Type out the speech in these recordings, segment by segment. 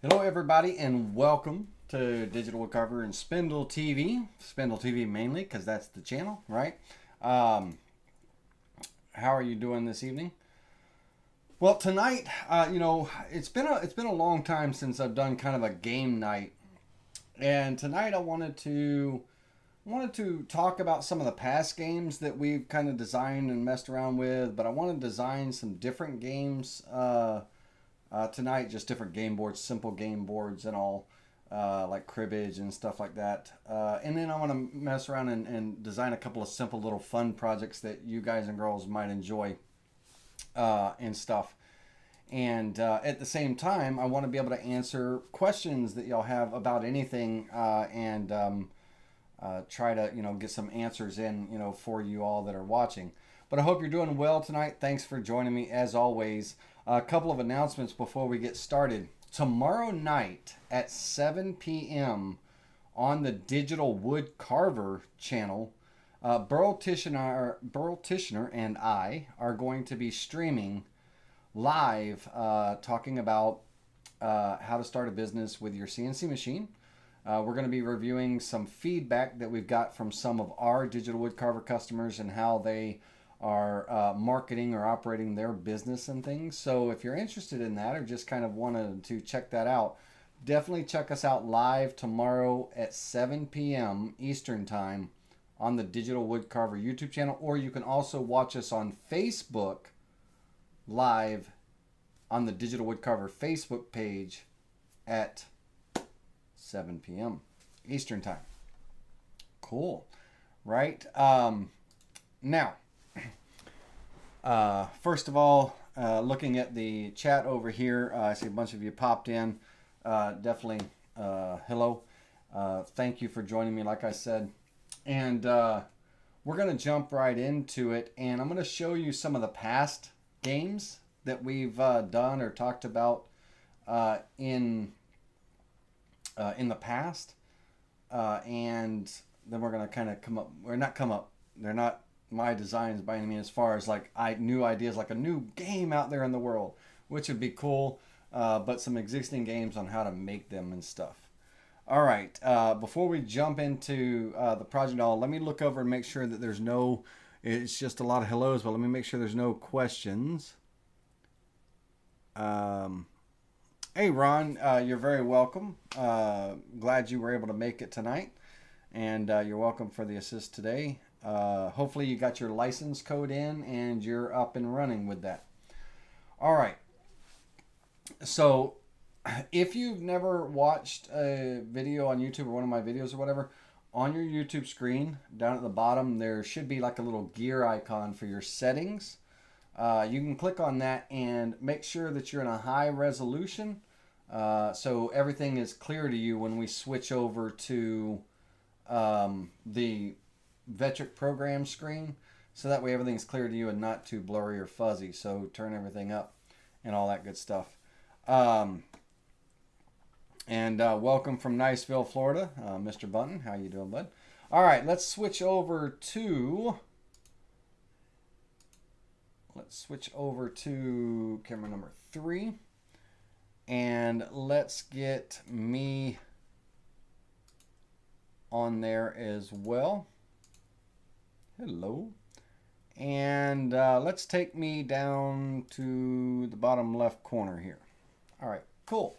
Hello everybody and welcome to Digital Woodcarver and Spindle TV. Spindle TV mainly because that's the channel, right? How are you doing this evening? Well, tonight, it's been a long time since I've done kind of a game night, and tonight I wanted to talk about some of the past games that we've kind of designed and messed around with, but I want to design some different games tonight, just different game boards, simple game boards and all, like cribbage and stuff like that. And then I want to mess around and design a couple of simple little fun projects that you guys and girls might enjoy and stuff. And at the same time, I want to be able to answer questions that y'all have about anything and try to, get some answers in, for you all that are watching. But I hope you're doing well tonight. Thanks for joining me as always. A couple of announcements before we get started. Tomorrow night at 7 p.m. on the Digital Wood Carver channel, Burl Tishner and I are going to be streaming live talking about how to start a business with your CNC machine. We're going to be reviewing some feedback that we've got from some of our Digital Wood Carver customers and how they are marketing or operating their business and things. So if you're interested in that or just kind of wanted to check that out, definitely check us out live tomorrow at 7 p.m. Eastern Time on the Digital Wood Carver YouTube channel, or you can also watch us on Facebook live on the Digital Wood Carver Facebook page at 7 p.m. Eastern Time. Cool, right? Now, first of all, looking at the chat over here, I see a bunch of you popped in. Definitely, hello. Thank you for joining me, like I said. And we're going to jump right into it. And I'm going to show you some of the past games that we've done or talked about in the past. And then we're going to kind of they're not my designs by any means as far as like new ideas, like a new game out there in the world, which would be cool, but some existing games on how to make them and stuff. All right, before we jump into the project all, let me look over and make sure that there's no, it's just a lot of hellos, but let me make sure there's no questions. Hey Ron, you're very welcome. Glad you were able to make it tonight, and you're welcome for the assist today. Hopefully you got your license code in and you're up and running with that. All right. So if you've never watched a video on YouTube or one of my videos or whatever, on your YouTube screen down at the bottom there should be like a little gear icon for your settings. You can click on that and make sure that you're in a high resolution so everything is clear to you when we switch over to the Vectric program screen, so that way everything's clear to you and not too blurry or fuzzy. So turn everything up and all that good stuff. And welcome from Niceville, Florida, Mr. Bunton. How you doing, bud? All right, let's switch over to camera number 3, and let's get me on there as well. Hello. And let's take me down to the bottom left corner here. All right, cool.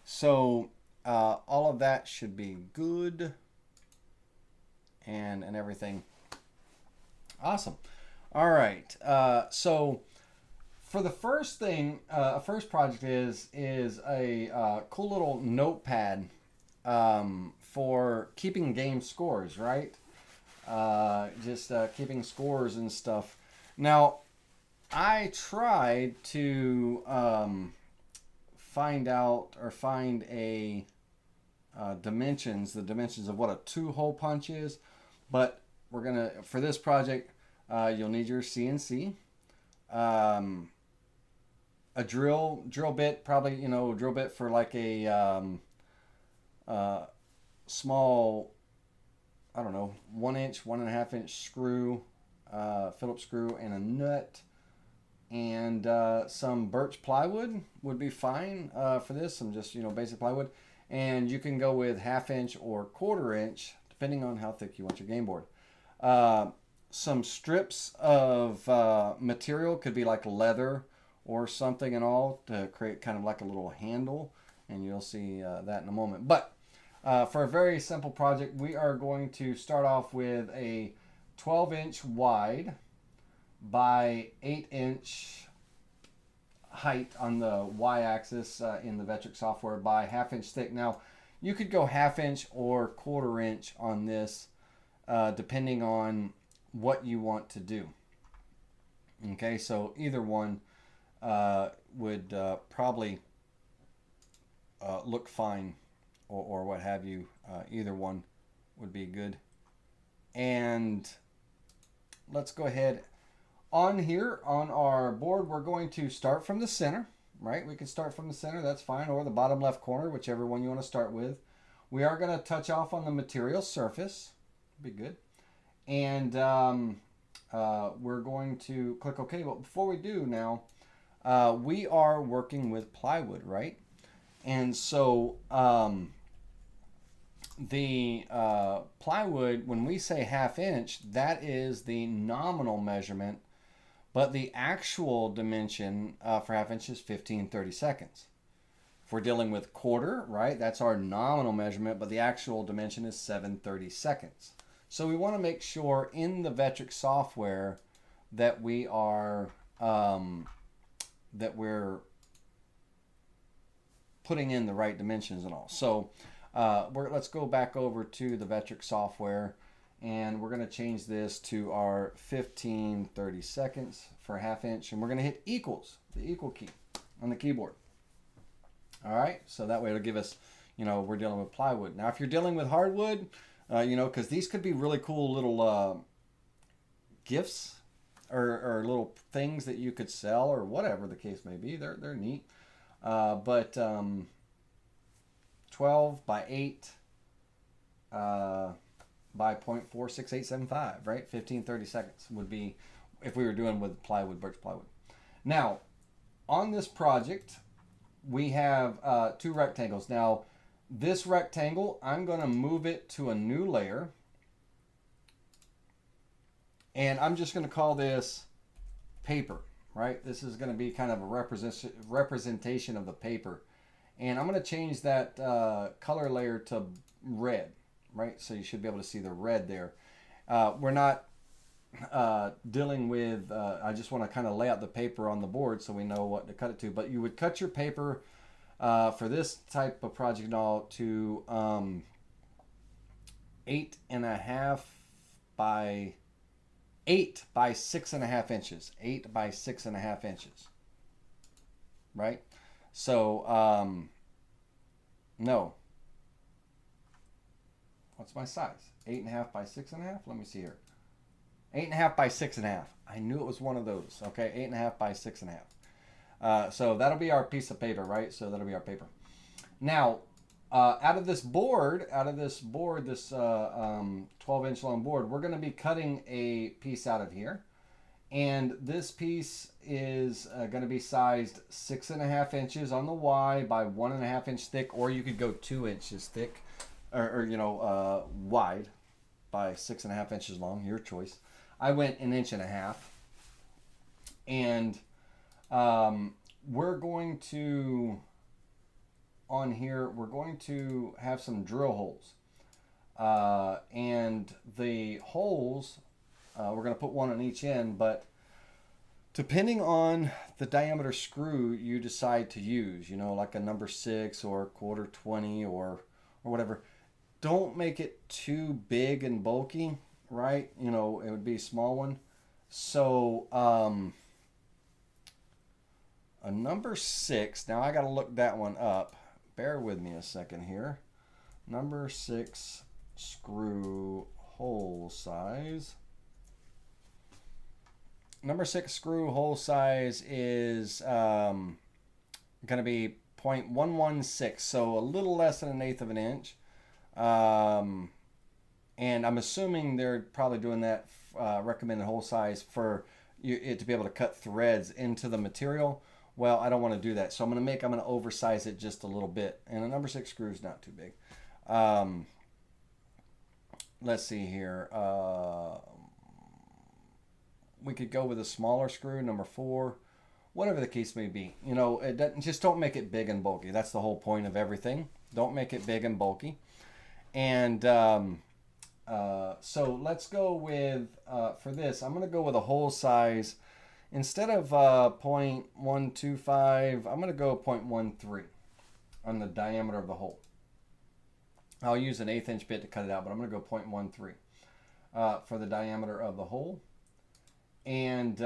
So all of that should be good and everything. Awesome. All right. So for the first thing, first project is a cool little notepad for keeping game scores, right? Just keeping scores and stuff. Now, I tried to find a dimensions of what a 2-hole punch is, but we're gonna, for this project, you'll need your CNC, a drill bit, probably, drill bit for like a small, I don't know, 1 inch, 1.5 inch screw, Phillips screw, and a nut. and some birch plywood would be fine for this. Some just, you know, basic plywood. And you can go with 1/2 inch or 1/4 inch, depending on how thick you want your game board. Some strips of material, could be like leather or something and all, to create kind of like a little handle. And you'll see that in a moment. But for a very simple project, we are going to start off with a 12-inch wide by 8-inch height on the y-axis in the Vectric software by 1/2 inch thick. Now, you could go 1/2 inch or 1/4 inch on this, depending on what you want to do. Okay, so either one would probably look fine, or what have you. Either one would be good. And let's go ahead. On here, on our board, we're going to start from the center, right? We can start from the center, that's fine, or the bottom left corner, whichever one you want to start with. We are going to touch off on the material surface, be good. And we're going to click OK. But before we do now, we are working with plywood, right? And so the plywood, when we say 1/2 inch, that is the nominal measurement. But the actual dimension for 1/2 inch is 15/32. If we're dealing with 1/4, right, that's our nominal measurement, but the actual dimension is 7/32. So we want to make sure in the Vectric software that we are we're putting in the right dimensions and all. So let's go back over to the Vectric software. And we're going to change this to our 15/32 for 1/2 inch. And we're going to hit equals, the equal key on the keyboard. All right, so that way it'll give us, you know, we're dealing with plywood. Now, if you're dealing with hardwood, you know, because these could be really cool little gifts or little things that you could sell or whatever the case may be. They're neat. But 12 by 8 by 0.46875, right? 15/32 would be if we were doing with plywood, birch plywood. Now, on this project, we have 2 rectangles. Now, this rectangle, I'm going to move it to a new layer. And I'm just going to call this paper, right? This is going to be kind of a representation of the paper. And I'm going to change that color layer to red. Right, so you should be able to see the red there. We're not dealing with, I just want to kind of lay out the paper on the board so we know what to cut it to. But you would cut your paper for this type of project and all to 8.5 by 8 by 6.5 inches. 8 by 6.5 inches. Right? So, no. What's my size? 8.5 by 6.5? Let me see here. 8.5 by 6.5. I knew it was one of those. Okay, 8.5 by 6.5. So that'll be our piece of paper, right? So that'll be our paper. Now, out of this board, this 12-inch long board, we're going to be cutting a piece out of here. And this piece is going to be sized 6.5 inches on the Y by 1.5 inch thick, or you could go 2 inches thick. Or you know, wide by 6.5 inches long, your choice. I went 1.5 inches. And we're going to, on here, we're going to have some drill holes. And the holes, we're going to put one on each end, but depending on the diameter screw you decide to use, you know, like a number 6 or 1/4 20 or whatever. Don't make it too big and bulky, right? You know, it would be a small one. So, a number 6, now I got to look that one up. Bear with me a second here. Number 6 screw hole size. Number 6 screw hole size is going to be 0.116, so a little less than 1/8 of an inch. And I'm assuming they're probably doing that recommended hole size for it to be able to cut threads into the material. Well, I don't want to do that, so I'm going to oversize it just a little bit, and a number 6 screw is not too big. Let's see here. We could go with a smaller screw, number 4, whatever the case may be. You know, it doesn't, just don't make it big and bulky. That's the whole point of everything. Don't make it big and bulky. And so let's go with, for this, I'm going to go with a hole size. Instead of 0.125, I'm going to go 0.13 on the diameter of the hole. I'll use an 1/8 inch bit to cut it out, but I'm going to go 0.13 for the diameter of the hole. And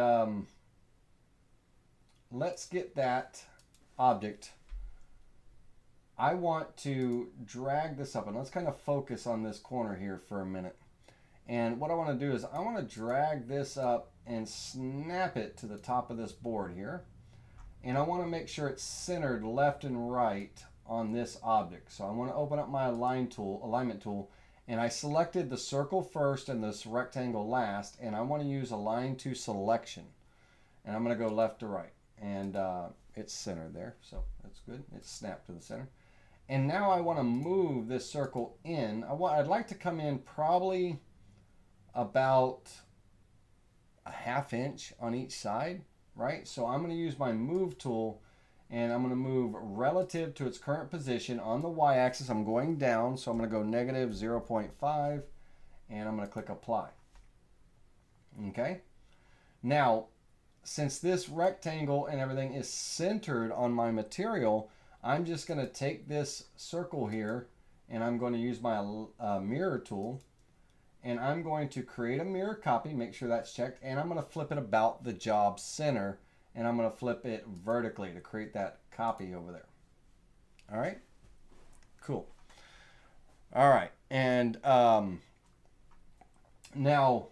let's get that object. I want to drag this up, and let's kind of focus on this corner here for a minute. And what I want to do is I want to drag this up and snap it to the top of this board here. And I want to make sure it's centered left and right on this object. So I want to open up my alignment tool, and I selected the circle first and this rectangle last, and I want to use align to selection. And I'm going to go left to right, and it's centered there, so that's good. It's snapped to the center. And now I want to move this circle in. I'd like to come in probably about a 1/2 inch on each side, right? So I'm going to use my move tool, and I'm going to move relative to its current position on the y-axis. I'm going down, so I'm going to go negative 0.5, and I'm going to click apply. Okay. Now, since this rectangle and everything is centered on my material, I'm just going to take this circle here, and I'm going to use my mirror tool, and I'm going to create a mirror copy, make sure that's checked, and I'm going to flip it about the job center, and I'm going to flip it vertically to create that copy over there. All right, cool. All right, and now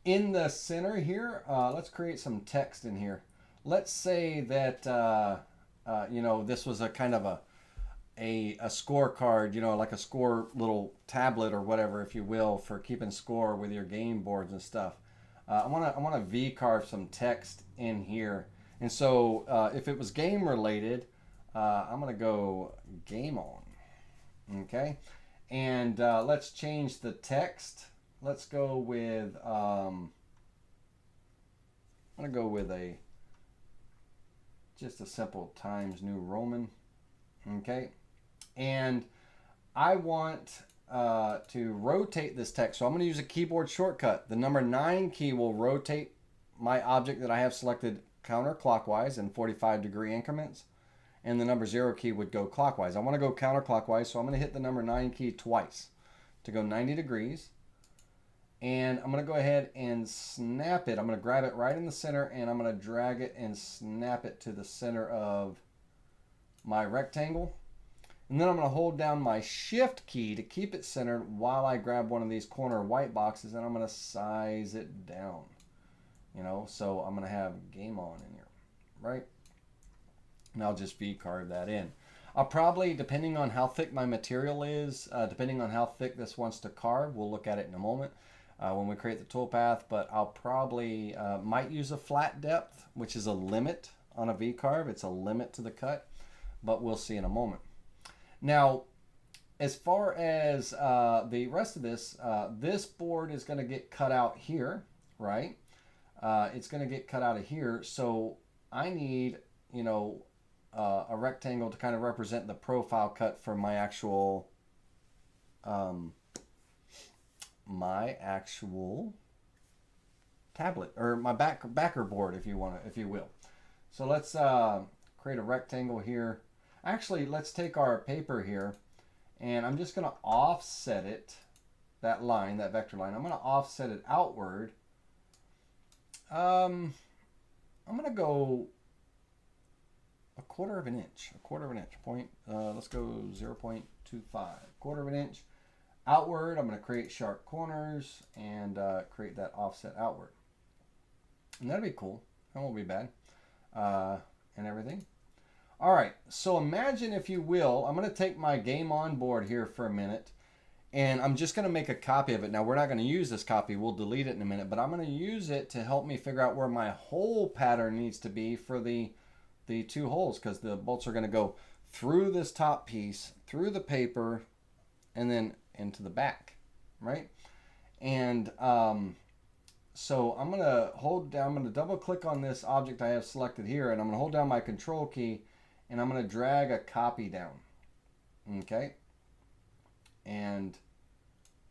in the center here, let's create some text in here. Let's say that you know, this was a kind of a scorecard, you know, like a score little tablet or whatever, if you will, for keeping score with your game boards and stuff. I want to V-carve some text in here. And so if it was game related, I'm going to go game on. Okay. And let's change the text. Let's go with, I'm going to go with just a simple Times New Roman. Okay. And I want to rotate this text. So I'm going to use a keyboard shortcut. The number 9 key will rotate my object that I have selected counterclockwise in 45-degree increments. And the number 0 key would go clockwise. I want to go counterclockwise, so I'm going to hit the number 9 key twice to go 90 degrees. And I'm going to go ahead and snap it. I'm going to grab it right in the center, and I'm going to drag it and snap it to the center of my rectangle. And then I'm going to hold down my shift key to keep it centered while I grab one of these corner white boxes, and I'm going to size it down. You know, so I'm going to have game on in here, right? And I'll just V-carve that in. I'll probably, depending on how thick my material is, depending on how thick this wants to carve, we'll look at it in a moment when we create the toolpath, but I'll probably might use a flat depth, which is a limit on a V-carve. It's a limit to the cut, but we'll see in a moment. Now, as far as the rest of this, this board is going to get cut out here, right? It's going to get cut out of here, so I need, you know, a rectangle to kind of represent the profile cut for my actual tablet, or my backer board, if you will. So let's create a rectangle here. Actually, let's take our paper here, and I'm just going to offset it, that line, that vector line. I'm going to offset it outward. I'm going to go a quarter of an inch, let's go 0.25, quarter of an inch outward. I'm going to create sharp corners and create that offset outward. And that'll be cool. That won't be bad. And everything. All right, so imagine, if you will, I'm going to take my game on board here for a minute, And I'm just going to make a copy of it. Now, we're not going to use this copy. We'll delete it in a minute. But I'm going to use it to help me figure out where my hole pattern needs to be for the two holes, because the bolts are going to go through this top piece, through the paper, and then into the back, right? And so I'm going to hold down, I'm going to double click on this object I have selected here, and I'm going to hold down my control key, and I'm going to drag a copy down. Okay? And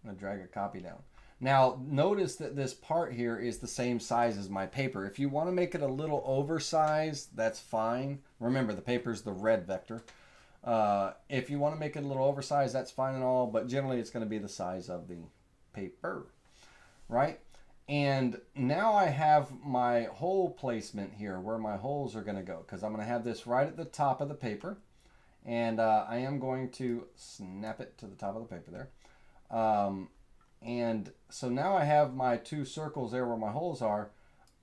I'm going to drag a copy down. Now, notice that this part here is the same size as my paper. If you want to make it a little oversized, that's fine. Remember, the paper is the red vector. If you want to make it a little oversized, that's fine and all, but generally it's going to be the size of the paper, right? And now I have my hole placement here, where my holes are going to go, because I'm going to have this right at the top of the paper. And I am going to snap it to the top of the paper there. And so now I have my two circles there where my holes are.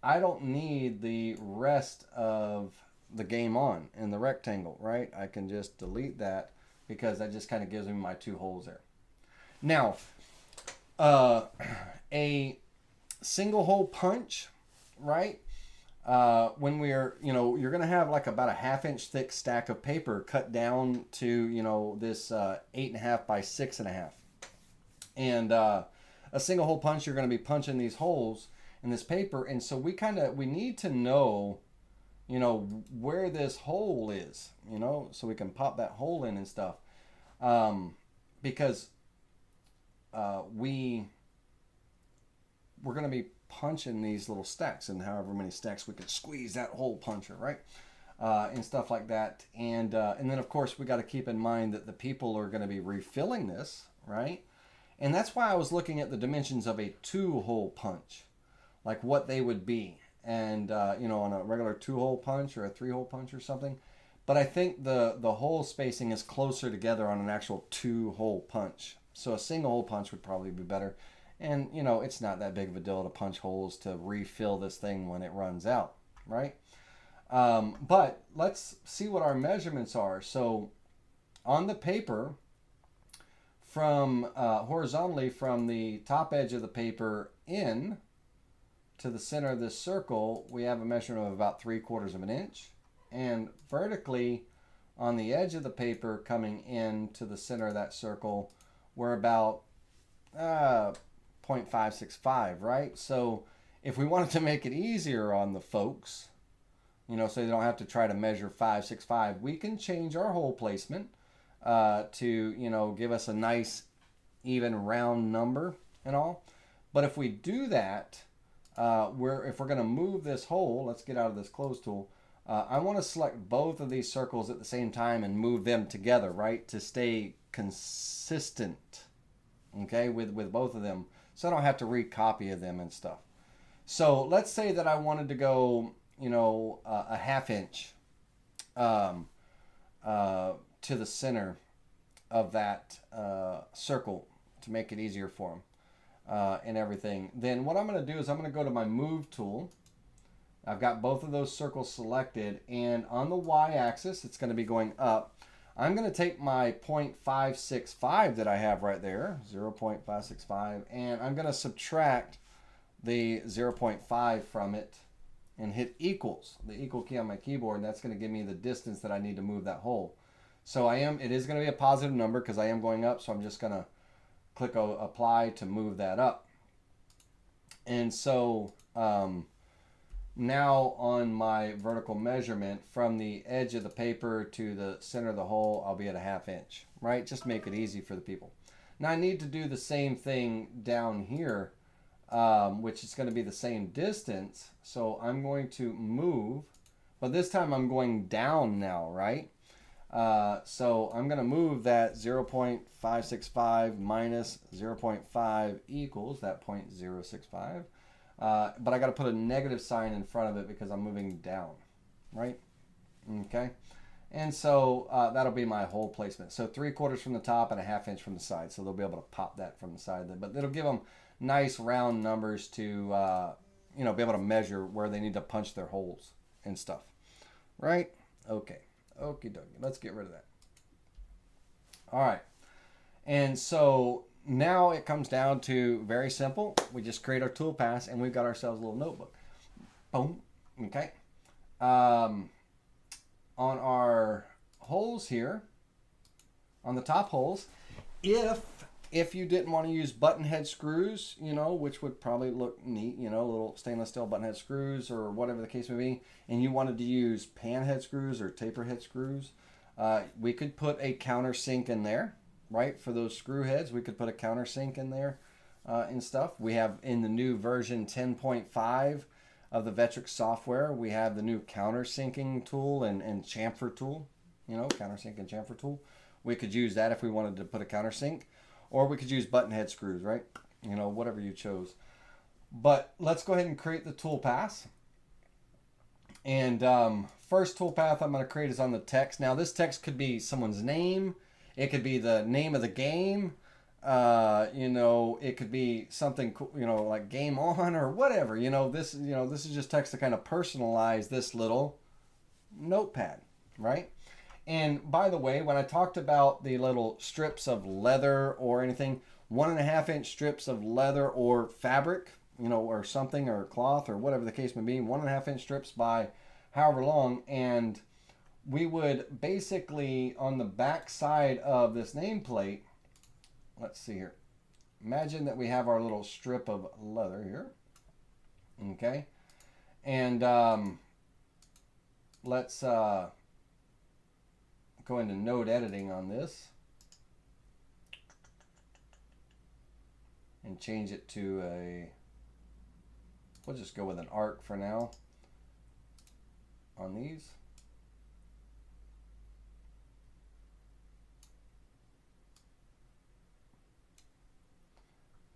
I don't need the rest of the game on in the rectangle, right? I can just delete that, because that just kind of gives me my two holes there. Now, a single hole punch, right? When we're, you're going to have like about a 1/2 inch thick stack of paper cut down to, this 8.5 by 6.5. And a single hole punch, you're going to be punching these holes in this paper. And so we need to know, where this hole is, so we can pop that hole in and stuff. Because we're going to be punching these little stacks, and however many stacks we can squeeze that hole puncher, right? And stuff like that. And then of course we got to keep in mind that the people are going to be refilling this, right? And that's why I was looking at the dimensions of a 2-hole punch, like what they would be. And on a regular 2-hole punch or a 3-hole punch or something. But I think the hole spacing is closer together on an actual 2-hole punch. So a single hole punch would probably be better. And, it's not that big of a deal to punch holes to refill this thing when it runs out, right? But let's see what our measurements are. So on the paper, from horizontally from the top edge of the paper in to the center of this circle, we have a measurement of about 3/4 of an inch. And vertically on the edge of the paper coming in to the center of that circle, we're about 0.565, right? So if we wanted to make it easier on the folks, so they don't have to try to measure 565, we can change our hole placement to, give us a nice even round number and all. But if we do that, if we're going to move this hole, let's get out of this close tool. I want to select both of these circles at the same time and move them together, right? To stay consistent, okay, with both of them. So I don't have to recopy them and stuff. So let's say that I wanted to go, a 1/2 inch to the center of that circle to make it easier for them and everything. Then what I'm going to do is I'm going to go to my move tool. I've got both of those circles selected, and on the y-axis it's going to be going up. I'm going to take my 0.565 that I have right there, 0.565, and I'm going to subtract the 0.5 from it and hit equals, the equal key on my keyboard, and that's going to give me the distance that I need to move that hole. So it is going to be a positive number because I am going up, so I'm just going to click apply to move that up. And so now on my vertical measurement from the edge of the paper to the center of the hole, I'll be at a 1/2 inch, right? Just make it easy for the people. Now I need to do the same thing down here, which is going to be the same distance. So I'm going to move, but this time I'm going down now, right? So I'm going to move that 0.565 minus 0.5 equals that 0.065. But I got to put a negative sign in front of it because I'm moving down, right? Okay. And so that'll be my hole placement. So 3/4 from the top and a 1/2 inch from the side. So they'll be able to pop that from the side. But it'll give them nice round numbers to, be able to measure where they need to punch their holes and stuff, right? Okay. Okie dokie. Let's get rid of that. All right. And so now it comes down to very simple. We just create our tool path and we've got ourselves a little notebook. Boom. Okay. On our holes here, on the top holes, if you didn't want to use button head screws, you know, which would probably look neat, you know, little stainless steel button head screws or whatever the case may be, and you wanted to use pan head screws or taper head screws, we could put a countersink in there, right? For those screw heads, we could put a countersink in there and stuff. We have in the new version 10.5 of the Vectric software, we have the new countersinking tool and chamfer tool, you know, countersink and chamfer tool. We could use that if we wanted to put a countersink, or we could use button head screws, right? You know, whatever you chose. But let's go ahead and create the tool path. And first tool path I'm going to create is on the text. Now this text could be someone's name. It could be the name of the game. You know, it could be something, you know, like game on or whatever. You know, this is just text to kind of personalize this little notepad, right? And by the way, when I talked about the little strips of leather or anything, 1.5 inch strips of leather or fabric, you know, or something, or cloth, or whatever the case may be, 1.5 inch strips by however long. And we would basically, on the back side of this nameplate, let's see here. Imagine that we have our little strip of leather here. Okay. And let's go into node editing on this and change it to a, we'll just go with an arc for now on these.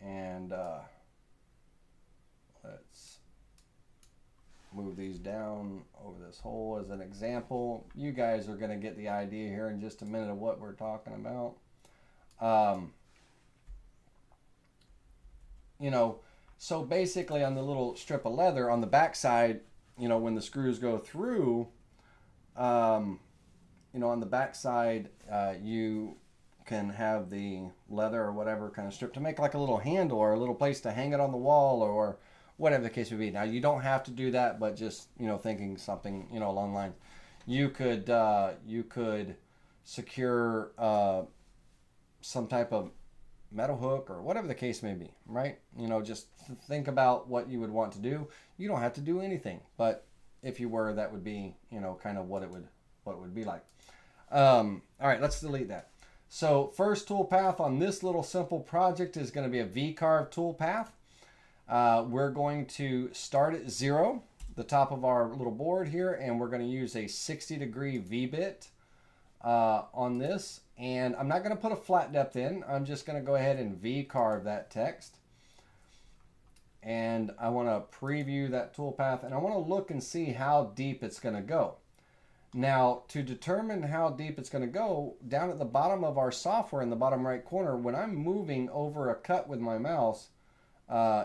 And let's move these down over this hole as an example. You guys are going to get the idea here in just a minute of what we're talking about. You know, so basically on the little strip of leather on the back side, you know, when the screws go through, you know, on the back side, you can have the leather or whatever kind of strip to make like a little handle or a little place to hang it on the wall or whatever the case would be. Now you don't have to do that, but just, you know, thinking something, you know, along the lines, you could secure some type of metal hook or whatever the case may be, right? You know, just think about what you would want to do. You don't have to do anything, but if you were, that would be, you know, kind of what it would be like. All right, let's delete that. So first tool path on this little simple project is going to be a V-carve tool path. We're going to start at 0, the top of our little board here, and we're going to use a 60-degree V-bit on this. And I'm not going to put a flat depth in. I'm just going to go ahead and V-carve that text. And I want to preview that tool path, and I want to look and see how deep it's going to go. Now, to determine how deep it's going to go, down at the bottom of our software in the bottom right corner, when I'm moving over a cut with my mouse,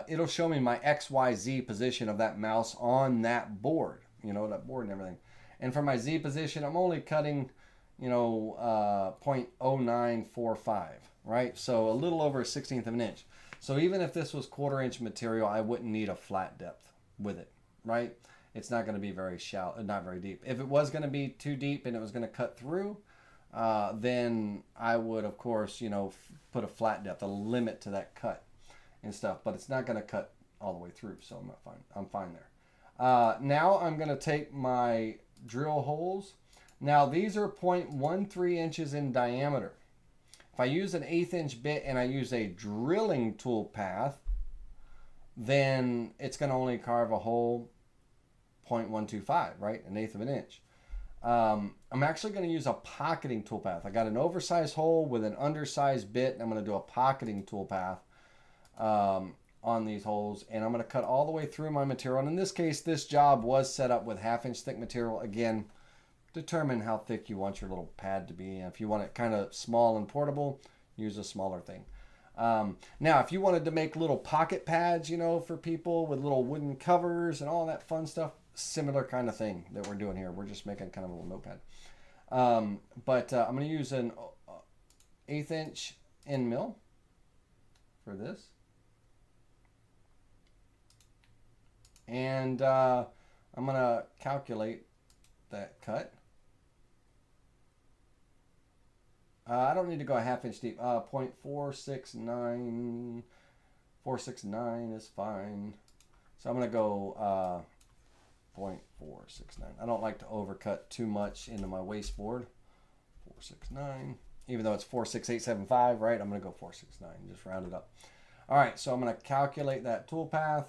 it'll show me my XYZ position of that mouse on that board, you know, that board and everything. And for my Z position, I'm only cutting, you know, 0.0945, right? So a little over a 1/16 of an inch. So even if this was 1/4 inch material, I wouldn't need a flat depth with it, right? It's not going to be very shallow, not very deep. If it was going to be too deep and it was going to cut through, then I would, of course, you know, put a flat depth, a limit to that cut and stuff. But it's not going to cut all the way through, so I'm not fine. I'm fine there. Now I'm going to take my drill holes. Now these are 0.13 inches in diameter. If I use an 1/8 inch bit and I use a drilling tool path, then it's going to only carve a hole 0.125, right? 1/8 of an inch. I'm actually going to use a pocketing tool path. I got an oversized hole with an undersized bit, and I'm going to do a pocketing tool path on these holes, and I'm going to cut all the way through my material. And in this case, this job was set up with 1/2 inch thick material. Again, determine how thick you want your little pad to be. And if you want it kind of small and portable, use a smaller thing. Now, if you wanted to make little pocket pads, you know, for people with little wooden covers and all that fun stuff, similar kind of thing that we're doing here. We're just making kind of a little notepad. I'm going to use an 1/8 inch end mill. for this. And I'm going to calculate that cut. I don't need to go a ½ inch deep. 0.469. 469 is fine. So I'm going to go 0.469. I don't like to overcut too much into my wasteboard. 469. Even though it's 46875, right? I'm going to go 469. Just round it up. All right, so I'm going to calculate that toolpath.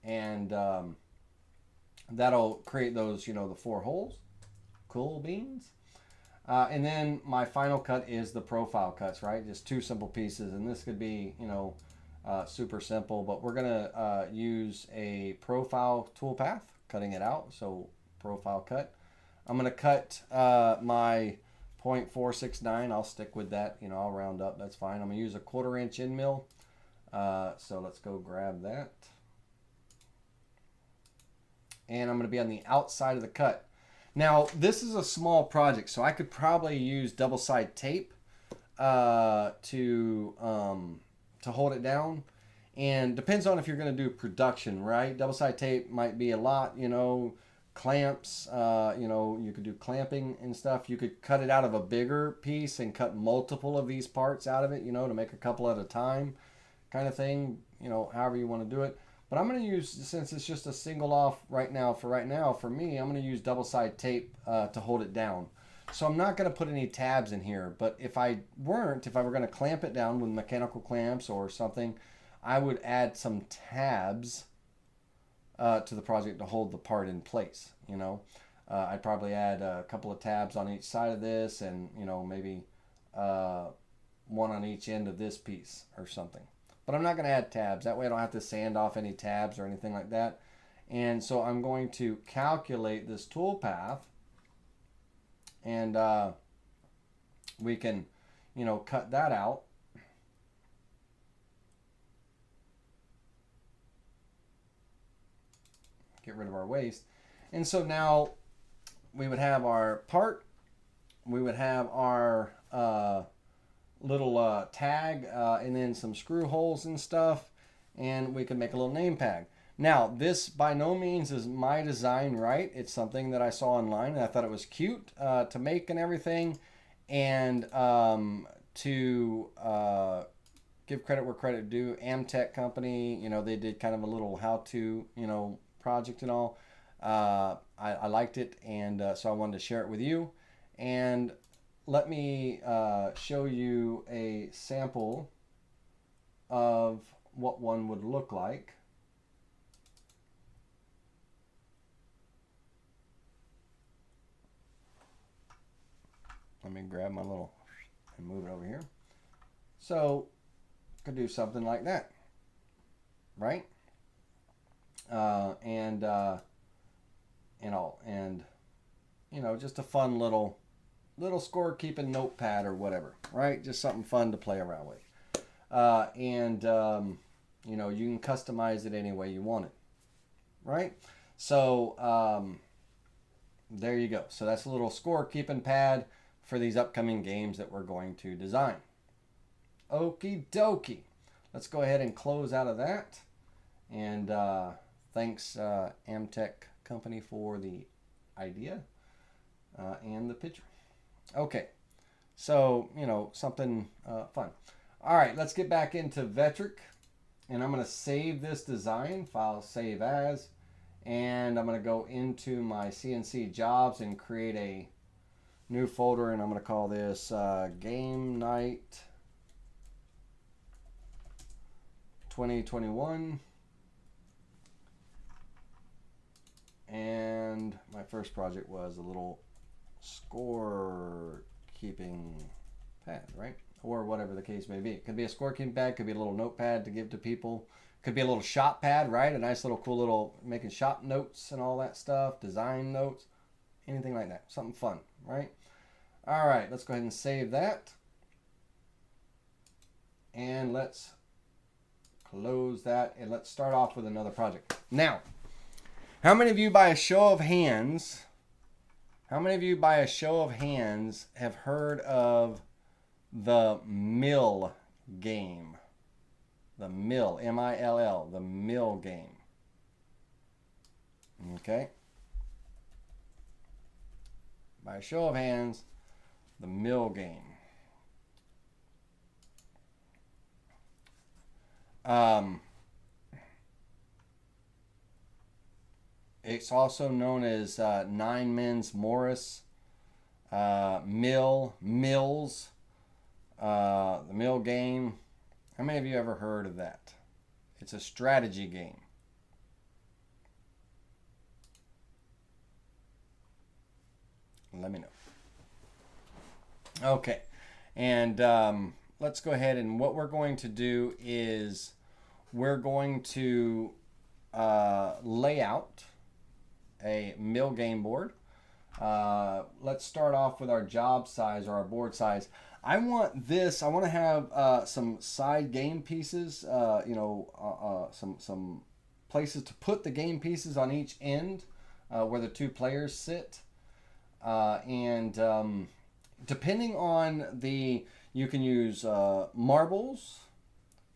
And that'll create those, you know, the 4 holes. Cool beans. And then my final cut is the profile cuts, right? Just 2 simple pieces. And this could be, you know, super simple. But we're going to use a profile toolpath, cutting it out. So profile cut. I'm going to cut my 0.469. I'll stick with that. You know, I'll round up. That's fine. I'm going to use a 1/4 inch end mill. So let's go grab that. And I'm going to be on the outside of the cut. Now, this is a small project, so I could probably use double-side tape to hold it down. And depends on if you're going to do production, right? Double-side tape might be a lot, you know, clamps, you know, you could do clamping and stuff. You could cut it out of a bigger piece and cut multiple of these parts out of it, you know, to make a couple at a time kind of thing, you know, however you want to do it. But I'm going to use, since it's just a single off right now, for me, I'm going to use double-side tape to hold it down. So I'm not going to put any tabs in here. But if I were going to clamp it down with mechanical clamps or something, I would add some tabs to the project to hold the part in place, you know. I'd probably add a couple of tabs on each side of this and, you know, maybe one on each end of this piece or something. But I'm not going to add tabs. That way I don't have to sand off any tabs or anything like that. And so I'm going to calculate this tool path. And we can, you know, cut that out. Get rid of our waste. And so now we would have our part. We would have our little tag and then some screw holes and stuff, and we can make a little name tag. Now, this by no means is my design, right? It's something that I saw online and I thought it was cute to make and everything. And to give credit where credit due, Amtech company, you know, they did kind of a little how-to, you know, project and all. I liked it, and so I wanted to share it with you. And let me show you a sample of what one would look like. Let me grab my little and move it over here. So could do something like that, right? And you know, just a fun little score-keeping notepad or whatever, right? Just something fun to play around with. You know, you can customize it any way you want it, right? So there you go. So that's a little score-keeping pad for these upcoming games that we're going to design. Okie dokie. Let's go ahead and close out of that. And thanks Amtech company for the idea and the picture. Okay, so, you know, something fun. All right, let's get back into Vectric. And I'm going to save this design, file save as. And I'm going to go into my CNC jobs and create a new folder. And I'm going to call this Game Night 2021. And my first project was a little score keeping pad, right? Or whatever the case may be. It could be a score keeping pad, could be a little notepad to give to people, could be a little shop pad, right? A nice little cool little making shop notes and all that stuff, design notes, anything like that. Something fun, right? All right, let's go ahead and save that. And let's close that and let's start off with another project. Now, how many of you by a show of hands, have heard of the mill game? The mill, M-I-L-L, the mill game. Okay. By a show of hands, the mill game. It's also known as Nine Men's Morris, Mills, the mill game. How many of you ever heard of that? It's a strategy game. Let me know. Okay, and let's go ahead, and what we're going to do is we're going to lay out a mill game board. Let's start off with our job size or our board size. I want to have some side game pieces, some places to put the game pieces on each end where the two players sit. Depending on you can use marbles,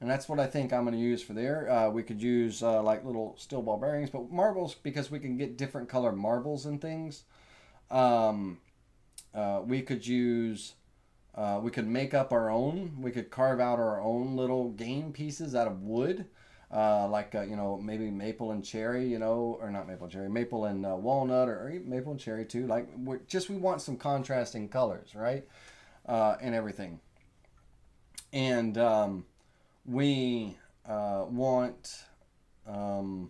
and that's what I think I'm going to use for there. We could use like little steel ball bearings, but marbles, because we can get different color marbles and things. We could use, we could make up our own. We could carve out our own little game pieces out of wood. Maybe maple and cherry, or not maple and cherry, maple and walnut, or maple and cherry too. Like, we want some contrasting colors, right? And everything. And we want, I'd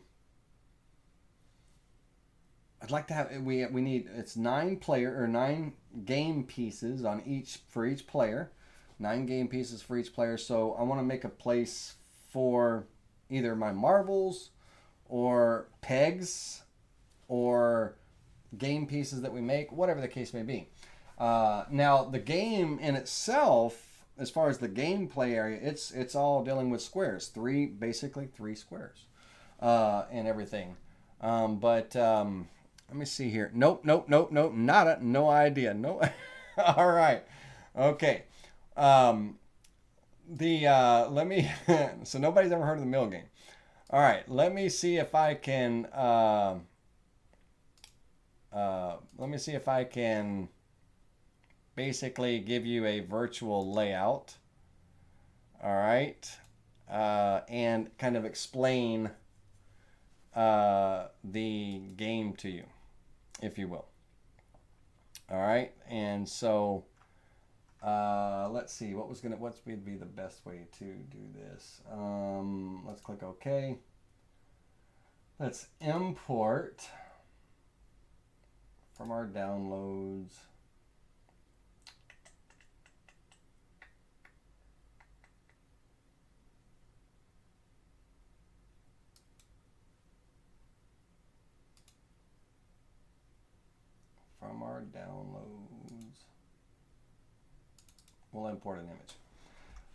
like to have, we need, it's 9 game pieces for each player. 9 game pieces for each player. So I want to make a place for either my marbles or pegs or game pieces that we make, whatever the case may be. Now, the game in itself, as far as the gameplay area, it's all dealing with squares, basically three squares, and everything. Let me see here. Nope, no idea. No. All right. Okay. Let me so nobody's ever heard of the mill game. All right, let me see if I can basically give you a virtual layout. All right, and kind of explain the game to you, if you will. All right, and so let's see what would be the best way to do this. Let's click OK. Let's import from our downloads. From our downloads, we'll import an image.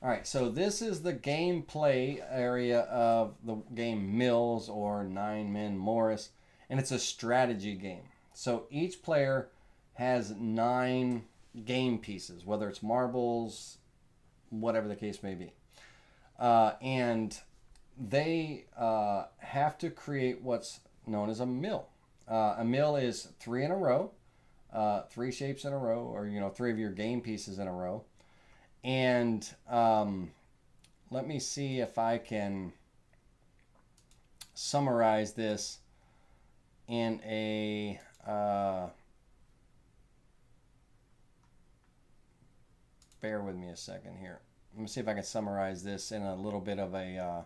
All right, so this is the gameplay area of the game Mills, or Nine Men Morris, and it's a strategy game. So each player has 9 game pieces, whether it's marbles, whatever the case may be. And they have to create what's known as a mill. A mill is 3 in a row, 3 shapes in a row, or 3 of your game pieces in a row. And let me see if I can summarize this in a bear with me a second here. Let me see if I can summarize this in a little bit of a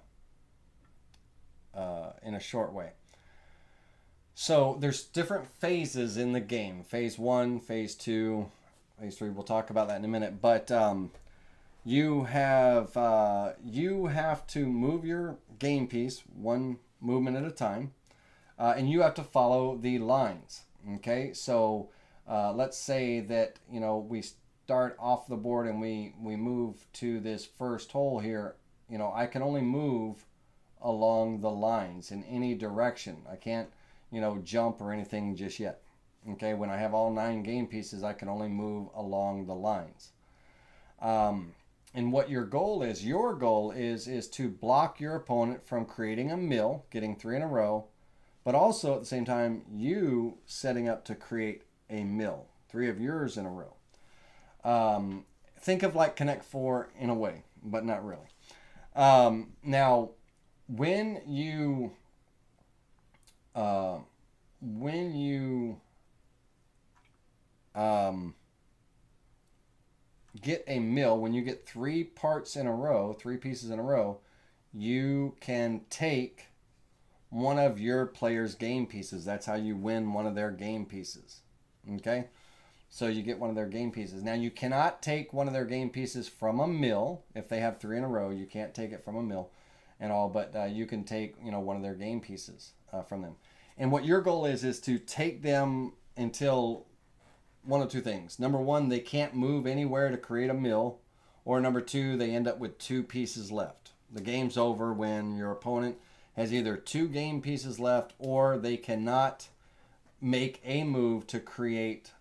in a short way. So there's different phases in the game. Phase 1, phase 2, phase 3. We'll talk about that in a minute. But you have to move your game piece one movement at a time, and you have to follow the lines. Okay, so let's say that we start off the board and we move to this first hole here. I can only move along the lines in any direction. I can't jump or anything just yet. Okay, when I have all 9 game pieces, I can only move along the lines. And what your goal is to block your opponent from creating a mill, getting 3 in a row, but also at the same time you setting up to create a mill, 3 of yours in a row. Think of like Connect 4 in a way, but not really. Now, when you get a mill, when you get 3 parts in a row, 3 pieces in a row, you can take one of your player's game pieces. That's how you win one of their game pieces. Okay? So you get one of their game pieces. Now, you cannot take one of their game pieces from a mill. If they have 3 in a row, you can't take it from a mill and all, but you can take, one of their game pieces from them. And what your goal is to take them until one of 2 things. Number 1, they can't move anywhere to create a mill, or number 2, they end up with 2 pieces left. The game's over when your opponent has either 2 game pieces left, or they cannot make a move to create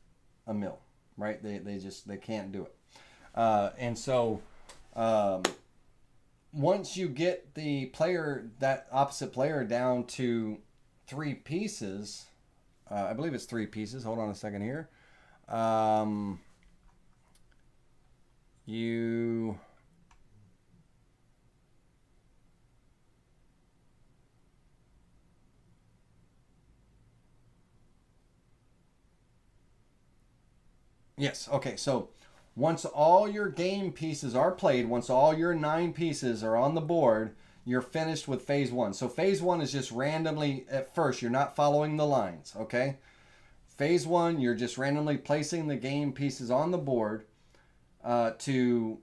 a mill, right? They can't do it. And so once you get the player, that opposite player, down to 3 pieces, I believe it's 3 pieces. Hold on a second here. Yes, okay, so once all your game pieces are played, once all your 9 pieces are on the board, you're finished with phase 1. So phase 1 is just randomly, at first, you're not following the lines, okay? Phase 1, you're just randomly placing the game pieces on the board to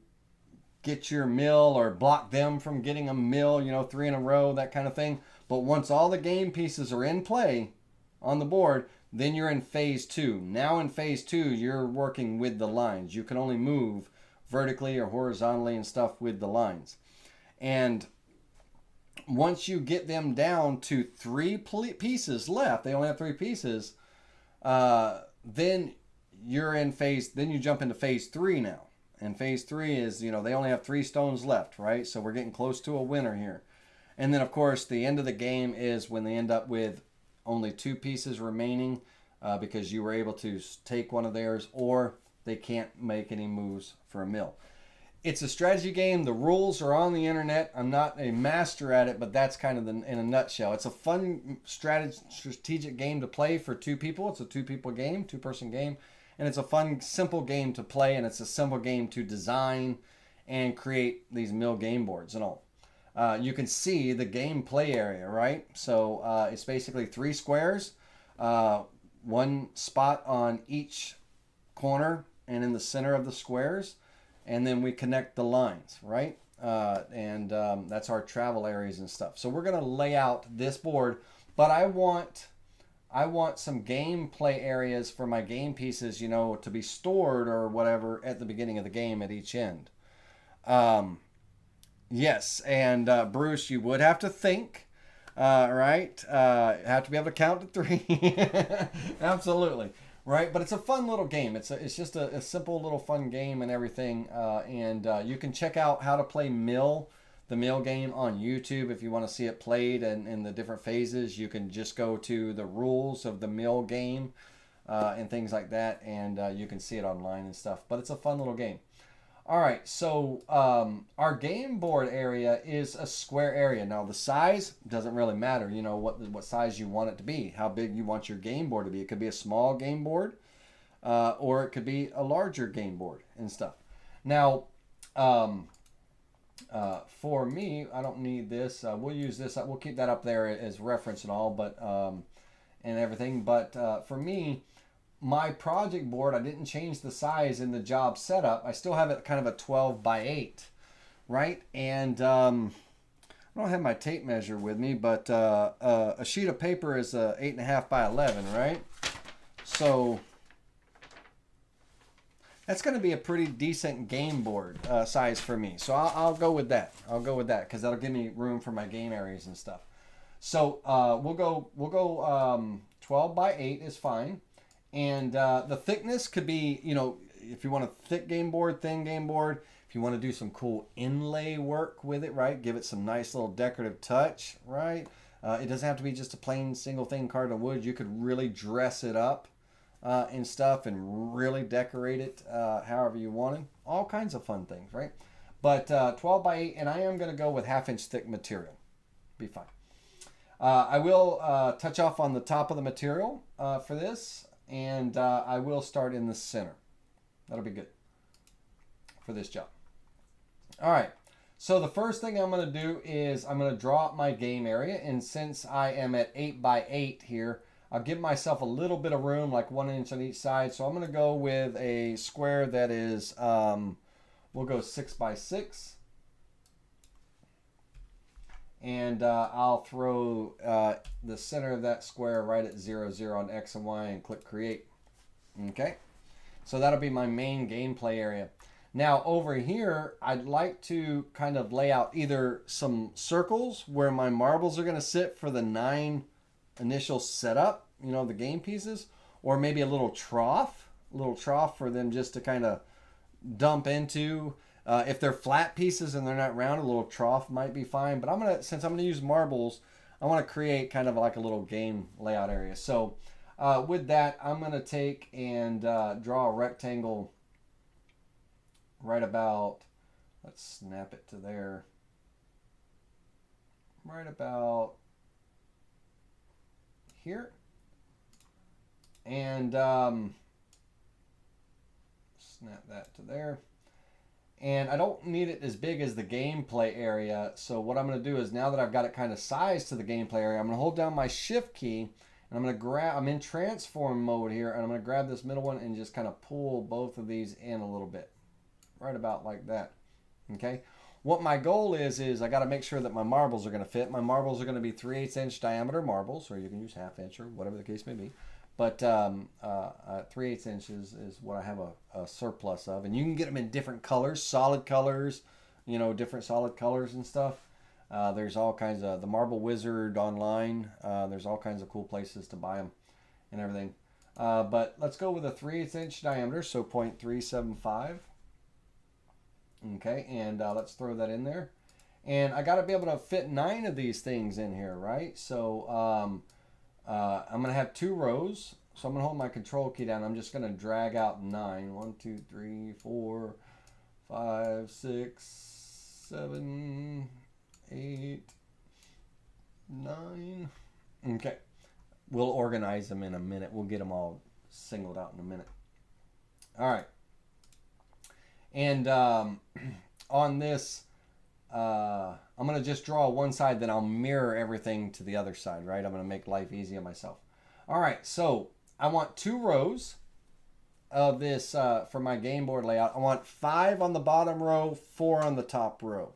get your mill or block them from getting a mill, 3 in a row, that kind of thing. But once all the game pieces are in play on the board, then you're in phase 2. Now in phase 2, you're working with the lines. You can only move vertically or horizontally and stuff with the lines. And once you get them down to 3 pieces left, they only have 3 pieces, then you're in phase, then you jump into phase 3 now. And phase 3 is, they only have 3 stones left, right? So we're getting close to a winner here. And then, of course, the end of the game is when they end up with only 2 pieces remaining because you were able to take one of theirs, or they can't make any moves for a mill. It's a strategy game. The rules are on the internet. I'm not a master at it, but that's kind of in a nutshell. It's a fun strategic game to play for 2 people. It's a 2-people game, 2-person game. And it's a fun, simple game to play, and it's a simple game to design and create these mill game boards and all. You can see the gameplay area, right? So it's basically 3 squares, 1 spot on each corner and in the center of the squares, and then we connect the lines, right? And that's our travel areas and stuff. So we're going to lay out this board, but I want some gameplay areas for my game pieces, to be stored or whatever at the beginning of the game at each end. Yes, and Bruce, you would have to think, right? Have to be able to count to 3. Absolutely, right? But it's a fun little game. It's just a simple little fun game and everything. And you can check out how to play the mill game on YouTube if you want to see it played and in the different phases. You can just go to the rules of the mill game and things like that, and you can see it online and stuff. But it's a fun little game. All right, so our game board area is a square area. Now, the size doesn't really matter, what size you want it to be, how big you want your game board to be. It could be a small game board, or it could be a larger game board and stuff. Now, for me, I don't need this. We'll use this. We'll keep that up there as reference and all, but and everything. But for me, my project board, I didn't change the size in the job setup. I still have it kind of a 12 by 8, right? And I don't have my tape measure with me, but a sheet of paper is 8.5 by 11, right? So that's going to be a pretty decent game board size for me. So I'll go with that. I'll go with that because that'll give me room for my game areas and stuff. So we'll go 12 by 8 is fine. And the thickness could be, if you want a thick game board, thin game board, If you want to do some cool inlay work with it, right? Give it some nice little decorative touch, right? It doesn't have to be just a plain single thing carved in wood. You could really dress it up and stuff and really decorate it however you wanted. All kinds of fun things, right? But 12 by 8, and I am going to go with 1/2 inch thick material. Be fine. I will touch off on the top of the material for this, and I will start in the center. That'll be good for this job. All right, so the first thing I'm going to do is I'm going to draw up my game area, and since I am at 8 by 8 here, I'll give myself a little bit of room, like 1 inch on each side. So I'm going to go with a square that is, we'll go 6 by 6. And I'll throw the center of that square right at 0, 0 on X and Y and click create. Okay, so that'll be my main gameplay area. Now over here, I'd like to kind of lay out either some circles where my marbles are going to sit for the 9 initial setup, you know, the game pieces, or maybe a little trough for them just to kind of dump into. If they're flat pieces and they're not round, a little trough might be fine. But since I'm gonna use marbles, I want to create kind of like a little game layout area. So with that, I'm gonna take and draw a rectangle right about, let's snap it to there, right about here. And snap that to there. And I don't need it as big as the gameplay area. So what I'm going to do is, now that I've got it kind of sized to the gameplay area, I'm going to hold down my shift key and I'm going to grab, I'm in transform mode here, and I'm going to grab this middle one and just kind of pull both of these in a little bit. Right about like that. Okay. What my goal is I got to make sure that my marbles are going to fit. My marbles are going to be 3/8 inch diameter marbles, or you can use 1/2 inch or whatever the case may be. But 3/8 inches is what I have a surplus of. And you can get them in different colors, solid colors, you know, different solid colors and stuff. There's all kinds of, the Marble Wizard online, there's all kinds of cool places to buy them and everything. But let's go with a 3/8 inch diameter, so 0.375. Okay, and let's throw that in there. And I got to be able to fit 9 of these things in here, right? So I'm going to have 2 rows. So I'm going to hold my control key down. I'm just going to drag out 9. 1, 2, 3, 4, 5, 6, 7, 8, 9. Okay. We'll organize them in a minute. We'll get them all singled out in a minute. All right. And on this, I'm going to just draw one side, then I'll mirror everything to the other side, right? I'm going to make life easy on myself. All right, so I want 2 rows of this for my game board layout. I want 5 on the bottom row, 4 on the top row.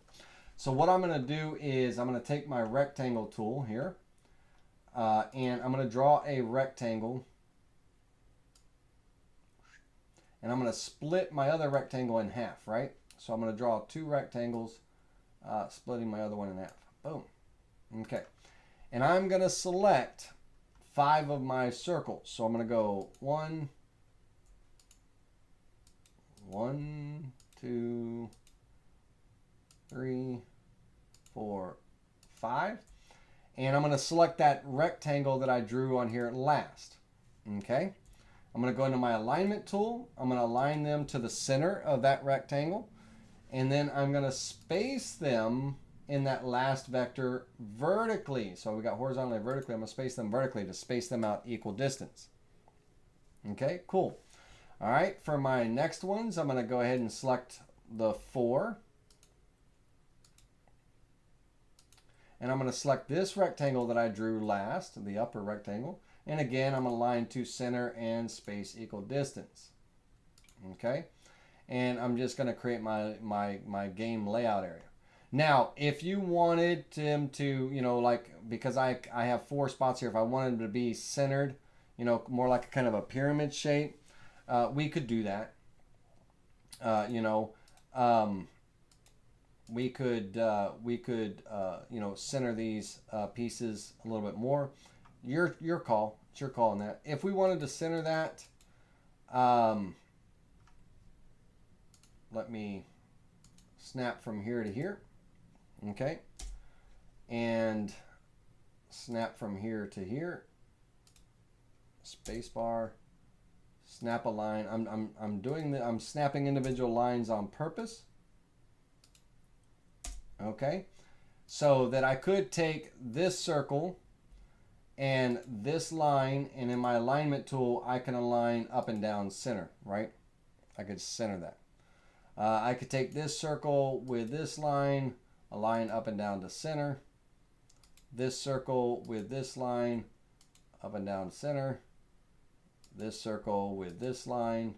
So what I'm going to do is I'm going to take my rectangle tool here, and I'm going to draw a rectangle. And I'm going to split my other rectangle in half, right? So I'm going to draw 2 rectangles, splitting my other one in half. Boom. Okay. And I'm going to select 5 of my circles. So I'm going to go 1, 2, 3, 4, 5. And I'm going to select that rectangle that I drew on here last. Okay. I'm going to go into my alignment tool. I'm going to align them to the center of that rectangle. And then I'm going to space them in that last vector vertically. So we got horizontally and vertically. I'm going to space them vertically to space them out equal distance. Okay, cool. All right, for my next ones, I'm going to go ahead and select the 4. And I'm going to select this rectangle that I drew last, the upper rectangle. And again, I'm going to align to center and space equal distance. Okay. And I'm just going to create my game layout area. Now, if you wanted them to, you know, like, because I have 4 spots here, if I wanted them to be centered, you know, more like a kind of a pyramid shape, we could do that. You know, we could you know, center these pieces a little bit more. Your call. It's your call on that. If we wanted to center that, let me snap from here to here. Okay. And snap from here to here. Spacebar. Snap a line. I'm snapping individual lines on purpose. Okay. So that I could take this circle and this line, and in my alignment tool, I can align up and down center, right? I could center that. I could take this circle with this line, align up and down to center. This circle with this line, up and down center. This circle with this line,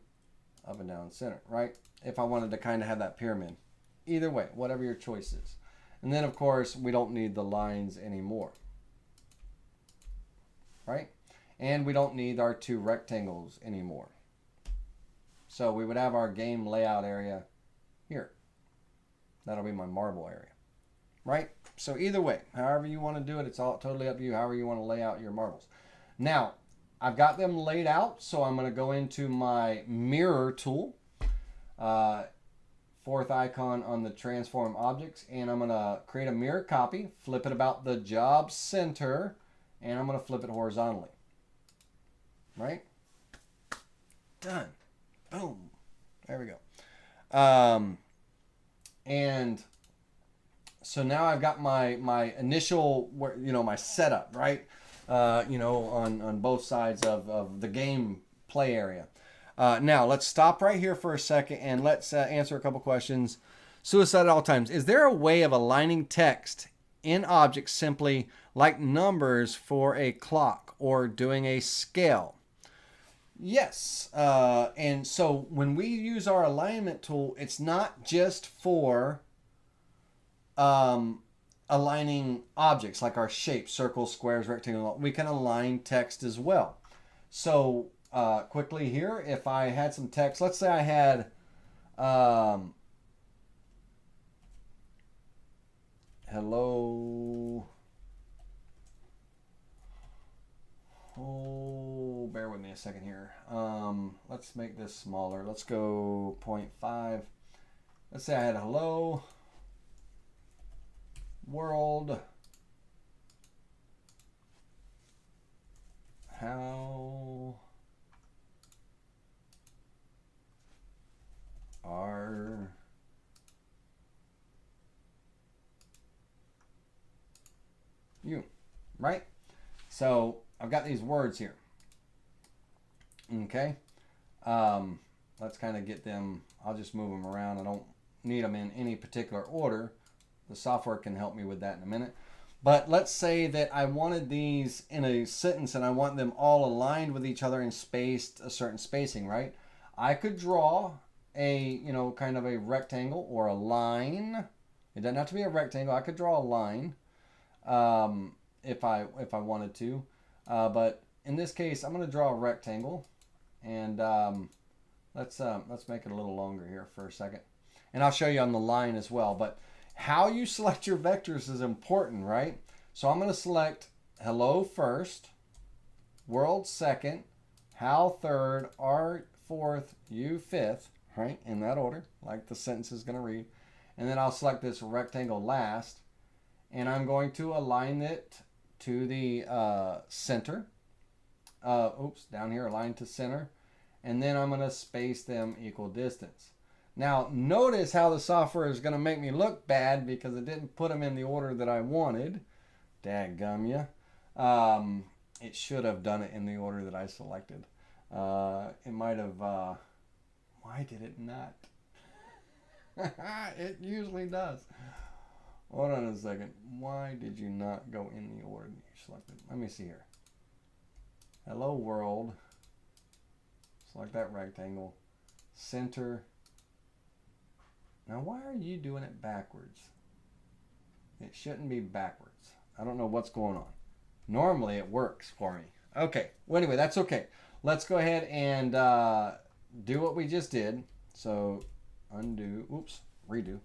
up and down center, right? If I wanted to kind of have that pyramid. Either way, whatever your choice is. And then, of course, we don't need the lines anymore. Right? And we don't need our two rectangles anymore. So we would have our game layout area here. That'll be my marble area. Right? So either way, however you want to do it, it's all totally up to you, however you want to lay out your marbles. Now, I've got them laid out, so I'm going to go into my mirror tool. Fourth icon on the transform objects, and I'm going to create a mirror copy, flip it about the job center, and I'm going to flip it horizontally. Right? Done. Boom. There we go. And so now I've got my initial, my setup, right? On both sides of the game play area. Now let's stop right here for a second and let's answer a couple questions. Suicide at all times. Is there a way of aligning text in objects simply like numbers for a clock or doing a scale? Yes. And so when we use our alignment tool, it's not just for aligning objects like our shapes, circles, squares, rectangles. We can align text as well. So quickly here, if I had some text, let's say I had hello. Oh, bear with me a second here. Let's make this smaller. Let's go 0.5. Let's say I had hello world. How are you? Right? So I've got these words here. Okay. Let's kind of get them. I'll just move them around. I don't need them in any particular order. The software can help me with that in a minute. But let's say that I wanted these in a sentence and I want them all aligned with each other and spaced a certain spacing, right? I could draw a, kind of a rectangle or a line. It doesn't have to be a rectangle. I could draw a line if I wanted to. But in this case, I'm going to draw a rectangle, and let's make it a little longer here for a second. And I'll show you on the line as well. But how you select your vectors is important, right? So I'm going to select hello first, world second, how third, art fourth, you fifth, right? In that order, like the sentence is going to read. And then I'll select this rectangle last, and I'm going to align it to the center. Down here, align to center. And then I'm going to space them equal distance. Now, notice how the software is going to make me look bad because it didn't put them in the order that I wanted. Dadgum ya. It should have done it in the order that I selected. It might have... why did it not? It usually does. Hold on a second. Why did you not go in the order that you selected? Let me see here. Hello world. Select that rectangle. Center. Now why are you doing it backwards? It shouldn't be backwards. I don't know what's going on. Normally it works for me. Okay. Well, anyway, that's okay. Let's go ahead and do what we just did. So undo. Oops. Redo.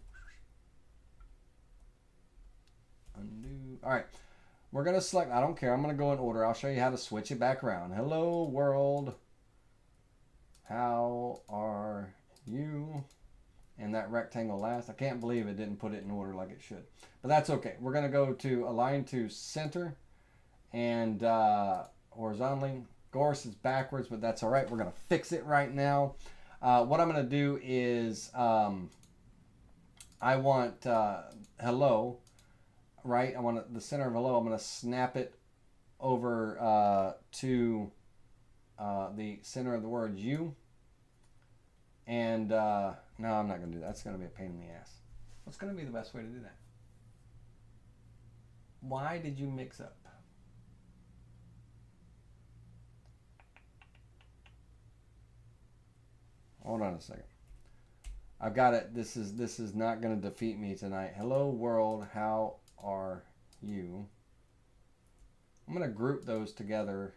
Undo. All right. We're going to select. I don't care. I'm going to go in order. I'll show you how to switch it back around. Hello world. How are you? And that rectangle last. I can't believe it didn't put it in order like it should. But that's okay. We're going to go to align to center and horizontally. Of course, it's backwards, but that's all right. We're going to fix it right now. What I'm going to do is I want hello, right? I want the center of hello. I'm going to snap it over to the center of the word you. And no, I'm not going to do that. That's going to be a pain in the ass. What's going to be the best way to do that? Why did you mix up? Hold on a second. I've got it. This is not going to defeat me tonight. Hello world, how are you? I'm going to group those together.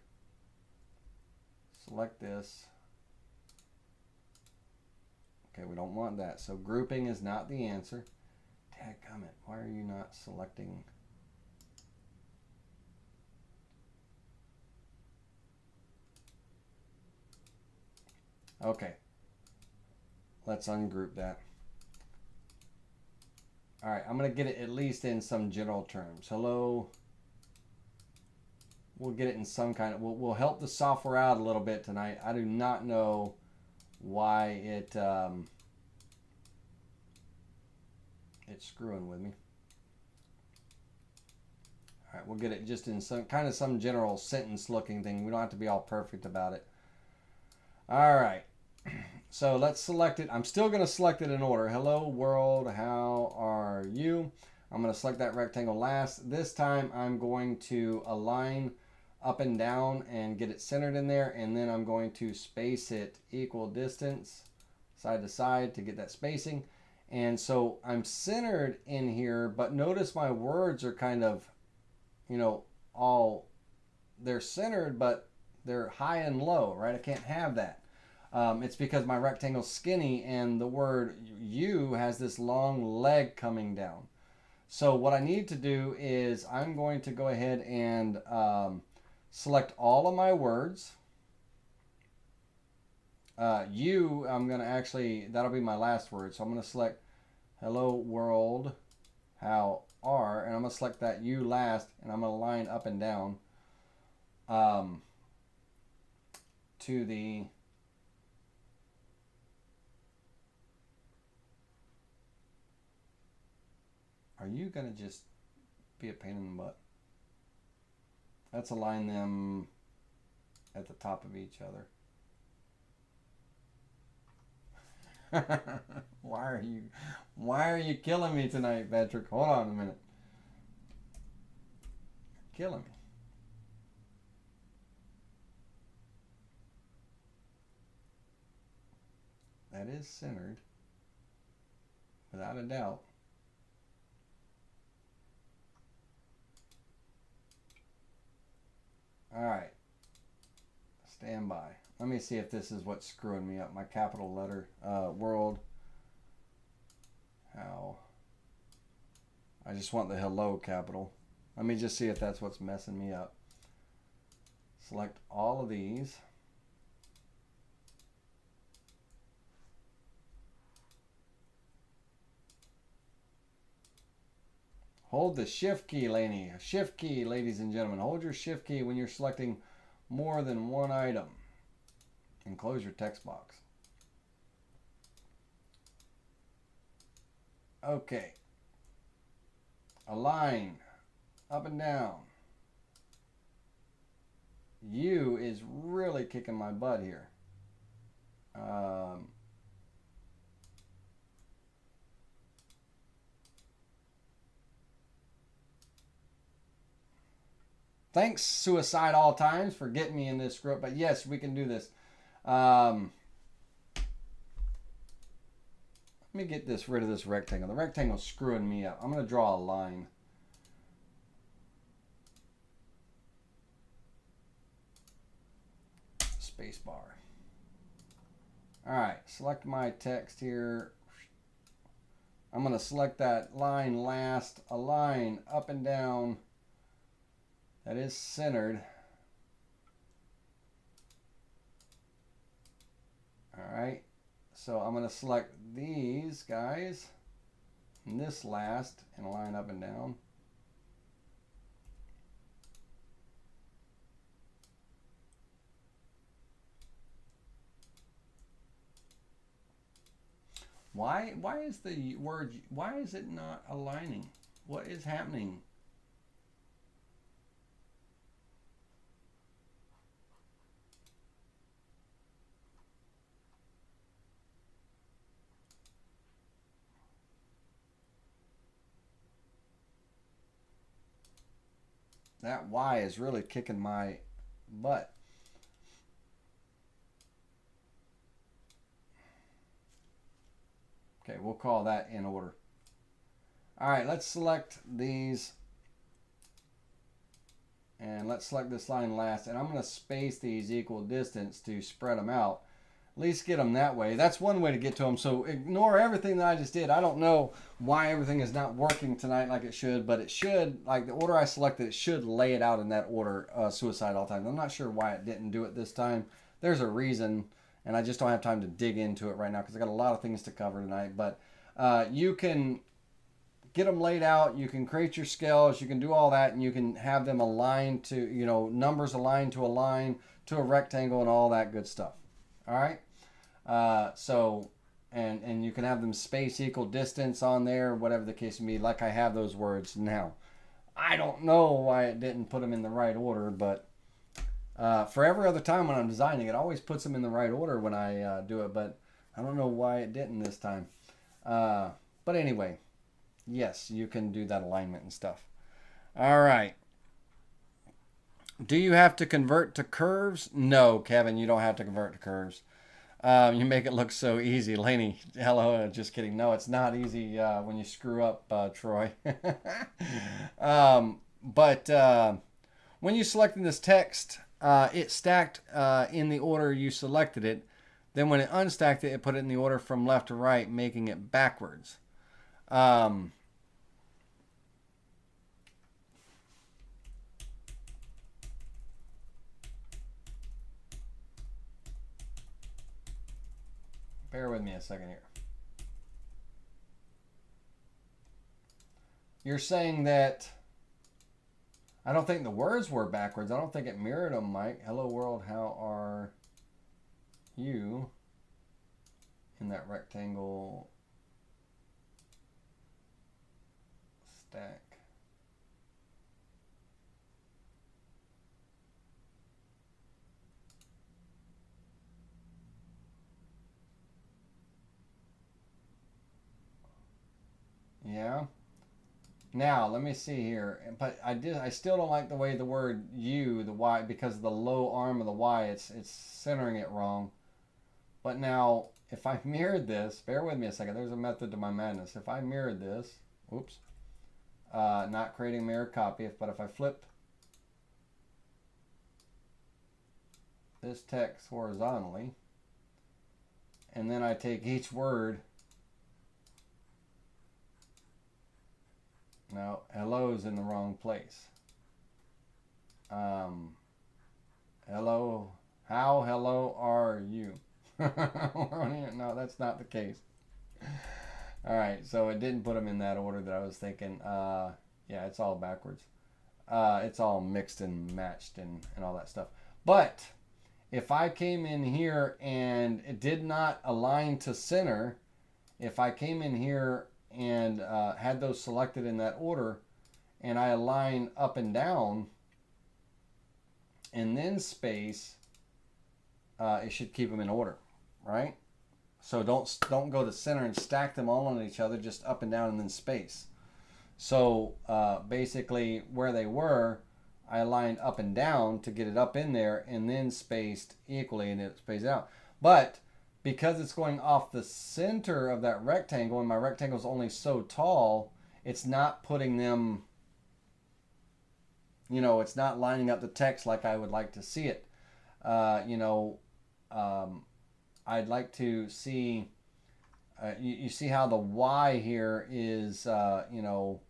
Select this. Okay, we don't want that. So grouping is not the answer. Dadgummit, why are you not selecting? Okay. Let's ungroup that. All right, I'm going to get it at least in some general terms. Hello. We'll get it in some kind of... We'll help the software out a little bit tonight. I do not know why it's screwing with me. All right, we'll get it just in some kind of some general sentence looking thing. We don't have to be all perfect about it. All right. So let's select it. I'm still going to select it in order. Hello world, how are you? I'm going to select that rectangle last. This time I'm going to align up and down and get it centered in there, and then I'm going to space it equal distance side to side to get that spacing. And so I'm centered in here, but notice my words are kind of, you know, they're centered, but they're high and low, right? I can't have that. It's because my rectangle's skinny and the word you has this long leg coming down. So what I need to do is I'm going to go ahead and select all of my words. You, I'm going to actually, that'll be my last word. So I'm going to select hello world, how are, and I'm going to select that you last, and I'm going to line up and down to the Are you going to just be a pain in the butt? Let's align them at the top of each other. Why are you killing me tonight, Vectric? Hold on a minute. You're killing me. That is centered, without a doubt. All right, stand by. Let me see if this is what's screwing me up. My capital letter, world. How? I just want the hello capital. Let me just see if that's what's messing me up. Select all of these. Hold the shift key, Laney. Shift key, ladies and gentlemen. Hold your shift key when you're selecting more than one item. And close your text box. Okay. Align. Up and down. You is really kicking my butt here. Thanks, Suicide All Times, for getting me in this group. But yes, we can do this. Let me get rid of this rectangle. The rectangle's screwing me up. I'm going to draw a line. Space bar. All right, select my text here. I'm going to select that line last. Align up and down. That is centered. All right. So I'm going to select these guys and this last and line up and down. Why is the word, why is it not aligning? What is happening? That Y is really kicking my butt. Okay, we'll call that in order. All right, let's select these. And let's select this line last. And I'm going to space these equal distance to spread them out. At least get them that way. That's one way to get to them. So ignore everything that I just did. I don't know why everything is not working tonight like it should, but it should, like the order I selected, it should lay it out in that order, suicide all time. I'm not sure why it didn't do it this time. There's a reason, and I just don't have time to dig into it right now because I got a lot of things to cover tonight. But you can get them laid out. You can create your scales. You can do all that, and you can have them aligned to, you know, numbers aligned to a line, to a rectangle, and all that good stuff. All right. And you can have them space equal distance on there, whatever the case may be, like I have those words now. I don't know why it didn't put them in the right order, but for every other time when I'm designing, it always puts them in the right order when I do it, but I don't know why it didn't this time. But anyway, yes, you can do that alignment and stuff. All right. Do you have to convert to curves? No, Kevin, you don't have to convert to curves. You make it look so easy. Laney, hello, just kidding. No, it's not easy when you screw up, Troy. But when you selected this text, it stacked in the order you selected it. Then when it unstacked it, it put it in the order from left to right, making it backwards. Bear with me a second here. You're saying that I don't think the words were backwards. I don't think it mirrored them, Mike. Hello world, how are you in that rectangle stack? Yeah. Now, let me see here. But I still don't like the way the word U, the Y, because of the low arm of the Y, it's centering it wrong. But now, if I mirrored this, bear with me a second. There's a method to my madness. If I mirrored this, oops, not creating mirror copy, but if I flip this text horizontally, and then I take each word. No, hello's in the wrong place. Hello, hello are you? No, that's not the case. All right, so it didn't put them in that order that I was thinking. Yeah, it's all backwards. It's all mixed and matched and all that stuff. But if I came in here and it did not align to center, if I came in here and had those selected in that order, and I align up and down, and then space, it should keep them in order, right? So don't go to center and stack them all on each other, just up and down and then space. So basically, where they were, I aligned up and down to get it up in there, and then spaced equally, and it spaced out. But because it's going off the center of that rectangle, and my rectangle is only so tall, it's not putting them, you know, it's not lining up the text like I would like to see it. You know, I'd like to see, you see how the Y here is, you know,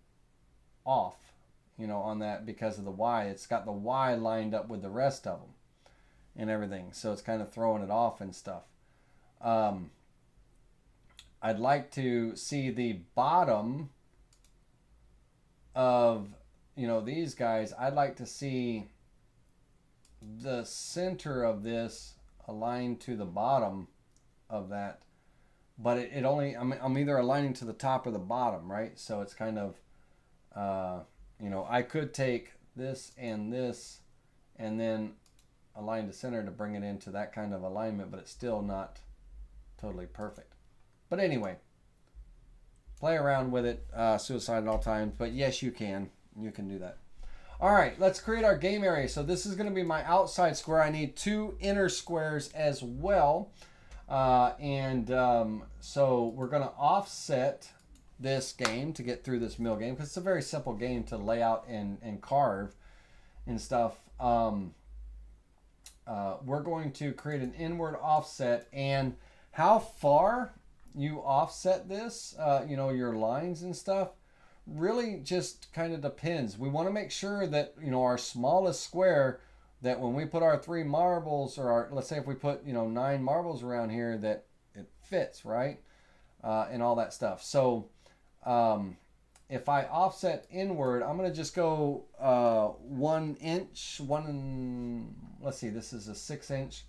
off, you know, on that because of the Y. It's got the Y lined up with the rest of them and everything. So it's kind of throwing it off and stuff. I'd like to see the bottom of, you know, these guys. I'd like to see the center of this aligned to the bottom of that. But it only, I'm either aligning to the top or the bottom, right? So it's kind of, you know, I could take this and then align to center to bring it into that kind of alignment, but it's still not totally perfect. But anyway, play around with it, suicide at all times. But yes, you can do that. All right, let's create our game area. So this is going to be my outside square. I need 2 inner squares as well. So we're going to offset this game to get through this mill game, because it's a very simple game to lay out and carve and stuff. We're going to create an inward offset, and how far you offset this, you know, your lines and stuff, really just kind of depends. We want to make sure that, you know, our smallest square, that when we put our 3 marbles, or our, let's say if we put, you know, 9 marbles around here, that it fits, right? And all that stuff. So if I offset inward, I'm going to just go 1 inch, let's see, this is a 6-inch,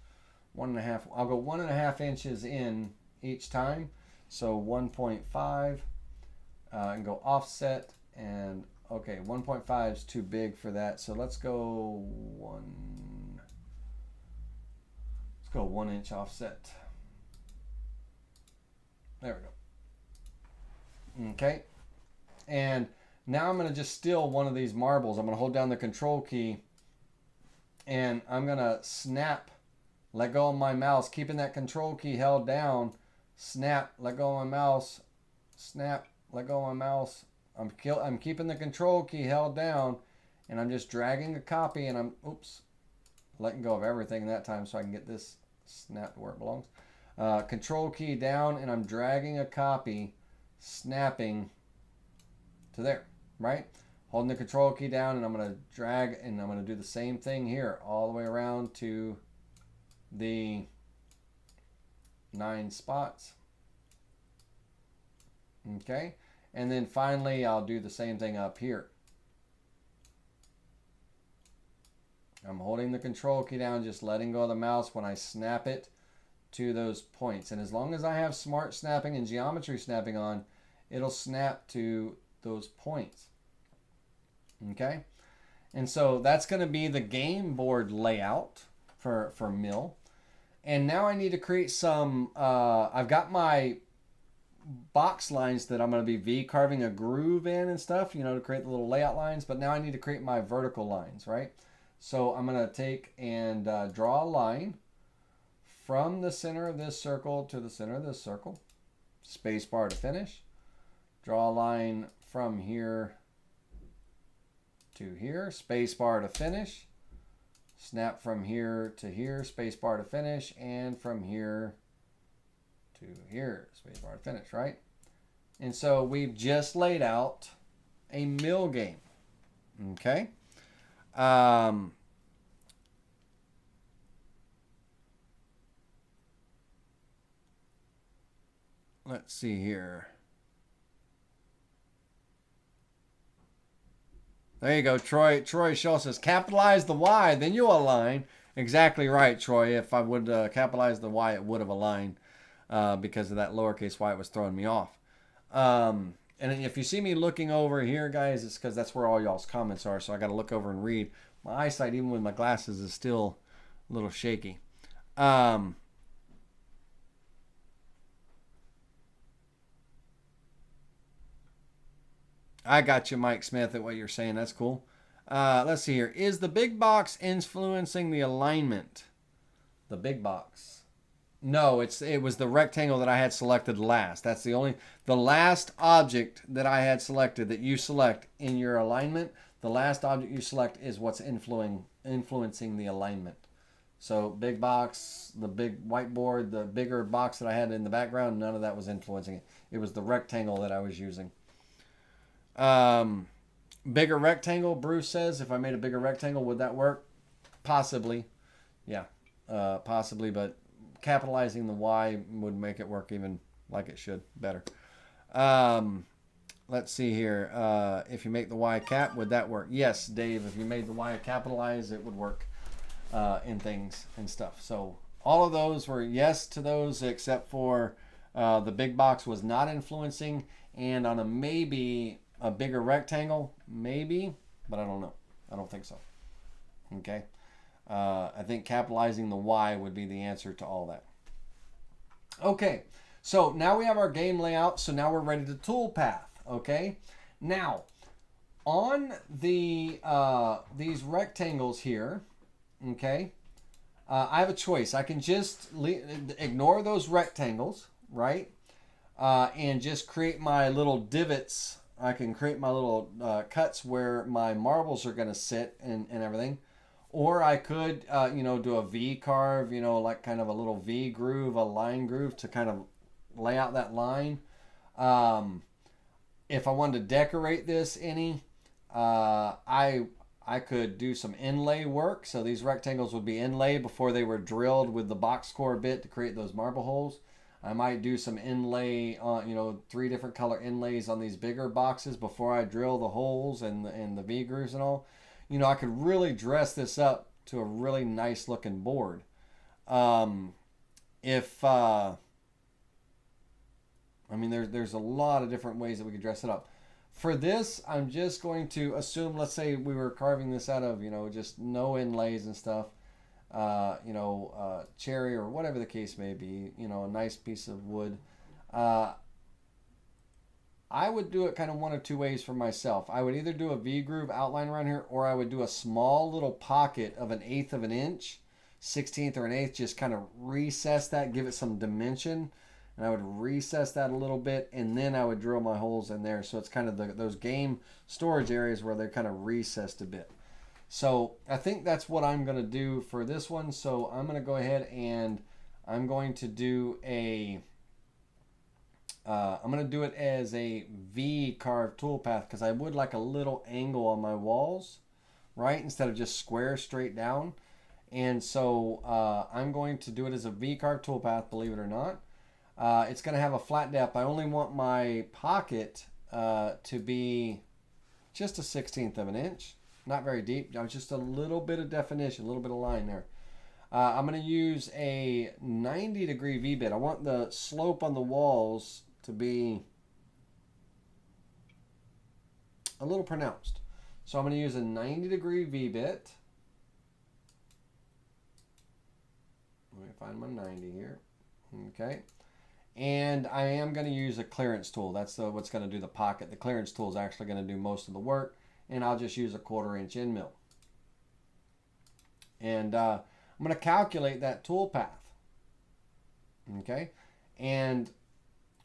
1.5. I'll go 1.5 inches in each time. So 1.5 and go offset, and okay, 1.5 is too big for that. So let's go 1 inch offset. There we go. Okay. And now I'm going to just steal one of these marbles. I'm going to hold down the control key, and I'm going to snap, let go of my mouse, keeping that control key held down, snap, let go of my mouse, snap, let go of my mouse. I'm keeping the control key held down, and I'm just dragging a copy, and I'm, oops, letting go of everything that time so I can get this snap where it belongs. Control key down, and I'm dragging a copy, snapping to there, right? Holding the control key down, and I'm going to drag, and I'm going to do the same thing here all the way around to the 9 spots. Okay, and then finally I'll do the same thing up here. I'm holding the control key down, just letting go of the mouse when I snap it to those points. And as long as I have smart snapping and geometry snapping on, it'll snap to those points. Okay, and so that's going to be the game board layout for mill. And now I need to create some, I've got my box lines that I'm going to be V-carving a groove in and stuff, you know, to create the little layout lines. But now I need to create my vertical lines, right? So I'm going to take and draw a line from the center of this circle to the center of this circle. Space bar to finish. Draw a line from here to here. Space bar to finish. Snap from here to here. Space bar to finish. And from here to here. Space bar to finish, right? And so we've just laid out a mill game. Okay. Let's see here. There you go, Troy. Troy Shaw says, capitalize the Y, then you'll align. Exactly right, Troy. If I would capitalize the Y, it would have aligned because of that lowercase y. It was throwing me off. And if you see me looking over here, guys, it's because that's where all y'all's comments are. So I got to look over and read. My eyesight, even with my glasses, is still a little shaky. I got you, Mike Smith, at what you're saying. That's cool. Let's see here. Is the big box influencing the alignment? The big box. No, it was the rectangle that I had selected last. That's the last object that I had selected that you select in your alignment. The last object you select is what's influencing the alignment. So big box, the big whiteboard, the bigger box that I had in the background, none of that was influencing it. It was the rectangle that I was using. Bigger rectangle, Bruce says, if I made a bigger rectangle, would that work? Possibly. Yeah, possibly, but capitalizing the Y would make it work even like it should, better. Let's see here. If you make the Y cap, would that work? Yes, Dave, if you made the Y capitalized, it would work in things and stuff. So all of those were yes to those, except for the big box was not influencing, and on a maybe a bigger rectangle, maybe, but I don't know. I don't think so. Okay. I think capitalizing the Y would be the answer to all that. Okay, so now we have our game layout. So now we're ready to tool path. Okay, now on the these rectangles here, okay, I have a choice. I can just ignore those rectangles, right, and just create my little divots. I can create my little cuts where my marbles are going to sit and everything. Or I could, you know, do a V carve, you know, like kind of a little V groove, a line groove to kind of lay out that line. If I wanted to decorate this any, I could do some inlay work. So these rectangles would be inlaid before they were drilled with the box core bit to create those marble holes. I might do some inlay on, you know, 3 different color inlays on these bigger boxes before I drill the holes and the V grooves and all. You know, I could really dress this up to a really nice looking board. I mean, there's a lot of different ways that we could dress it up. For this, I'm just going to assume, let's say we were carving this out of, you know, just no inlays and stuff, you know, cherry or whatever the case may be, you know, a nice piece of wood. I would do it kind of one of 2 ways for myself. I would either do a V groove outline around here, or I would do a small little pocket of 1/8 of an inch, 1/16 or 1/8, just kind of recess that, give it some dimension. And I would recess that a little bit, and then I would drill my holes in there. So it's kind of those game storage areas where they're kind of recessed a bit. So I think that's what I'm going to do for this one. So I'm going to go ahead and I'm going to do I'm going to do it as a V carved toolpath, because I would like a little angle on my walls, right, instead of just square straight down. And so I'm going to do it as a V carved toolpath, believe it or not. It's going to have a flat depth. I only want my pocket to be just a 1/16 of an inch, not very deep, just a little bit of definition, a little bit of line there. I'm going to use a 90-degree V-bit. I want the slope on the walls to be a little pronounced. So I'm going to use a 90-degree V-bit. Let me find my 90 here. Okay. And I am going to use a clearance tool. That's what's going to do the pocket. The clearance tool is actually going to do most of the work. And I'll just use a 1/4 inch end mill. And I'm going to calculate that tool path. Okay. And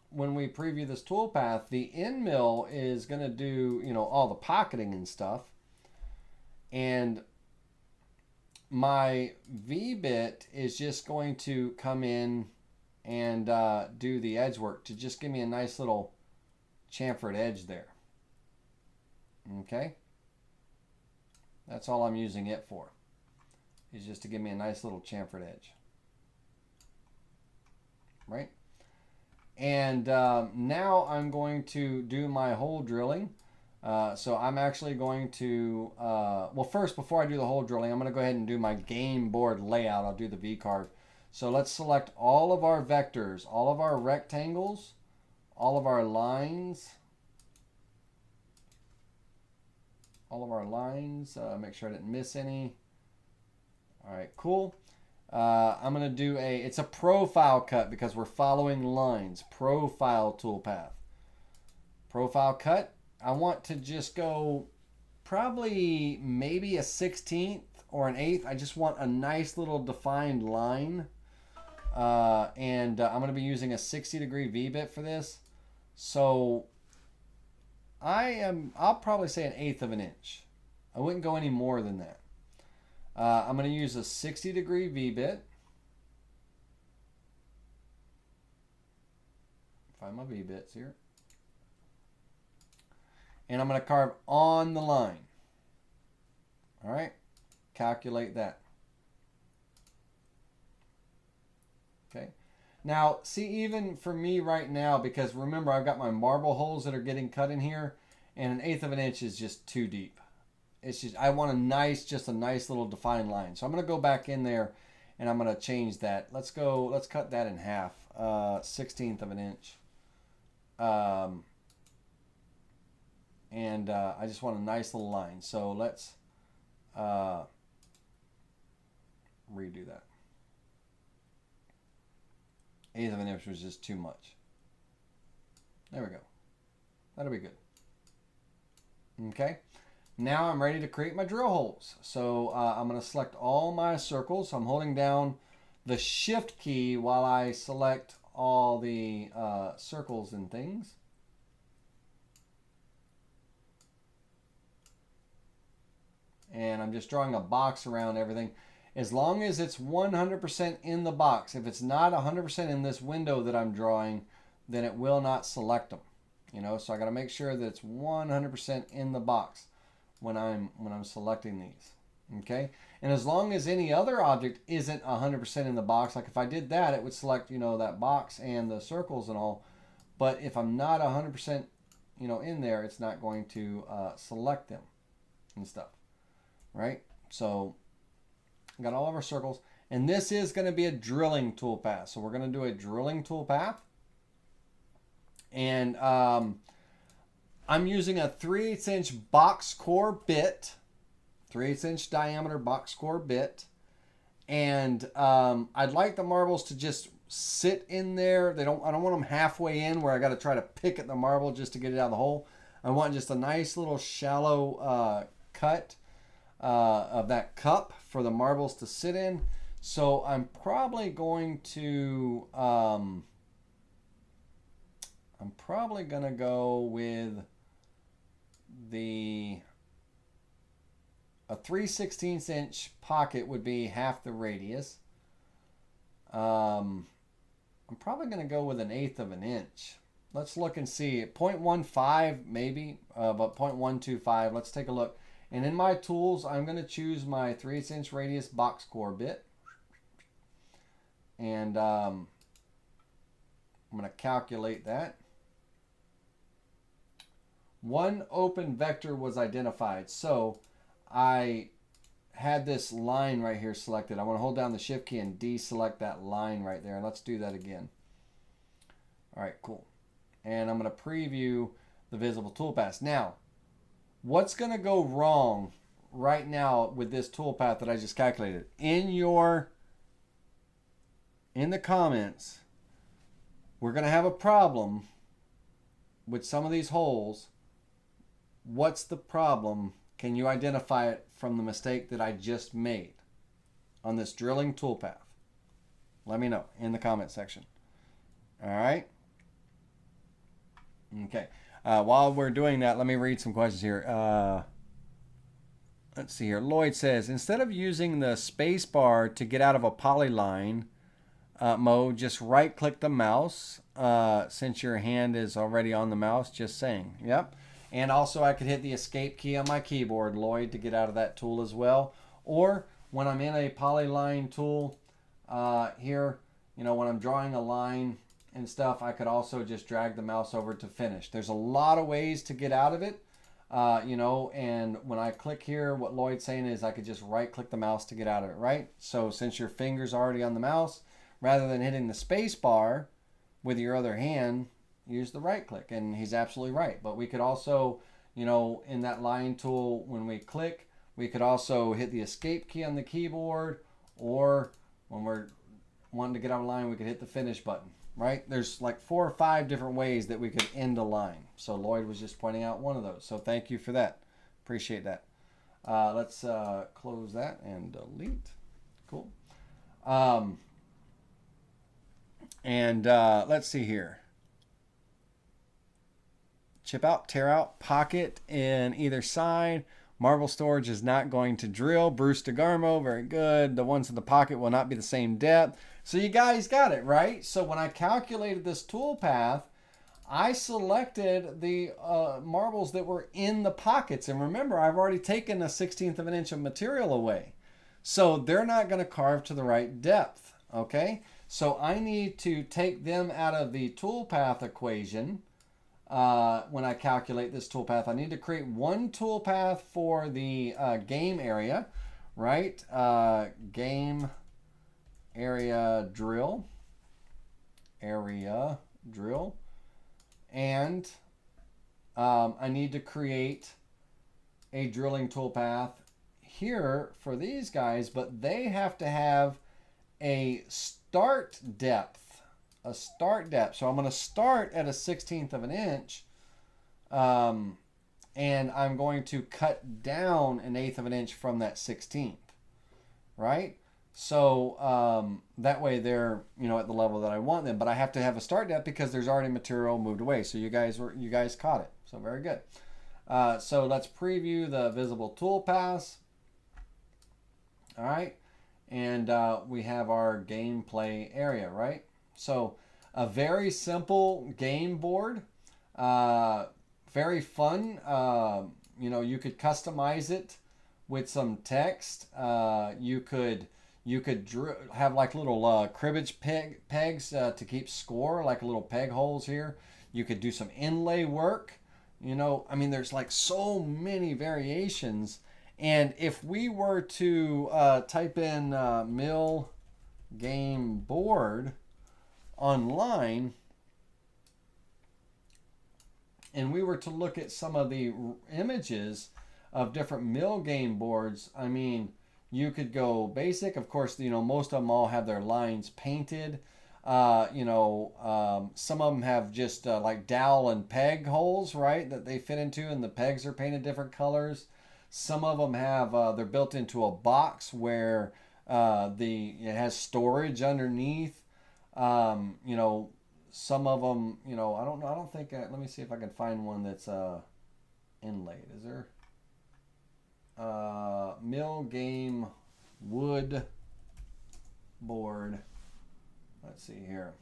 when we preview this tool path, the end mill is going to do, you know, all the pocketing and stuff. And my V-bit is just going to come in and do the edge work to just give me a nice little chamfered edge there. Okay. That's all I'm using it for, is just to give me a nice little chamfered edge. Right. And now I'm going to do my hole drilling. So I'm actually going to, well, first, before I do the hole drilling, I'm going to go ahead and do my game board layout. I'll do the V-carve. So let's select all of our vectors, all of our rectangles, all of our lines, make sure I didn't miss any. All right, cool. I'm going to do it's a profile cut because we're following lines. Profile toolpath. Profile cut. I want to just go probably maybe a 1/16 or an 1/8. I just want a nice little defined line. And I'm going to be using a 60-degree V-bit for this. So I'll probably say an 1/8 of an inch. I wouldn't go any more than that. I'm going to use a 60-degree V-bit. Find my V-bits here. And I'm going to carve on the line. All right. Calculate that. Okay. Now, see, even for me right now, because remember, I've got my marble holes that are getting cut in here, and 1/8 of an inch is just too deep. It's just, I want just a nice little defined line. So I'm going to go back in there, and I'm going to change that. Let's cut that in half, 1/16 of an inch. And I just want a nice little line. So let's redo that. 1/8 of an inch was just too much. There we go. That'll be good. Okay. Now I'm ready to create my drill holes. So I'm going to select all my circles. I'm holding down the Shift key while I select all the circles and things. And I'm just drawing a box around everything. As long as it's 100% in the box. If it's not 100% in this window that I'm drawing, then it will not select them. You know, so I got to make sure that it's 100% in the box when I'm selecting these. Okay? And as long as any other object isn't 100% in the box, like if I did that, it would select, you know, that box and the circles and all. But if I'm not 100%, you know, in there, it's not going to select them and stuff. Right? So got all of our circles, and this is going to be a drilling toolpath. So we're going to do a drilling toolpath, and I'm using a 3/8 inch box core bit, 3/8 inch diameter box core bit, and I'd like the marbles to just sit in there. I don't want them halfway in where I got to try to pick at the marble just to get it out of the hole. I want just a nice little shallow cut of that cup for the marbles to sit in. So I'm probably going to go with a 3/16 inch pocket would be half the radius. I'm probably going to go with 1/8 of an inch. Let's look and see. 0.15 maybe, but 0.125. Let's take a look. And in my tools, I'm going to choose my 3/8 inch radius box core bit. And I'm going to calculate that. One open vector was identified. So I had this line right here selected. I want to hold down the Shift key and deselect that line right there. And let's do that again. All right, cool. And I'm going to preview the visible toolpaths. Now, what's going to go wrong right now with this toolpath that I just calculated? In the comments, we're going to have a problem with some of these holes. What's the problem? Can you identify it from the mistake that I just made on this drilling toolpath? Let me know in the comment section. All right. Okay. While we're doing that, let me read some questions here. Let's see here. Lloyd says, instead of using the space bar to get out of a polyline mode, just right-click the mouse since your hand is already on the mouse. Just saying. Yep. And also I could hit the escape key on my keyboard, Lloyd, to get out of that tool as well. Or when I'm in a polyline tool here, you know, when I'm drawing a line and stuff, I could also just drag the mouse over to finish. There's a lot of ways to get out of it, you know, and when I click here, what Lloyd's saying is I could just right-click the mouse to get out of it, right? So since your finger's already on the mouse, rather than hitting the space bar with your other hand, use the right-click, and he's absolutely right. But we could also, you know, in that line tool, when we click, we could also hit the escape key on the keyboard, or when we're wanting to get out of line, we could hit the finish button. Right? There's like 4 or 5 different ways that we could end a line. So Lloyd was just pointing out one of those. So thank you for that. Appreciate that. Let's close that and delete. Cool. Let's see here. Chip out, tear out, pocket in either side. Marble storage is not going to drill. Bruce DeGarmo, very good. The ones in the pocket will not be the same depth. So you guys got it, right? So when I calculated this toolpath, I selected the marbles that were in the pockets. And remember, I've already taken 1/16 of an inch of material away. So they're not going to carve to the right depth, okay? So I need to take them out of the toolpath equation. When I calculate this toolpath, I need to create one toolpath for the game area, right? Game area drill, and I need to create a drilling toolpath here for these guys, but they have to have a start depth. So I'm going to start at a 1/16 of an inch, and I'm going to cut down an 1/8 of an inch from that 1/16, right? So that way they're, you know, at the level that I want them, but I have to have a start depth because there's already material moved away. So you guys caught it. So very good. So let's preview the visible toolpaths. All right. And we have our gameplay area, right? So a very simple game board, very fun. You know, you could customize it with some text. You could have like little cribbage pegs to keep score, like little peg holes here. You could do some inlay work. You know, I mean, there's like so many variations. And if we were to type in mill game board online, and we were to look at some of the images of different mill game boards, I mean, you could go basic. Of course, you know, most of them all have their lines painted. You know, some of them have just like dowel and peg holes, right, that they fit into, and the pegs are painted different colors. Some of them have, they're built into a box where it has storage underneath. You know, some of them, you know, I don't think, let me see if I can find one that's inlaid. Is there? Mill game wood board. Let's see here.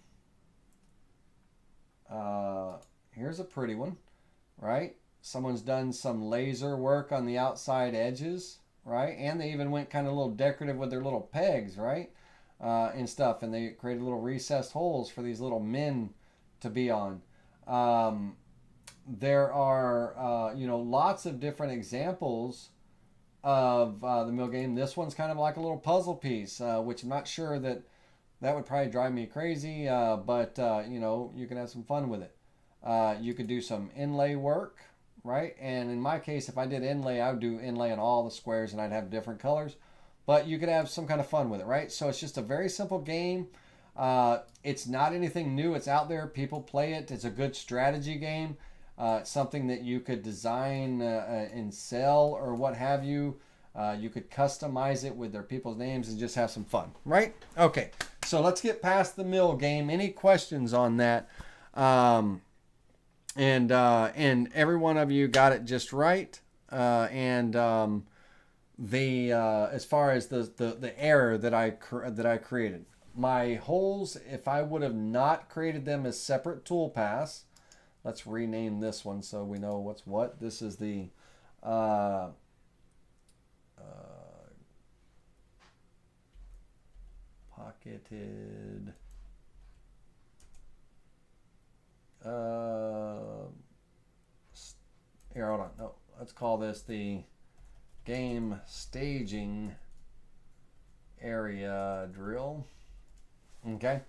Here's a pretty one, right? Someone's done some laser work on the outside edges, right? And they even went kind of a little decorative with their little pegs, right? And stuff. And they created little recessed holes for these little men to be on. There are, you know, lots of different examples of the mill game. This one's kind of like a little puzzle piece, which I'm not sure that would probably drive me crazy, but, you know, you can have some fun with it. You could do some inlay work, right? And in my case, if I did inlay, I would do inlay on all the squares and I'd have different colors. But you could have some kind of fun with it, right? So it's just a very simple game. It's not anything new. It's out there. People play it. It's a good strategy game. It's something that you could design and sell or what have you. You could customize it with their people's names and just have some fun, right? Okay, so let's get past the mill game. Any questions on that? And every one of you got it just right. As far as the error that I created, my holes, if I would have not created them as separate toolpaths, let's rename this one so we know what's what. This is the pocketed here, hold on. No, let's call this the game staging area drill. Okay.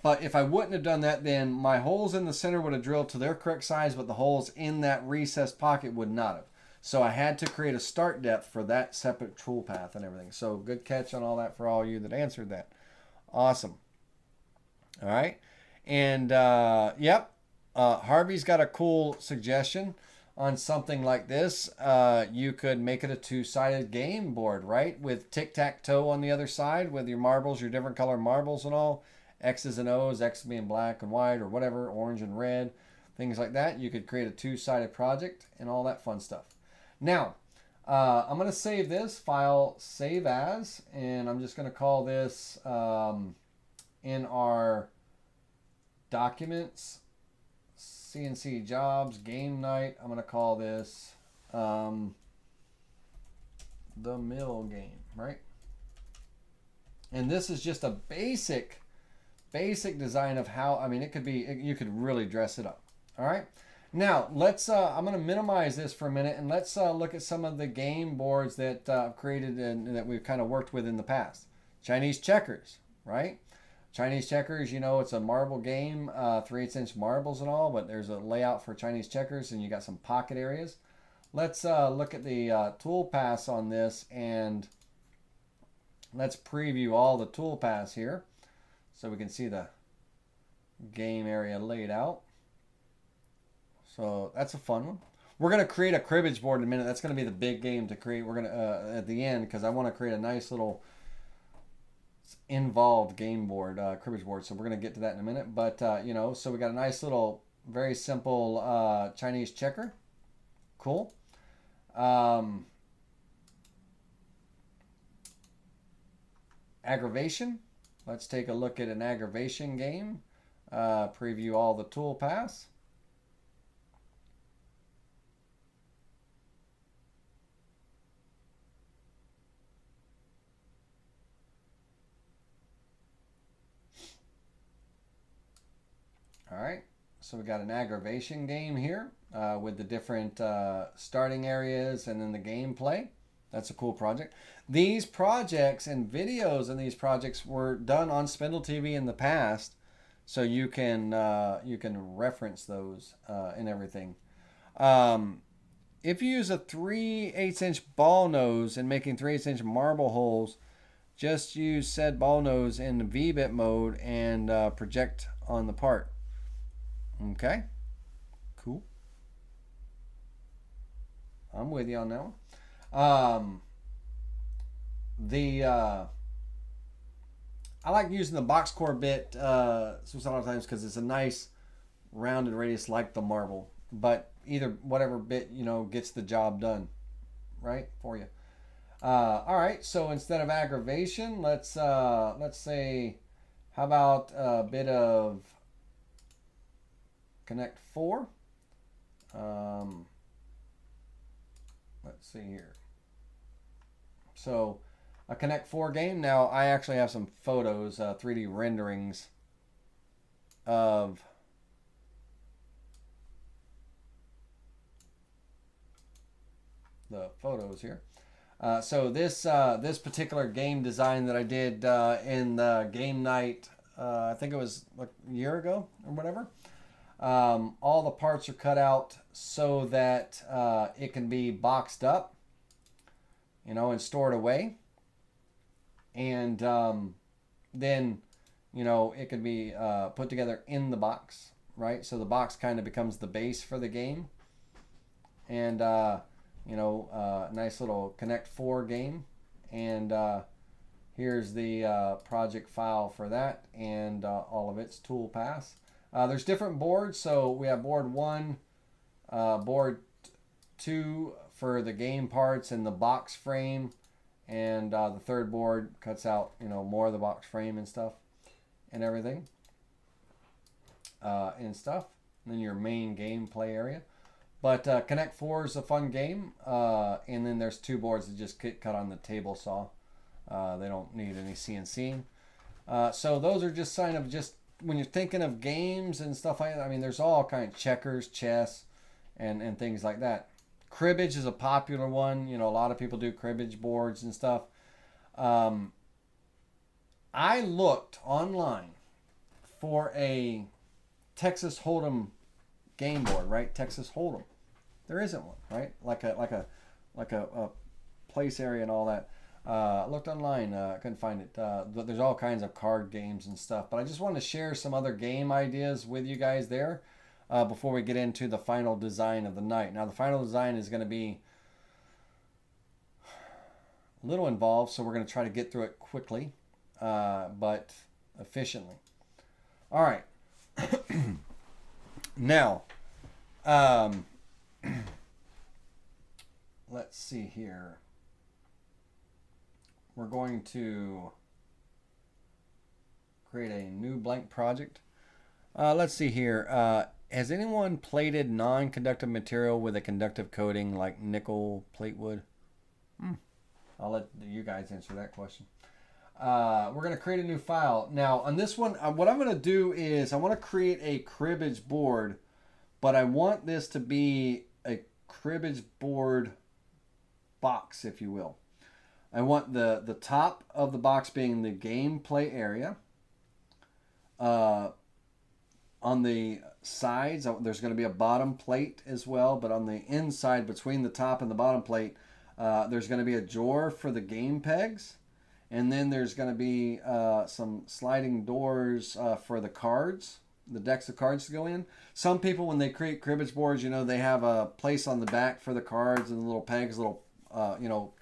But if I wouldn't have done that, then my holes in the center would have drilled to their correct size, but the holes in that recessed pocket would not have. So I had to create a start depth for that separate tool path and everything. So good catch on all that for all you that answered that. Awesome. All right. And yep, Harvey's got a cool suggestion on something like this. You could make it a two-sided game board, right? With tic-tac-toe on the other side with your marbles, your different color marbles and all. X's and O's, X being black and white or whatever, orange and red, things like that. You could create a two-sided project and all that fun stuff. Now, I'm going to save this file, save as, and I'm just going to call this in our documents, CNC jobs, game night. I'm going to call this the mill game, right? And this is just a basic design of how, I mean, it could be, you could really dress it up. All right. Now let's, I'm going to minimize this for a minute, and let's look at some of the game boards that I've created and that we've kind of worked with in the past. Chinese checkers, right? Chinese checkers, you know, it's a marble game, 3/8" marbles and all, but there's a layout for Chinese checkers, and you got some pocket areas. Let's look at the tool paths on this, and let's preview all the tool paths here so we can see the game area laid out. So that's a fun one. We're going to create a cribbage board in a minute. That's going to be the big game to create. We're going to, at the end, because I want to create a nice little involved game board, cribbage board. So we're going to get to that in a minute. But, you know, so we got a nice little, very simple Chinese checker. Cool. Aggravation. Let's take a look at an aggravation game. Preview all the tool paths. All right, so we got an aggravation game here with the different starting areas and then the gameplay. That's a cool project. These projects and videos in these projects were done on Spindle TV in the past, so you can reference those and everything. If you use a 3/8" ball nose and making 3/8" marble holes, just use said ball nose in V-bit mode and project on the part. Okay, cool. I'm with you on that one. I like using the box core bit a lot of times because it's a nice rounded radius like the marble, but either whatever bit, you know, gets the job done right for you. All right, so instead of aggravation, let's say, how about a bit of Connect 4. Let's see here. So a Connect 4 game. Now I actually have some photos, 3D renderings of the photos here. So this particular game design that I did in the game night, I think it was like a year ago or whatever. All the parts are cut out so that it can be boxed up, you know, and stored away. And then, you know, it can be put together in the box, right? So the box kind of becomes the base for the game. And, you know, nice little Connect 4 game. And here's the project file for that and all of its tool paths. There's different boards, so we have board 1, board 2 for the game parts and the box frame, and the third board cuts out, you know, more of the box frame and stuff and everything and stuff. And then your main gameplay area. But Connect 4 is a fun game, and then there's 2 boards that just get cut on the table saw. They don't need any CNC. So those are just sign of just when you're thinking of games and stuff like that. I mean, there's all kinds of checkers, chess, and things like that. Cribbage is a popular one. You know, a lot of people do cribbage boards and stuff. I looked online for a Texas Hold'em game board, right? Texas Hold'em. There isn't one, right? Like a place area and all that. I looked online, couldn't find it. But there's all kinds of card games and stuff. But I just wanted to share some other game ideas with you guys there before we get into the final design of the night. Now, the final design is going to be a little involved, so we're going to try to get through it quickly, but efficiently. All right. Now, let's see here. We're going to create a new blank project. Let's see here. Has anyone plated non-conductive material with a conductive coating like nickel plate wood? I'll let you guys answer that question. we're going to create a new file. Now on this one, what I'm going to do is I want to create a cribbage board, but I want this to be a cribbage board box, if you will. I want the top of the box being the gameplay area. On the sides, there's going to be a bottom plate as well, but on the inside between the top and the bottom plate, there's going to be a drawer for the game pegs. And then there's going to be some sliding doors for the cards, the decks of cards to go in. Some people, when they create cribbage boards, you know, they have a place on the back for the cards and little pegs, little, you know,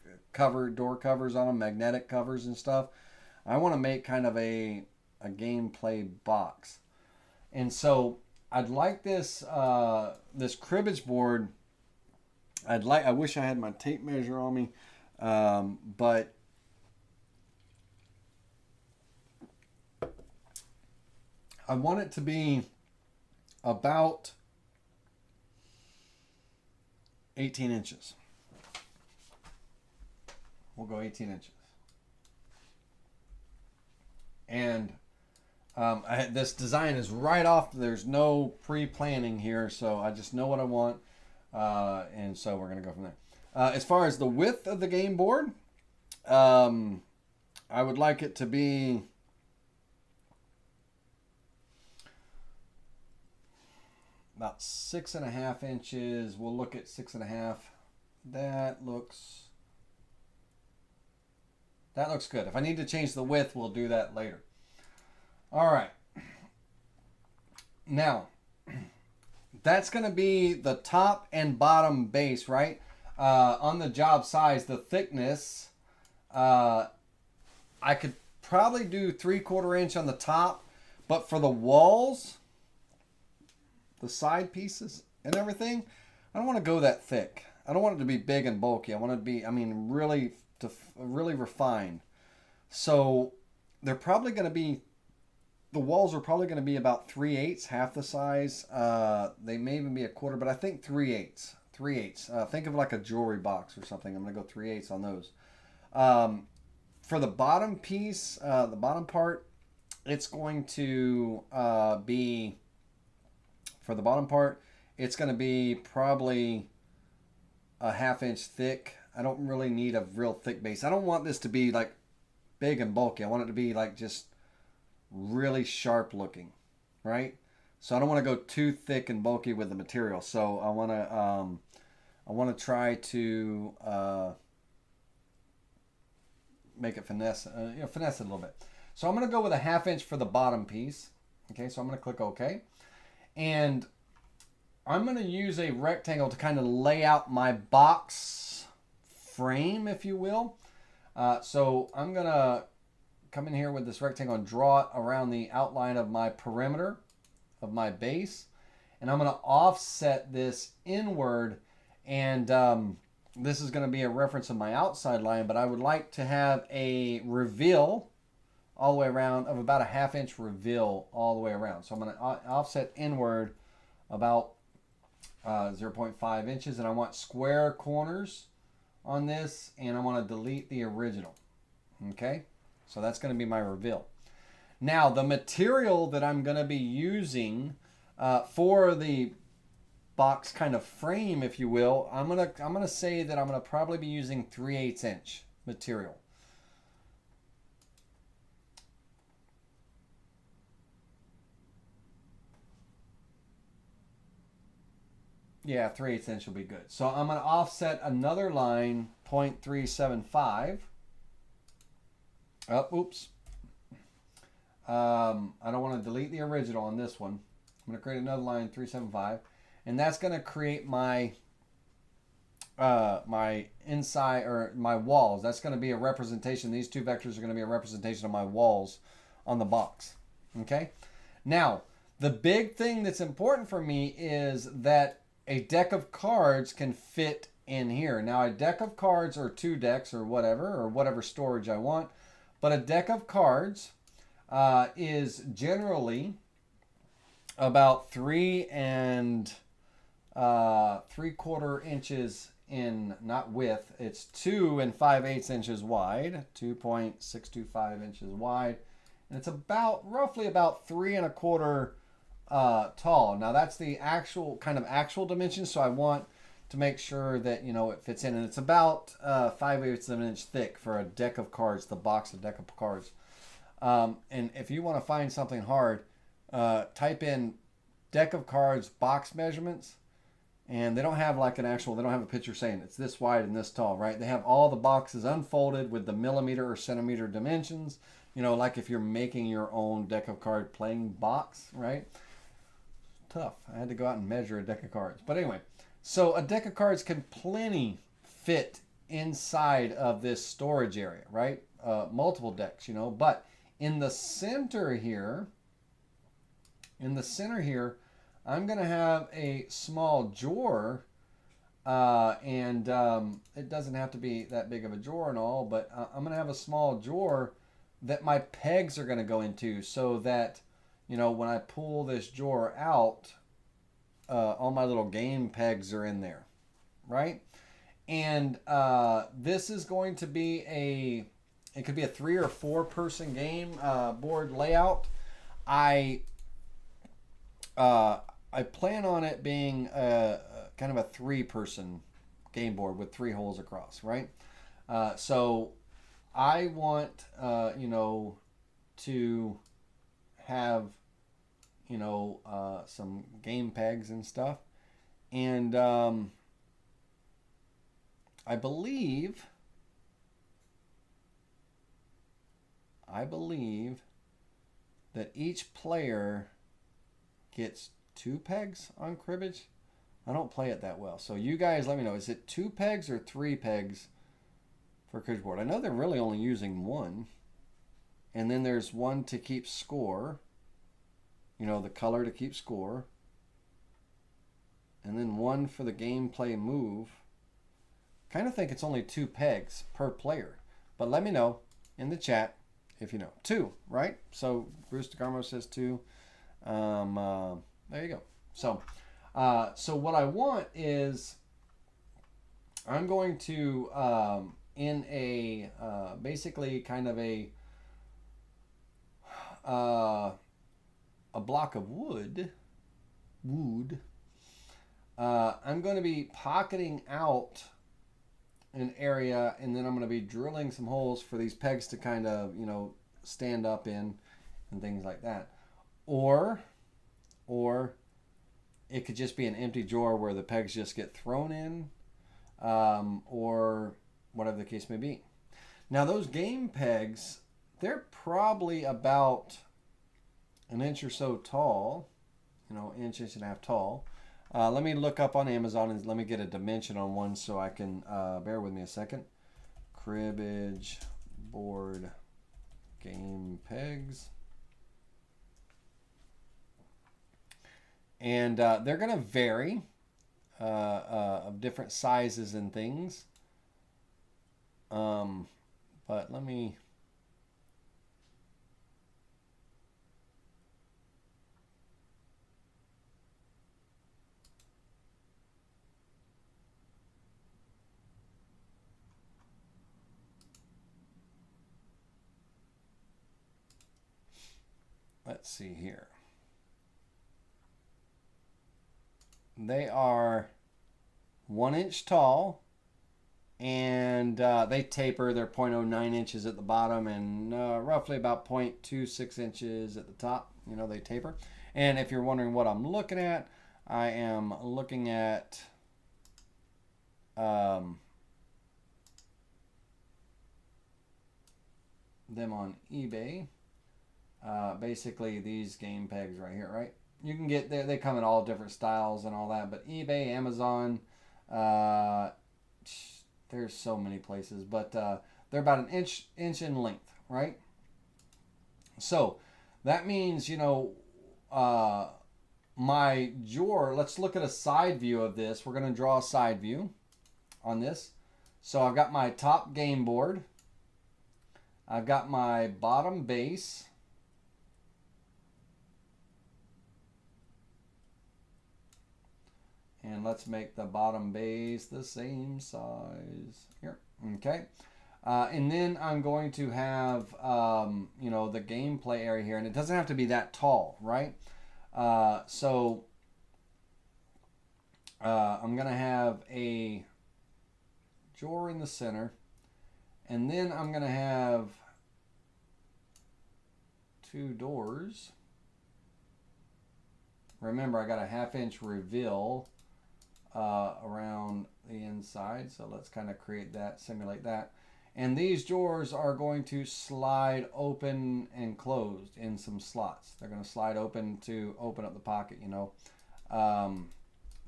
door covers on them, magnetic covers and stuff. I want to make kind of a gameplay box. And so I'd like this this cribbage board. I wish I had my tape measure on me, but I want it to be about 18 inches. We'll go 18 inches. And this design is right off. There's no pre-planning here, so I just know what I want. And so we're going to go from there. As far as the width of the game board, I would like it to be about 6.5 inches. We'll look at 6.5. That looks good. If I need to change the width, we'll do that later. All right. Now, that's going to be the top and bottom base, right? On the job size, the thickness, I could probably do 3/4 inch on the top, but for the walls, the side pieces and everything, I don't want to go that thick. I don't want it to be big and bulky. I want it to be, really refined. So they're probably going to be, the walls are probably going to be about 3/8, half the size. They may even be 1/4, but I think 3/8. 3/8. Think of like a jewelry box or something. I'm going to go 3/8 on those. For the bottom piece, the bottom part, it's going to be, for the bottom part, it's going to be probably a 1/2 inch thick. I don't really need a real thick base. I don't want this to be like big and bulky. I want it to be like just really sharp looking, right? So I don't want to go too thick and bulky with the material. So I want to try to make it finesse it a little bit. So I'm going to go with a 1/2 inch for the bottom piece. Okay, so I'm going to click OK. And I'm going to use a rectangle to kind of lay out my box frame, if you will. So I'm going to come in here with this rectangle and draw it around the outline of my perimeter of my base. And I'm going to offset this inward. And this is going to be a reference of my outside line, but I would like to have a reveal all the way around of about a 1/2 inch reveal all the way around. So I'm going to offset inward about 0.5 inches, and I want square corners on this, and I want to delete the original. Okay, so that's going to be my reveal. Now the material that I'm going to be using for the box kind of frame, if you will, I'm gonna say that I'm gonna probably be using 3/8 inch material. Yeah, 3/8 inch will be good. So I'm going to offset another line, 0.375. Oh, oops. I don't want to delete the original on this one. I'm going to create another line, 375. And that's going to create my my inside, or my walls. That's going to be a representation. These two vectors are going to be a representation of my walls on the box. Okay? Now, the big thing that's important for me is that a deck of cards can fit in here. Now, a deck of cards, or 2 decks, or whatever storage I want, but a deck of cards is generally about 3 3/4 inches in, not width, it's 2 5/8 inches wide, 2.625 inches wide. And it's roughly about 3 1/4 tall. Now that's the actual dimensions. So I want to make sure that, you know, it fits in. And it's about 5/8 of an inch thick for a deck of cards, the box of deck of cards. And if you want to find something hard, type in deck of cards box measurements, and they don't have like they don't have a picture saying it's this wide and this tall, right? They have all the boxes unfolded with the millimeter or centimeter dimensions, you know, like if you're making your own deck of card playing box, right? Tough. I had to go out and measure a deck of cards. But anyway, so a deck of cards can plenty fit inside of this storage area, right? Multiple decks, you know, but in the center here, I'm going to have a small drawer, and it doesn't have to be that big of a drawer and all, but I'm going to have a small drawer that my pegs are going to go into, so that, you know, when I pull this drawer out, all my little game pegs are in there, right? And this is going to be it could be a 3 or 4 person game board layout. I plan on it being kind of a 3-person game board with 3 holes across, right? So I want, you know, to have, you know, some game pegs and stuff. And I believe that each player gets 2 pegs on cribbage. I don't play it that well, so you guys let me know. Is it 2 pegs or 3 pegs for cribbage board? I know they're really only using 1, and then there's 1 to keep score, you know, the color to keep score, and then 1 for the gameplay move. Kind of think it's only 2 pegs per player, but let me know in the chat if you know. 2, right? So Bruce DeGarmo says 2. There you go. So so what I want is, I'm going to in a basically kind of a block of wood, I'm going to be pocketing out an area, and then I'm going to be drilling some holes for these pegs to kind of, you know, stand up in and things like that. Or it could just be an empty drawer where the pegs just get thrown in, or whatever the case may be. Now those game pegs, they're probably about an inch or so tall, you know, inch and a half tall. Let me look up on Amazon and let me get a dimension on one so I can, bear with me a second. Cribbage board game pegs. And they're going to vary of different sizes and things. But let me... Let's see here. They are 1 inch tall, and they taper. They're 0.09 inches at the bottom and roughly about 0.26 inches at the top. You know, they taper. And if you're wondering what I'm looking at, I am looking at them on eBay. Basically these game pegs right here, right? You can get, they come in all different styles and all that, but eBay, Amazon, there's so many places, but they're about an inch in length, right? So that means, you know, my drawer, let's look at a side view of this. We're going to draw a side view on this. So I've got my top game board. I've got my bottom base. And let's make the bottom base the same size here. Okay. And then I'm going to have, you know, the gameplay area here. And it doesn't have to be that tall, right? So I'm going to have a drawer in the center. And then I'm going to have 2 doors. Remember, I got a 1/2 inch reveal around the inside. So let's kind of create that, simulate that. And these drawers are going to slide open and closed in some slots. They're going to slide open to open up the pocket, you know.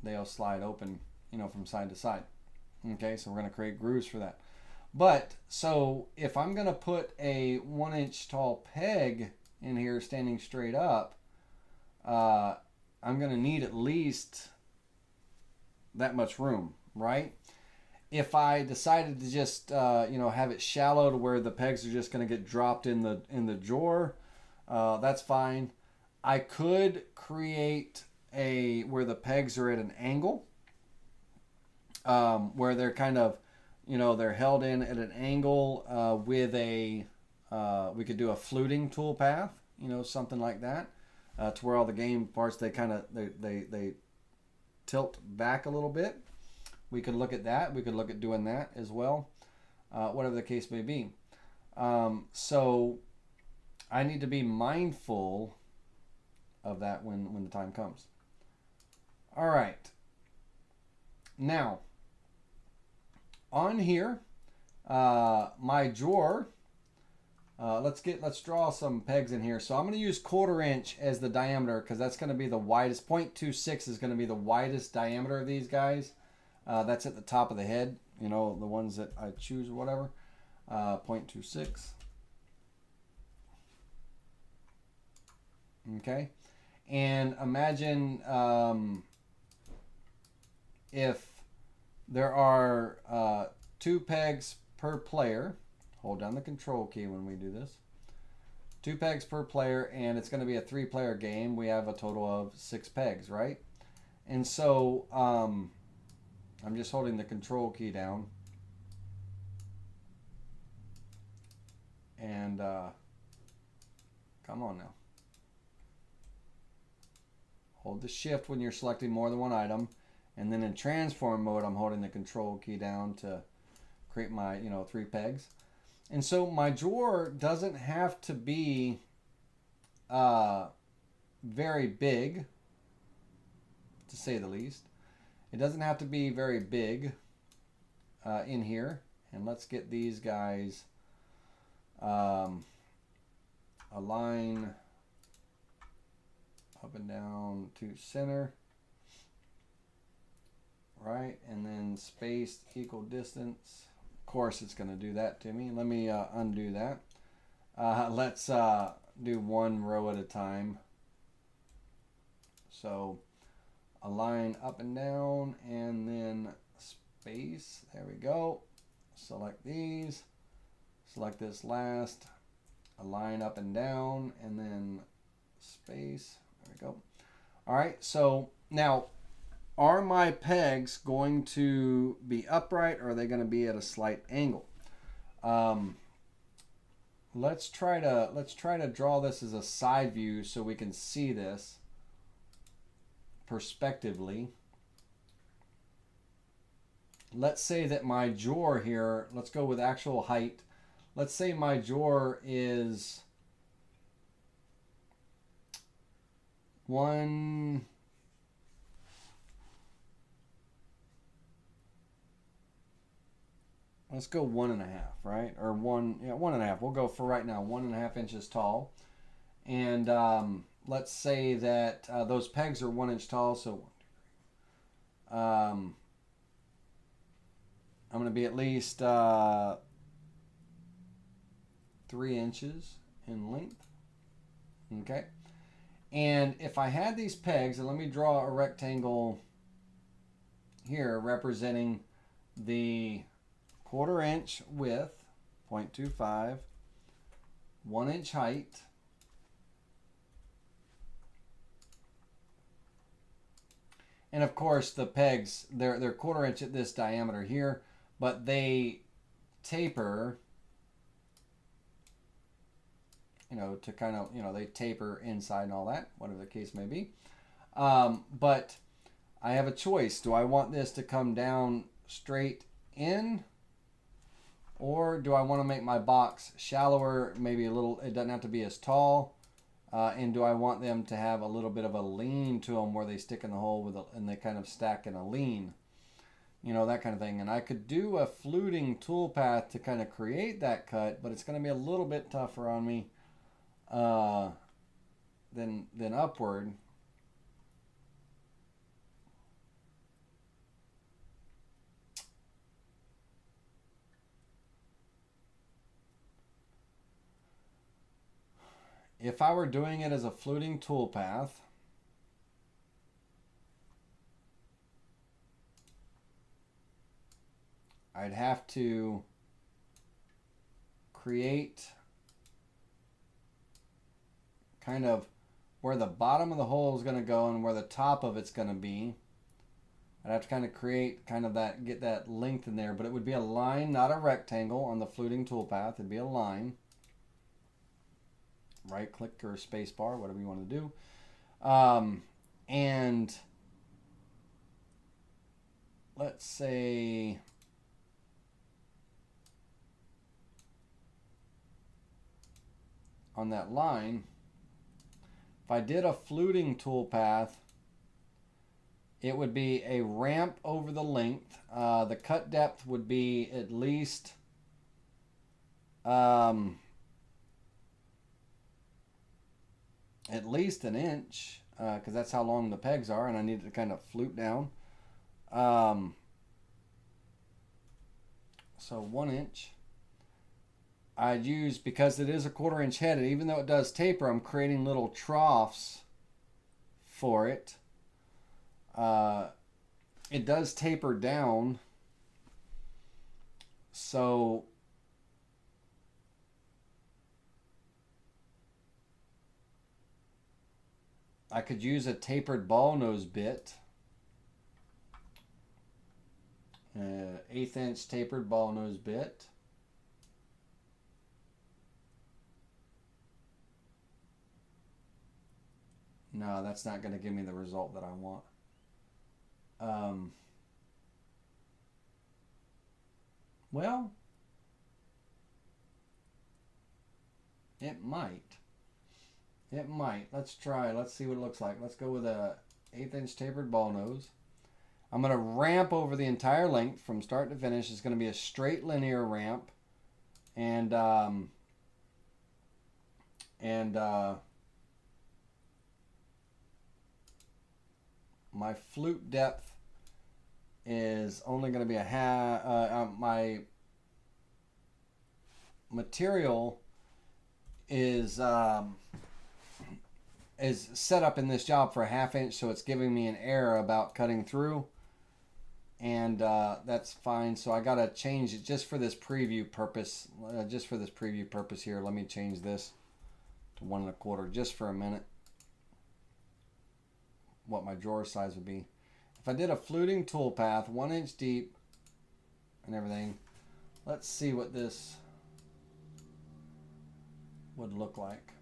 They'll slide open, you know, from side to side. Okay, so we're going to create grooves for that. But, so if I'm going to put a 1 inch tall peg in here standing straight up, I'm going to need at least that much room, right? If I decided to just, you know, have it shallow to where the pegs are just going to get dropped in the drawer, that's fine. I could create where the pegs are at an angle, where they're kind of, you know, they're held in at an angle with a, we could do a fluting tool path, you know, something like that, to where all the game parts, they kind of, they tilt back a little bit. We could look at that. We could look at doing that as well, whatever the case may be. So I need to be mindful of that when the time comes. All right. Now, on here, my drawer, let's draw some pegs in here. So I'm going to use 1/4 inch as the diameter because that's going to be the widest. 0.26 is going to be the widest diameter of these guys. That's at the top of the head, you know, the ones that I choose or whatever. 0.26. Okay. And imagine if there are 2 pegs per player. Hold down the control key when we do this. 2 pegs per player, and it's going to be a 3-player game. We have a total of 6 pegs, right? And so I'm just holding the control key down. And come on now. Hold the shift when you're selecting more than one item. And then in transform mode, I'm holding the control key down to create my, you know, 3 pegs. And so my drawer doesn't have to be very big, to say the least. It doesn't have to be very big in here. And let's get these guys align up and down to center. Right, and then spaced equal distance. Of course, it's going to do that to me. Let me undo that. Let's do 1 row at a time. So align up and down, and then space. There we go. Select these. Select this last. Align up and down, and then space. There we go. All right. So now, are my pegs going to be upright, or are they going to be at a slight angle? Let's try to draw this as a side view so we can see this perspectively. Let's say that my drawer here, let's go with actual height. Let's say my drawer is let's go 1.5, right? Or 1.5. We'll go for right now 1.5 inches tall. And let's say that those pegs are 1 inch tall. So I'm going to be at least 3 inches in length. Okay. And if I had these pegs, and let me draw a rectangle here representing the 1/4 inch width, 0.25, 1 inch height, And of course the pegs, they're 1/4 inch at this diameter here, but they taper, you know, to kind of, you know, they taper inside and all that, whatever the case may be. But I have a choice. Do I want this to come down straight in, or do I want to make my box shallower, maybe a little, it doesn't have to be as tall, and do I want them to have a little bit of a lean to them where they stick in the hole with and they kind of stack in a lean, you know, that kind of thing. And I could do a fluting toolpath to kind of create that cut, but it's going to be a little bit tougher on me than upward. If I were doing it as a fluting toolpath, I'd have to create kind of where the bottom of the hole is going to go and where the top of it's going to be. I'd have to kind of create kind of that, get that length in there, but it would be a line, not a rectangle on the fluting toolpath. It'd be a line. Right click or space bar, whatever you want to do. And let's say on that line, if I did a fluting toolpath, it would be a ramp over the length. The cut depth would be at least an inch, because that's how long the pegs are, and I need it to kind of flute down. So 1 inch. I'd use, because it is a 1/4 inch head, and even though it does taper, I'm creating little troughs for it. It does taper down, so I could use a tapered ball nose bit, 1/8 inch tapered ball nose bit. No, that's not going to give me the result that I want. Well, it might. It might. Let's try. Let's see what it looks like. Let's go with a 1/8 inch tapered ball nose. I'm going to ramp over the entire length from start to finish. It's going to be a straight linear ramp. And my flute depth is only going to be a half. My material is set up in this job for a 1/2 inch, so it's giving me an error about cutting through, and that's fine. So I gotta change it just for this preview purpose. Here, let me change this to 1 1/4 just for a minute. What my drawer size would be if I did a fluting toolpath, 1 inch deep and everything. Let's see what this would look like.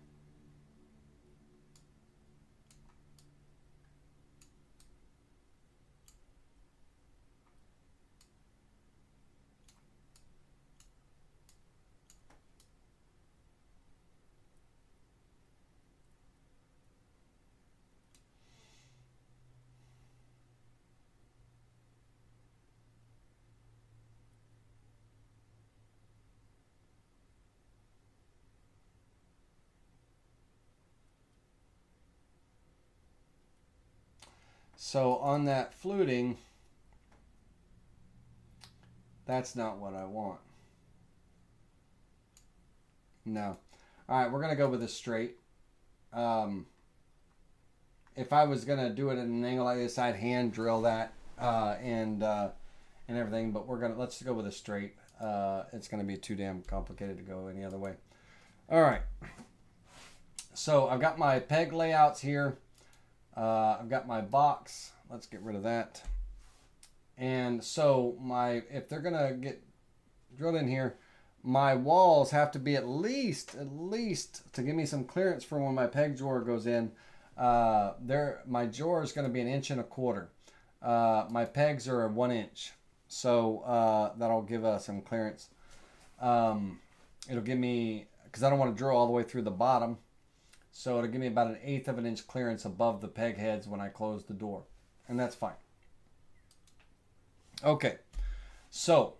So on that fluting, that's not what I want. No. All right, we're going to go with a straight. If I was going to do it at an angle like this, I'd hand drill that and everything, but let's go with a straight. It's going to be too damn complicated to go any other way. All right. So I've got my peg layouts here. I've got my box. Let's get rid of that. And so if they're gonna get drilled in here, my walls have to be at least to give me some clearance for when my peg drawer goes in. My drawer is going to be 1.25 inches. My pegs are 1 inch, so that'll give us some clearance. It'll give me, because I don't want to drill all the way through the bottom, so it'll give me about 1/8 of an inch clearance above the peg heads when I close the door, and that's fine. Okay, so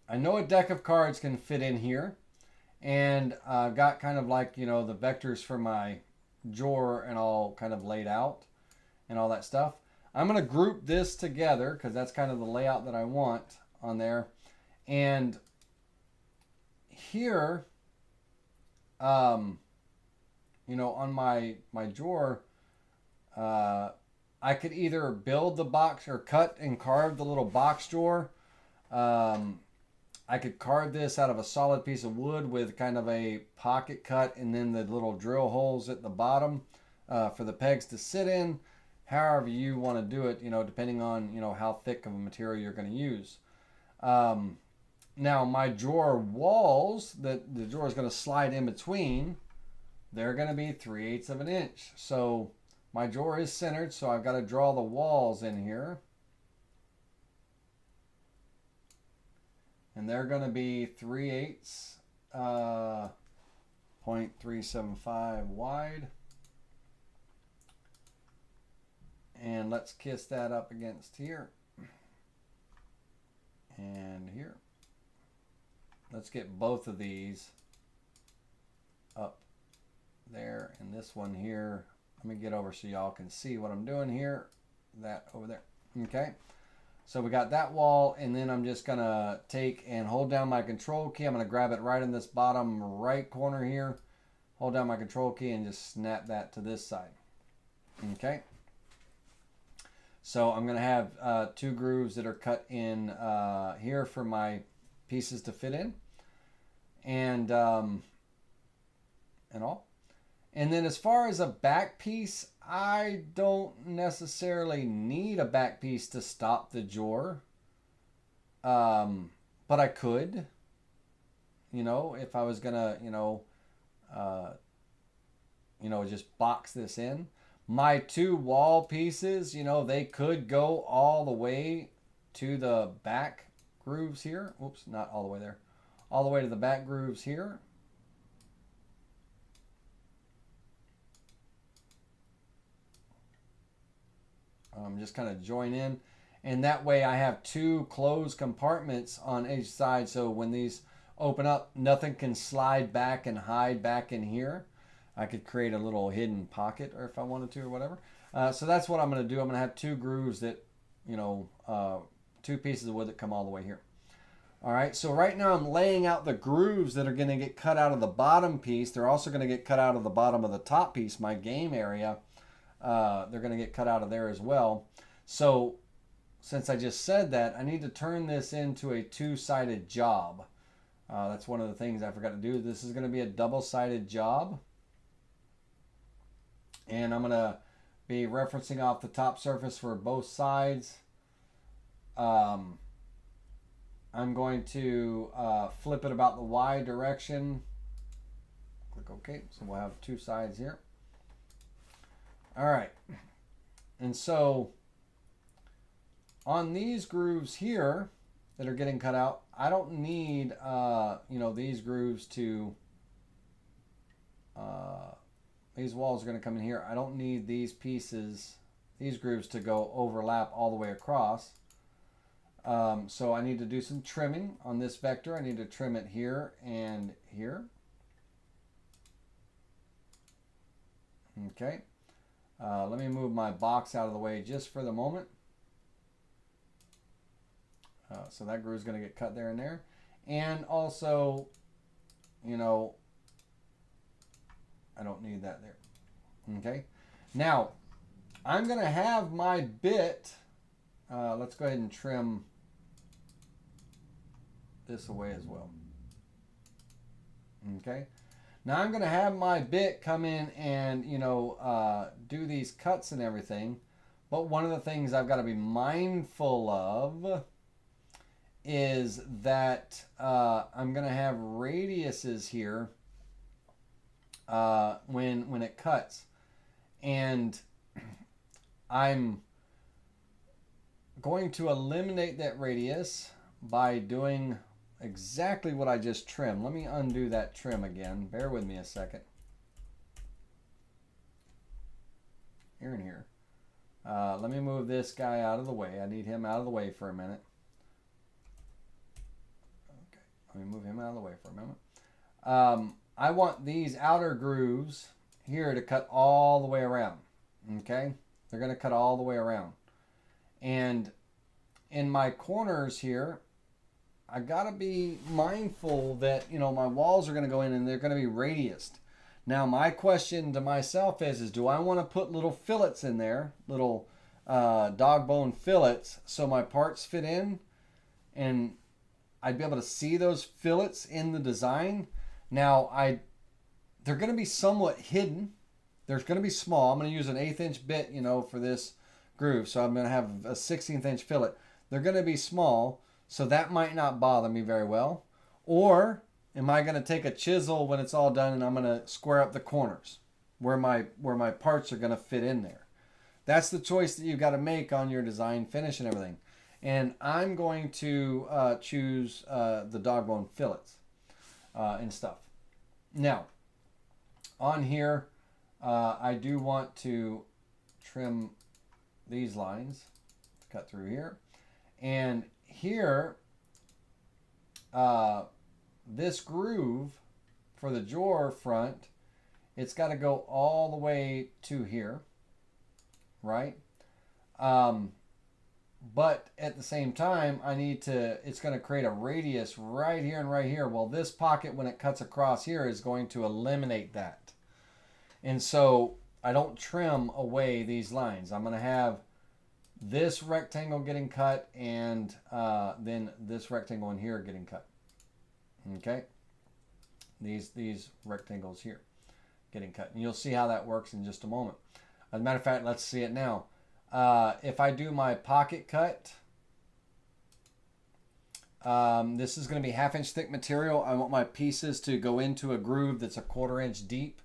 I know a deck of cards can fit in here, and I've got kind of like, you know, the vectors for my drawer and all kind of laid out and all that stuff. I'm going to group this together because that's kind of the layout that I want on there. And here, you know, on my drawer, I could either build the box or cut and carve the little box drawer. I could carve this out of a solid piece of wood with kind of a pocket cut and then the little drill holes at the bottom for the pegs to sit in. However you want to do it, you know, depending on, you know, how thick of a material you're going to use. Now my drawer walls that the drawer is going to slide in between, they're going to be 3/8 of an inch. So my drawer is centered, so I've got to draw the walls in here. And they're going to be 3/8, 0.375 wide. And let's kiss that up against here. And here. Let's get both of these up there. And this one here. Let me get over so y'all can see what I'm doing here. That over there. Okay. So we got that wall, and then I'm just gonna take and hold down my control key. I'm gonna grab it right in this bottom right corner here. Hold down my control key and just snap that to this side. Okay. So I'm gonna have 2 grooves that are cut in here for my pieces to fit in, and all. And then as far as a back piece, I don't necessarily need a back piece to stop the drawer. But I could, you know, if I was gonna, you know, just box this in. My 2 wall pieces, you know, they could go all the way to the back grooves here. Oops, not all the way there. All the way to the back grooves here. Just kind of join in, and that way I have 2 closed compartments on each side, so when these open up, nothing can slide back and hide back in here. I could create a little hidden pocket, or if I wanted to, or whatever. So that's what I'm going to do. I'm going to have 2 grooves that, you know, 2 pieces of wood that come all the way here. All right, so right now I'm laying out the grooves that are going to get cut out of the bottom piece. They're also going to get cut out of the bottom of the top piece, my game area. They're going to get cut out of there as well. So since I just said that, I need to turn this into a 2-sided job. That's one of the things I forgot to do. This is going to be a double-sided job. And I'm going to be referencing off the top surface for both sides. I'm going to flip it about the Y direction. Click OK. So we'll have 2 sides here. All right, and so on these grooves here that are getting cut out, I don't need, you know, these grooves to, these walls are going to come in here. I don't need these pieces, these grooves to go overlap all the way across. So I need to do some trimming on this vector. I need to trim it here and here. Okay. Let me move my box out of the way just for the moment. So that groove is going to get cut there and there. And also, you know, I don't need that there. Okay. Now, I'm going to have my bit. Let's go ahead and trim this away as well. Okay. Now I'm going to have my bit come in and, do these cuts and everything. But one of the things I've got to be mindful of is that I'm going to have radiuses here when it cuts. And I'm going to eliminate that radius by doing exactly what I just trimmed. Let me undo that trim again. Bear with me a second. Here and here. Let me move this guy out of the way. I need him out of the way for a minute. Okay, let me move him out of the way for a moment. I want these outer grooves here to cut all the way around. Okay, they're going to cut all the way around. And in my corners here, I got to be mindful that, my walls are going to go in and they're going to be radiused. Now, my question to myself is do I want to put little fillets in there, little dog bone fillets, so my parts fit in and I'd be able to see those fillets in the design? Now, they're going to be somewhat hidden. They're going to be small. I'm going to use an 1/8 inch bit, for this groove. So I'm going to have a 1/16 inch fillet. They're going to be small, so that might not bother me very well. Or am I going to take a chisel when it's all done and I'm going to square up the corners where my parts are going to fit in there? That's the choice that you've got to make on your design, finish, and everything. And I'm going to choose the dog bone fillets and stuff. Now, on here, I do want to trim these lines, cut through here. And here, this groove for the drawer front, it's got to go all the way to here, right? But at the same time, it's going to create a radius right here and right here. Well, this pocket, when it cuts across here, is going to eliminate that. And so I don't trim away these lines. I'm going to have this rectangle getting cut and then this rectangle in here getting cut. Okay? These rectangles here getting cut. And you'll see how that works in just a moment. As a matter of fact, let's see it now. If I do my pocket cut, this is going to be 1/2 inch thick material. I want my pieces to go into a groove that's a 1/4 inch deep.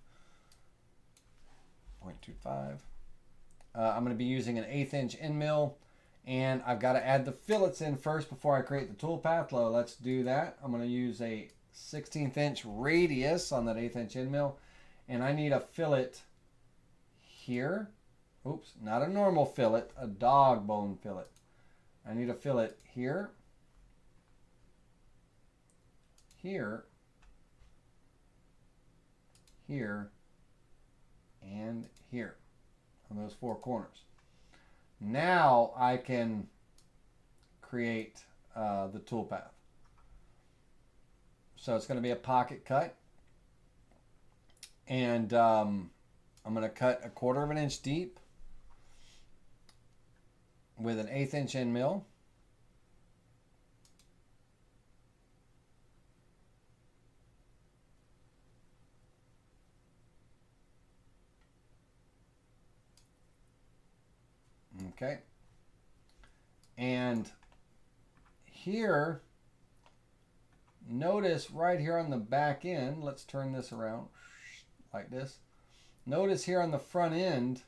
0.25. I'm going to be using an 1/8 inch end mill, and I've got to add the fillets in first before I create the tool path. Let's do that. I'm going to use a 1/16 inch radius on that 1/8 inch end mill, and I need a fillet here. Oops, not a normal fillet, a dog bone fillet. I need a fillet here, here, here, and here on those 4 corners. Now I can create the tool path. So it's going to be a pocket cut, and I'm going to cut a 1/4 inch deep with an 1/8 inch end mill. Okay. And here, notice right here on the back end, let's turn this around like this. Notice here on the front end,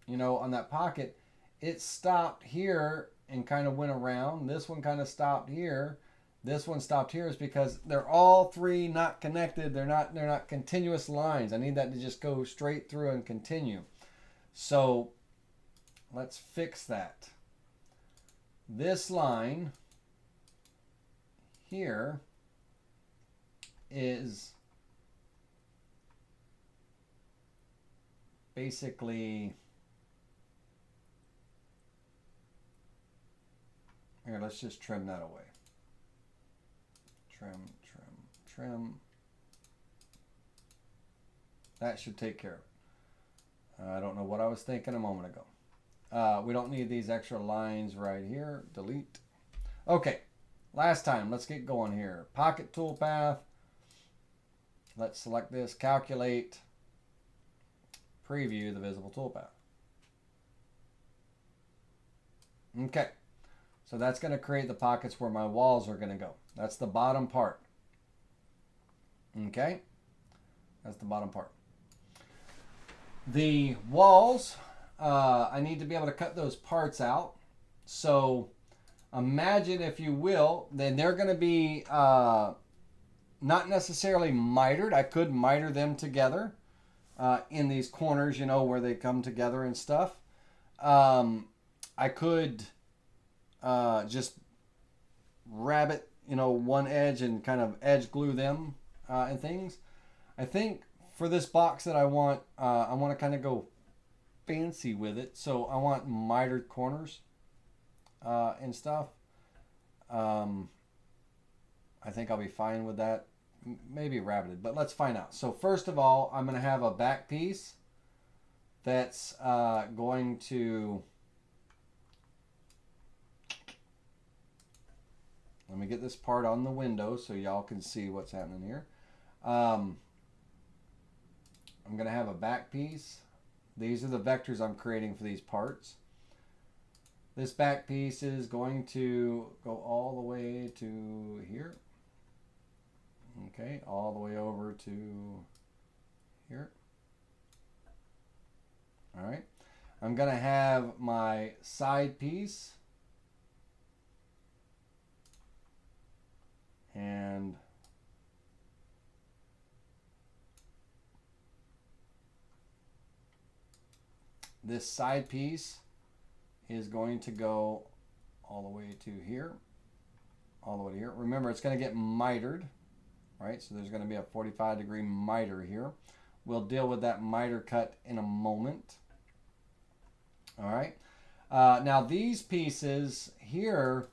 on that pocket, it stopped here and kind of went around. This one kind of stopped here. This one stopped here is because they're all 3 not connected. They're not continuous lines. I need that to just go straight through and continue. So let's fix that. This line here is basically, here, let's just trim that away. Trim, trim, trim. That should take care of it. I don't know what I was thinking a moment ago. We don't need these extra lines right here. Delete. Okay, last time. Let's get going here. Pocket tool path. Let's select this, calculate, preview the visible toolpath. Okay, so that's going to create the pockets where my walls are going to go. That's the bottom part. Okay, that's the bottom part. The walls, I need to be able to cut those parts out. So imagine, if you will, then they're going to be not necessarily mitered. I could miter them together in these corners, you know, where they come together and stuff. I could just rabbet, you know, one edge and kind of edge glue them and things. I think for this box that I want to kind of go fancy with it. So I want mitered corners and stuff. I think I'll be fine with that. Maybe rabbited, but let's find out. So first of all, I'm going to have a back piece that's going to... Let me get this part on the window so y'all can see what's happening here. I'm going to have a back piece. These are the vectors I'm creating for these parts. This back piece is going to go all the way to here. Okay, all the way over to here. All right. I'm going to have my side piece. And this side piece is going to go all the way to here, all the way to here. Remember, it's going to get mitered, right? So there's going to be a 45-degree miter here. We'll deal with that miter cut in a moment. All right. Now these pieces here,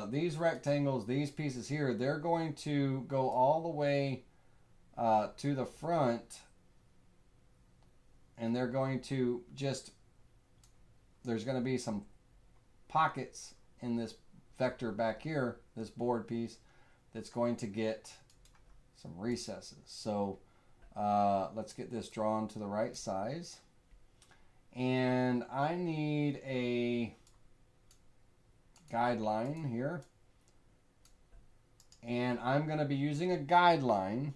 these rectangles, these pieces here, they're going to go all the way to the front, and they're going to just, there's going to be some pockets in this vector back here, this board piece, that's going to get some recesses. So let's get this drawn to the right size. And I need a guideline here, and I'm going to be using a guideline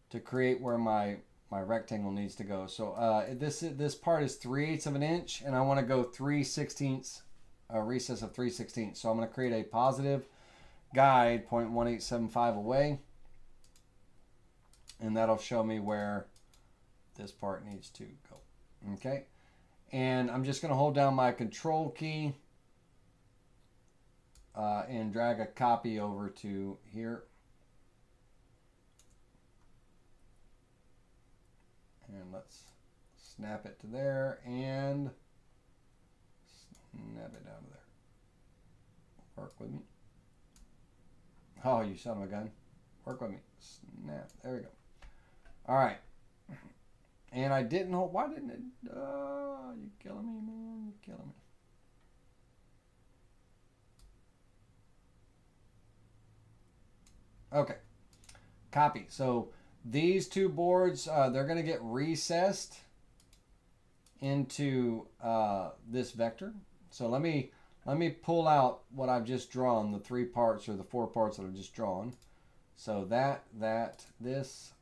to create where my rectangle needs to go. So this part is 3/8 of an inch, and I want to go 3/16, a recess of 3/16. So I'm going to create a positive guide 0.1875 away, and that'll show me where this part needs to go. Okay, and I'm just going to hold down my control key and drag a copy over to here. And let's snap it to there and snap it down to there. Work with me. Oh, you son of a gun. Work with me. Snap. There we go. All right. And I didn't hold. Why didn't it? Oh, you're killing me, man. You're killing me. Okay, copy. So these two boards, they're going to get recessed into this vector. So let me pull out what I've just drawn, the 3 parts or the 4 parts that I've just drawn. So this,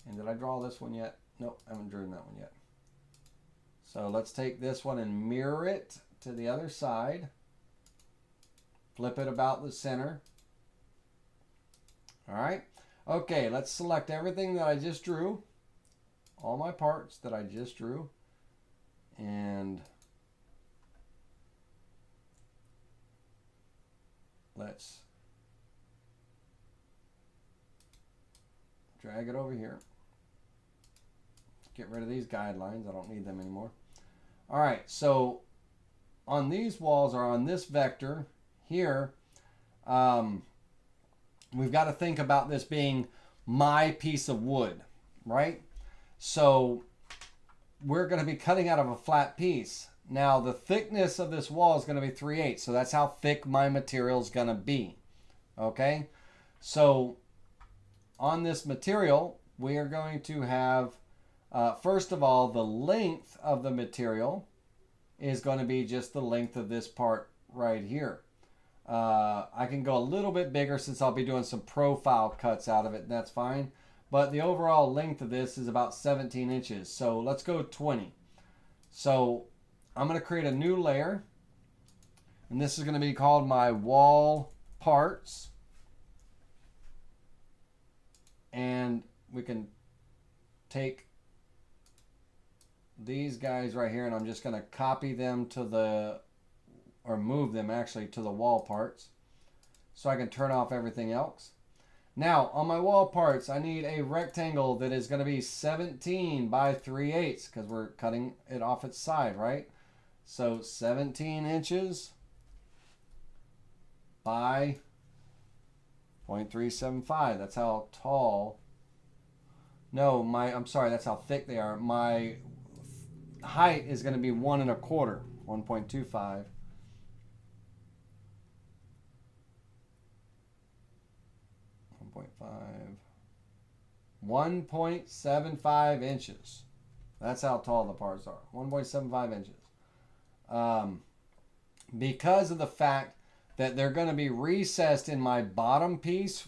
and did I draw this one yet? Nope, I haven't drawn that one yet. So let's take this one and mirror it to the other side. Flip it about the center. All right. Okay, let's select everything that I just drew. All my parts that I just drew. And let's drag it over here. Get rid of these guidelines. I don't need them anymore. All right, so on these walls, or on this vector here, we've got to think about this being my piece of wood, right? So we're going to be cutting out of a flat piece. Now the thickness of this wall is going to be 3/8, so that's how thick my material is going to be. Okay, so on this material, we are going to have, first of all, the length of the material is going to be just the length of this part right here. I can go a little bit bigger since I'll be doing some profile cuts out of it, and that's fine. But the overall length of this is about 17 inches. So let's go 20. So I'm going to create a new layer. And this is going to be called my wall parts. And we can take these guys right here, and I'm just going to copy them to the, or move them actually to the wall parts. So I can turn off everything else. Now, on my wall parts, I need a rectangle that is going to be 17 by 3/8 because we're cutting it off its side, right? So 17 inches by 0.375. That's how tall. No, I'm sorry, that's how thick they are. My height is going to be 1 1/4, 1.25. 1.75 inches. That's how tall the parts are. 1.75 inches. Because of the fact that they're going to be recessed in my bottom piece,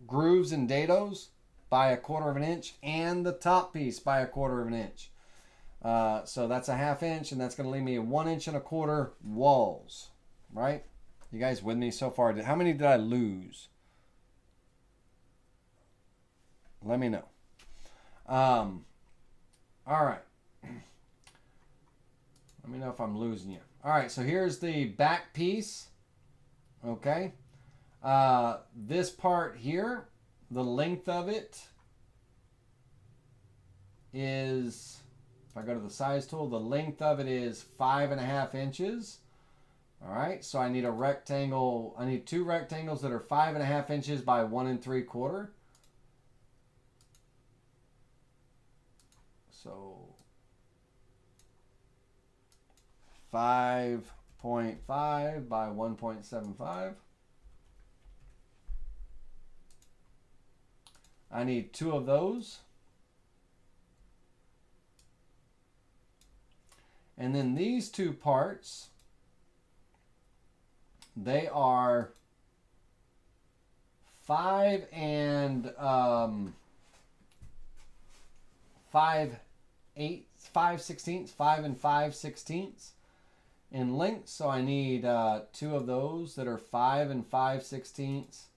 grooves and dados, by 1/4 inch, and the top piece by 1/4 inch. So that's a 1/2 inch, and that's going to leave me 1 1/4 inch walls. Right? You guys with me so far? How many did I lose? Let me know. All right. Let me know if I'm losing you. All right, so here's the back piece. Okay. This part here, the length of it is, if I go to the size tool, the length of it is 5.5 inches. All right, so I need a rectangle. I need 2 rectangles that are 5.5 inches by 1 3/4. So 5.5 by 1.75. I need 2 of those. And then these 2 parts, they are 5 and 5 and 5/16 in length. So I need 2 of those that are 5 and 5/16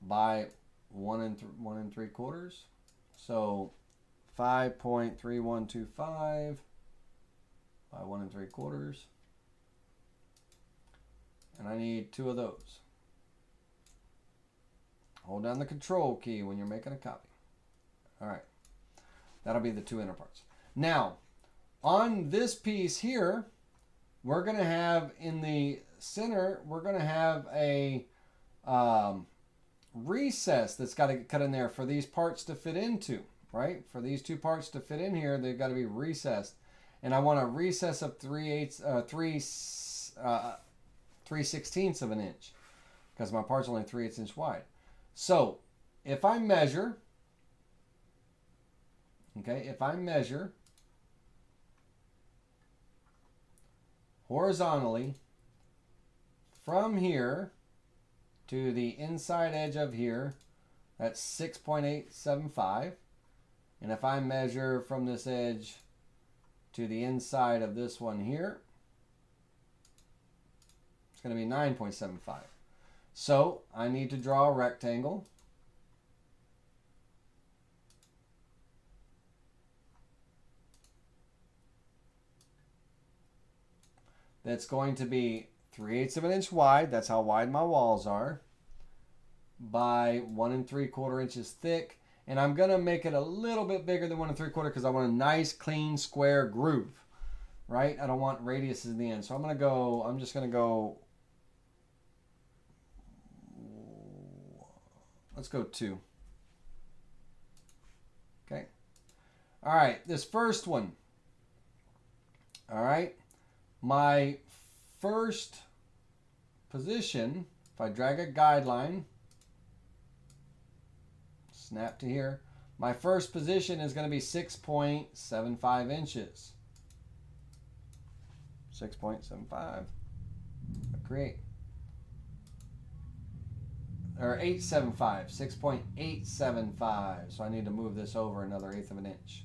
by 1 3/4. So 5.3125 by 1 3/4. And I need 2 of those. Hold down the control key when you're making a copy. All right. That'll be the 2 inner parts. Now, on this piece here, we're going to have in the center, we're going to have a recess that's got to get cut in there for these parts to fit into, right? For these 2 parts to fit in here, they've got to be recessed. And I want a recess of 3/16 of an inch because my part's only 3/8 inch wide. So if I measure, okay, if I measure horizontally from here to the inside edge of here, that's 6.875. And if I measure from this edge to the inside of this one here, it's going to be 9.75. So I need to draw a rectangle. That's going to be 3/8 of an inch wide. That's how wide my walls are. By 1 3/4 inches thick. And I'm going to make it a little bit bigger than 1 3/4 because I want a nice, clean, square groove. Right? I don't want radiuses in the end. So I'm just going to go, let's go 2. Okay. All right. This first one. All right. My first position, if I drag a guideline, snap to here. My first position is going to be 6.75 inches. 6.75. Create. Or 875. 6.875. So I need to move this over another eighth of an inch.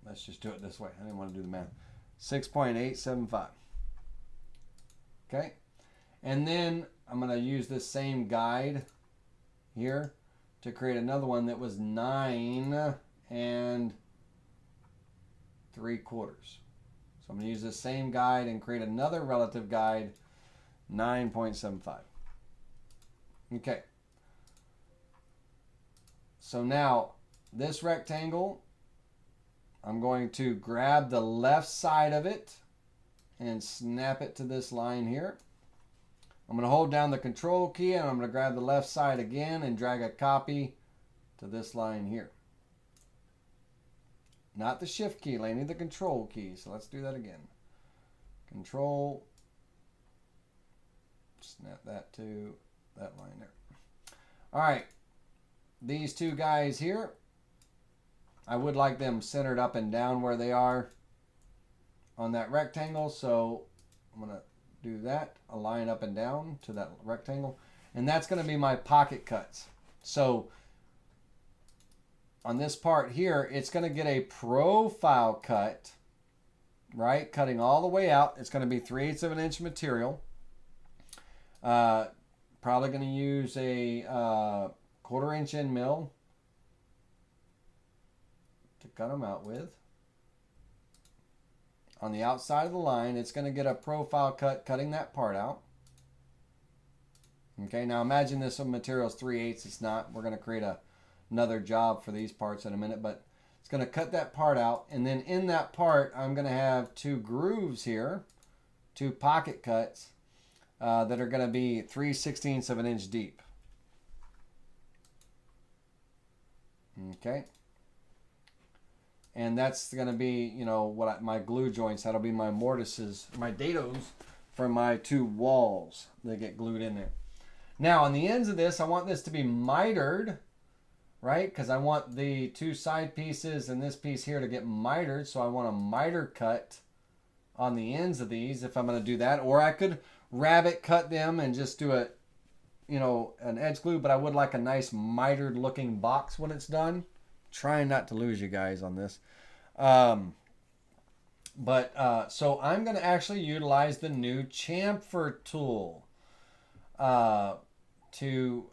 Let's just do it this way. I didn't want to do the math. 6.875. Okay. And then I'm going to use this same guide here to create another one that was 9 and 3/4. So I'm going to use this same guide and create another relative guide, 9.75. Okay. So now this rectangle, I'm going to grab the left side of it and snap it to this line here. I'm going to hold down the control key and I'm going to grab the left side again and drag a copy to this line here. Not the shift key, Laney, the control key. So let's do that again. Control, snap that to that line there. All right, these two guys here, I would like them centered up and down where they are on that rectangle. So I'm going to do that, align up and down to that rectangle. And that's going to be my pocket cuts. So on this part here, it's going to get a profile cut, right? Cutting all the way out. It's going to be 3/8 of an inch material. Probably going to use a 1/4 inch end mill to cut them out with. On the outside of the line, it's going to get a profile cut cutting that part out. Okay, now imagine this material is 3/8. It's not. We're going to create another job for these parts in a minute, but it's going to cut that part out. And then in that part, I'm going to have 2 grooves here, 2 pocket cuts that are going to be 3/16 of an inch deep. Okay. And that's going to be, you know, my glue joints. That'll be my mortises, my dados for my 2 walls that get glued in there. Now, on the ends of this, I want this to be mitered, right? Because I want the 2 side pieces and this piece here to get mitered. So I want a miter cut on the ends of these if I'm going to do that. Or I could rabbet cut them and just do a, you know, an edge glue. But I would like a nice mitered looking box when it's done. Trying not to lose you guys on this. So I'm going to actually utilize the new chamfer tool to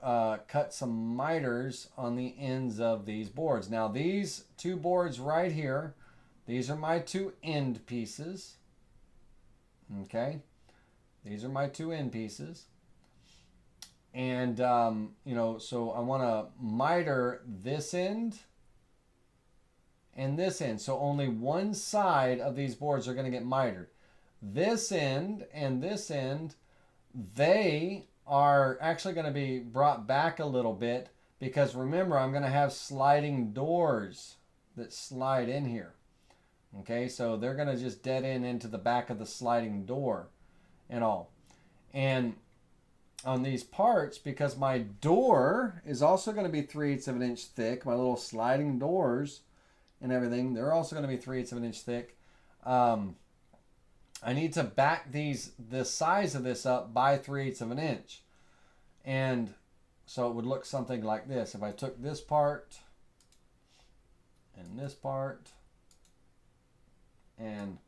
cut some miters on the ends of these boards. Now these 2 boards right here, these are my 2 end pieces. Okay. These are my 2 end pieces. And, you know, so I want to miter this end and this end. So only one side of these boards are going to get mitered. This end and this end, they are actually going to be brought back a little bit because remember, I'm going to have sliding doors that slide in here. Okay, so they're going to just dead end into the back of the sliding door and all. And on these parts, because my door is also going to be 3/8 of an inch thick, my little sliding doors and everything, they're also going to be 3/8 of an inch thick. I need to back the size of this up by 3/8 of an inch. And so it would look something like this. If I took this part and this part and,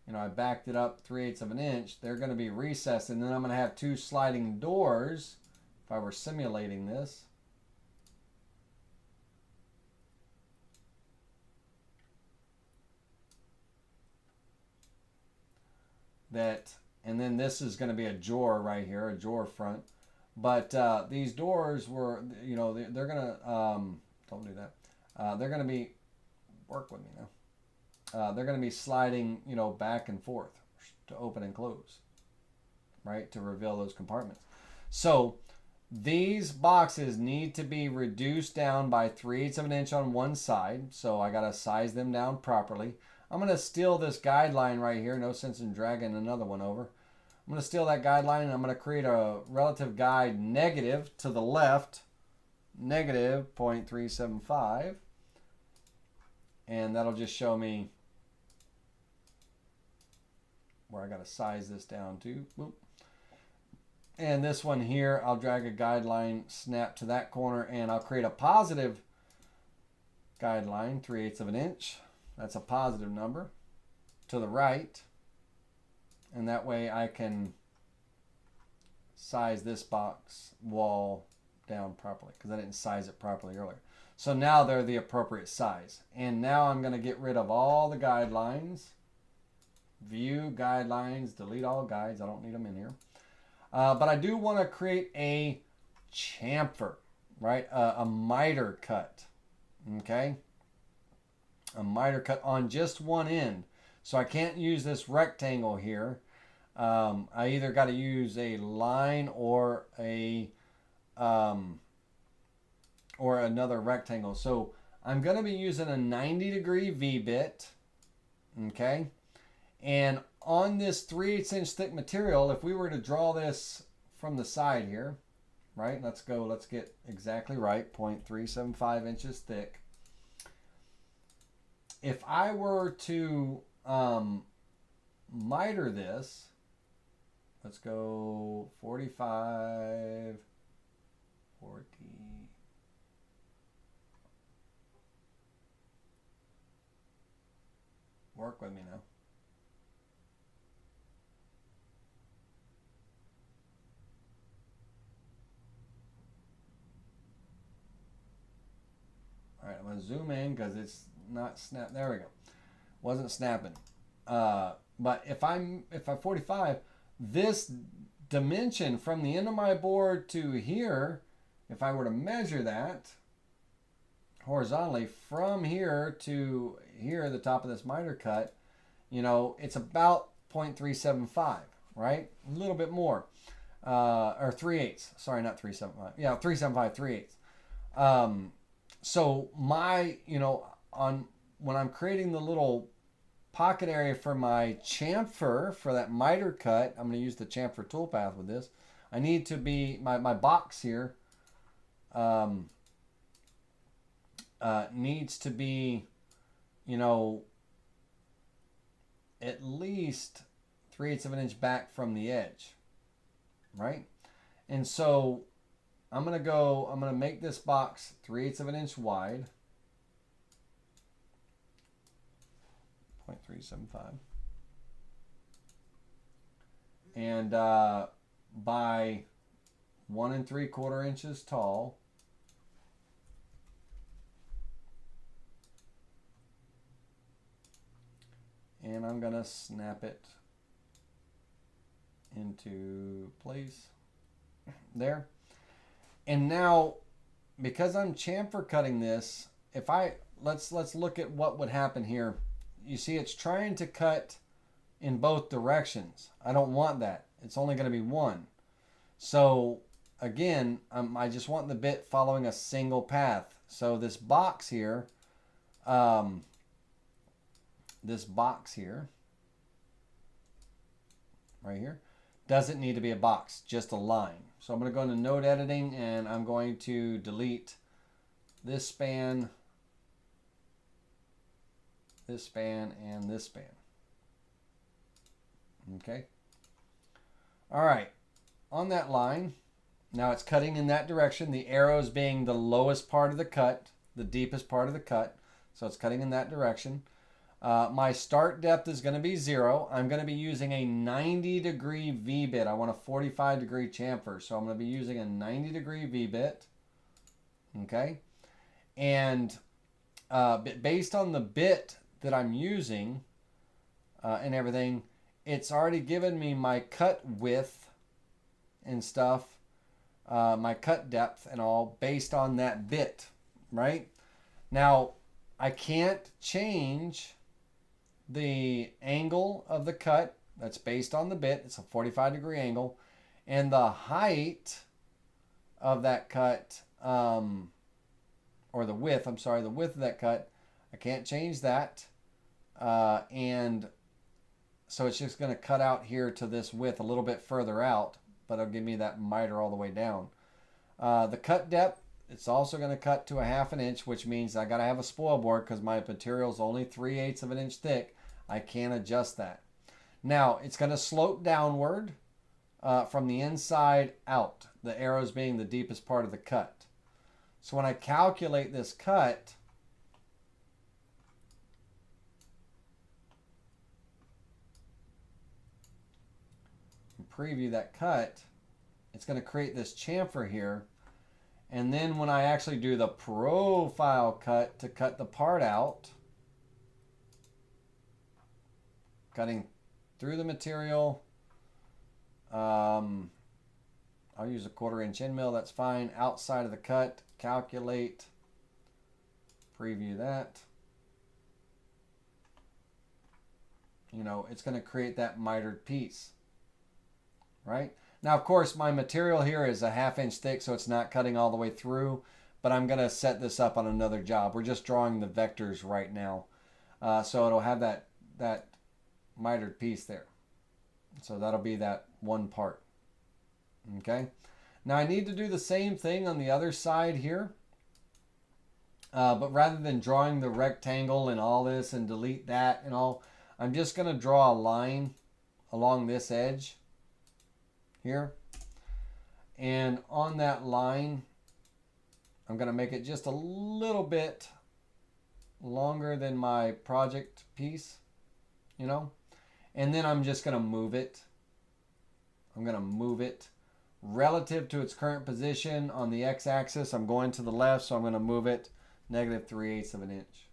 you know, I backed it up 3/8 of an inch, they're going to be recessed. And then I'm going to have 2 sliding doors if I were simulating this. And then this is going to be a drawer right here, a drawer front. But these doors were, you know, they're going to, don't do that. They're going to be, work with me now. They're going to be sliding, you know, back and forth to open and close, right, to reveal those compartments. So these boxes need to be reduced down by 3/8 of an inch on one side. So I got to size them down properly. I'm going to steal this guideline right here. No sense in dragging another one over. I'm going to steal that guideline and I'm going to create a relative guide negative to the left, negative 0.375. And that'll just show me where I got to size this down to. Boop. And this one here, I'll drag a guideline, snap to that corner, and I'll create a positive guideline, 3/8 of an inch. That's a positive number to the right. And that way I can size this box wall down properly because I didn't size it properly earlier. So now they're the appropriate size. And now I'm going to get rid of all the guidelines. View guidelines, delete all guides. I don't need them in here. But I do want to create a chamfer, right? A miter cut, okay? A miter cut on just one end. So I can't use this rectangle here. I either got to use a line or a or another rectangle. So I'm going to be using a 90-degree V-bit, okay? And on this 3/8 inch thick material, if we were to draw this from the side here, right? Let's get exactly right, 0.375 inches thick. If I were to miter this, let's go 45, 40. Work with me now. All right, I'm going to zoom in because it's not snap. There we go. Wasn't snapping. But if I 45, this dimension from the end of my board to here, if I were to measure that horizontally from here to here, the top of this miter cut, you know, it's about 0.375, right? A little bit more. Or 3/8. Sorry, not 375. Yeah, 375, 3/8. So my, you know, when I'm creating the little pocket area for my chamfer for that miter cut, I'm going to use the chamfer toolpath with this. I need to be, my box here needs to be, you know, at least 3/8 of an inch back from the edge, right? And so I'm going to make this box 3/8 of an inch wide, 0.375, and by 1 3/4 inches tall. And I'm going to snap it into place there. And now, because I'm chamfer cutting this, if let's look at what would happen here. You see it's trying to cut in both directions. I don't want that. It's only going to be one. So again, I just want the bit following a single path. So this box here, right here, doesn't need to be a box, just a line. So I'm going to go into node editing and I'm going to delete this span, and this span. Okay. All right. On that line, now it's cutting in that direction. The arrows being the lowest part of the cut, the deepest part of the cut. So it's cutting in that direction. My start depth is going to be 0. I'm going to be using a 90-degree V-bit. I want a 45-degree chamfer, so I'm going to be using a 90-degree V-bit. Okay? And based on the bit that I'm using and everything, it's already given me my cut width and stuff, my cut depth and all based on that bit, right? Now, I can't change the angle of the cut. That's based on the bit. It's a 45-degree angle. And the height of that cut, or the width, I'm sorry, the width of that cut, I can't change that. And so it's just going to cut out here to this width a little bit further out, but it'll give me that miter all the way down. The cut depth, it's also going to cut to 1/2 inch, which means I got to have a spoil board because my material is only 3/8 of an inch thick. I can't adjust that. Now, it's going to slope downward from the inside out, the arrows being the deepest part of the cut. So when I calculate this cut, preview that cut, it's going to create this chamfer here. And then when I actually do the profile cut to cut the part out, cutting through the material, I'll use a 1/4 inch end mill, that's fine. Outside of the cut, calculate, preview that. You know, it's going to create that mitered piece, right? Now, of course, my material here is 1/2 inch thick, so it's not cutting all the way through, but I'm going to set this up on another job. We're just drawing the vectors right now. So it'll have that mitered piece there. So that'll be that one part. Okay. Now I need to do the same thing on the other side here. But rather than drawing the rectangle and all this and delete that and all, I'm just going to draw a line along this edge here. And on that line, I'm going to make it just a little bit longer than my project piece, you know. And then I'm just going to move it. I'm going to move it relative to its current position on the x-axis. I'm going to the left, so I'm going to move it -3/8 of an inch.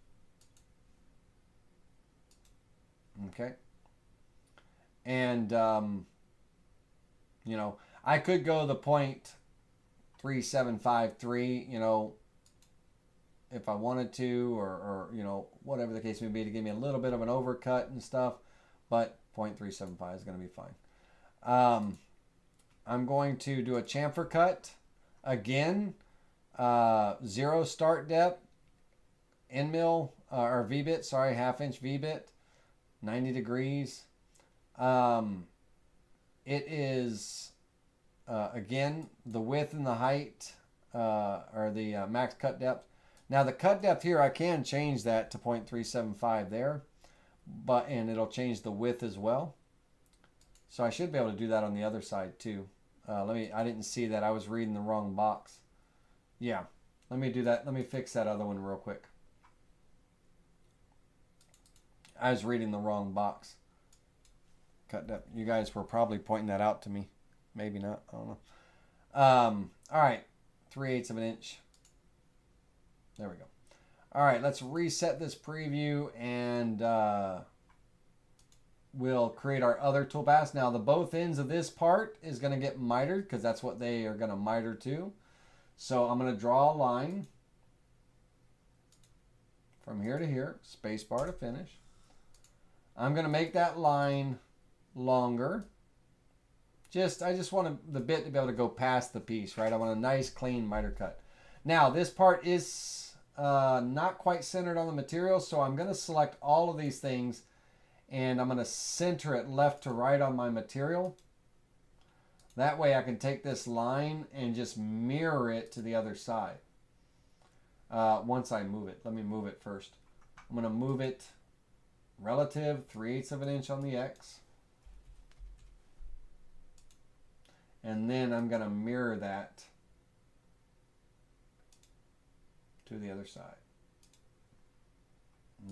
Okay. And, you know, I could go the 0.3753, you know, if I wanted to, or, you know, whatever the case may be, to give me a little bit of an overcut and stuff, but 0.375 is going to be fine. I'm going to do a chamfer cut. Again, 0 start depth, end mill, or V-bit, sorry, 1/2 inch V-bit, 90 degrees. It is, again, the width and the height, or the max cut depth. Now the cut depth here, I can change that to 0.375 there, and it'll change the width as well. So I should be able to do that on the other side too. I didn't see that. I was reading the wrong box. Yeah, let me do that. Let me fix that other one real quick. I was reading the wrong box. Cut depth. You guys were probably pointing that out to me. Maybe not. I don't know. All right, 3/8 of an inch. There we go. All right, let's reset this preview and we'll create our other toolpaths. Now, the both ends of this part is going to get mitered because that's what they are going to miter to. So I'm going to draw a line from here to here, spacebar to finish. I'm going to make that line longer. I just want the bit to be able to go past the piece, right? I want a nice, clean miter cut. Now, this part is not quite centered on the material, so I'm going to select all of these things and I'm going to center it left to right on my material. That way I can take this line and just mirror it to the other side. Once I move it. Let me move it first. I'm going to move it relative 3/8 of an inch on the X. And then I'm going to mirror that to the other side.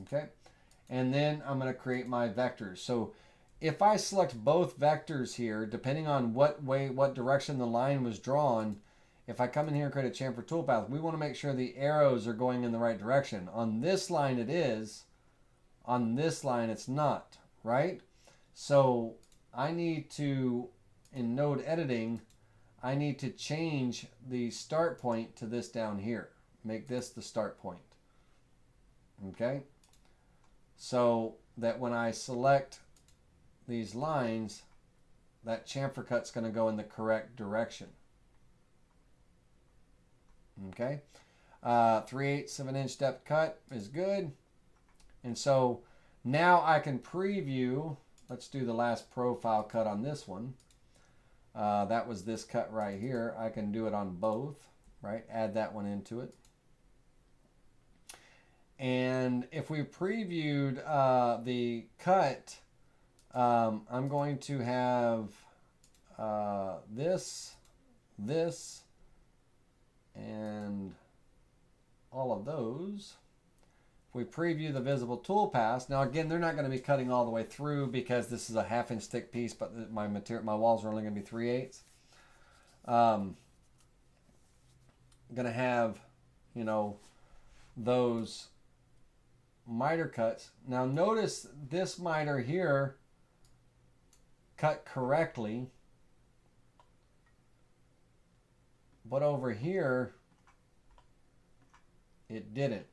Okay. And then I'm going to create my vectors. So if I select both vectors here, depending on what direction the line was drawn, if I come in here and create a chamfer toolpath, we want to make sure the arrows are going in the right direction. On this line it is. On this line it's not, right? So I need to, in node editing, I need to change the start point to this down here. Make this the start point. Okay? So that when I select these lines, that chamfer cut's going to go in the correct direction. Okay? 3/8 of an inch depth cut is good. And so Now I can preview. Let's do the last profile cut on this one. That was this cut right here. I can do it on both, right? Add that one into it. And if we previewed the cut, I'm going to have this, and all of those. If we preview the visible toolpaths, now again, they're not going to be cutting all the way through because this is a 1/2-inch thick piece, but my walls are only going to be 3/8. I'm going to have, you know, those miter cuts. Now notice this miter here cut correctly, but over here it didn't.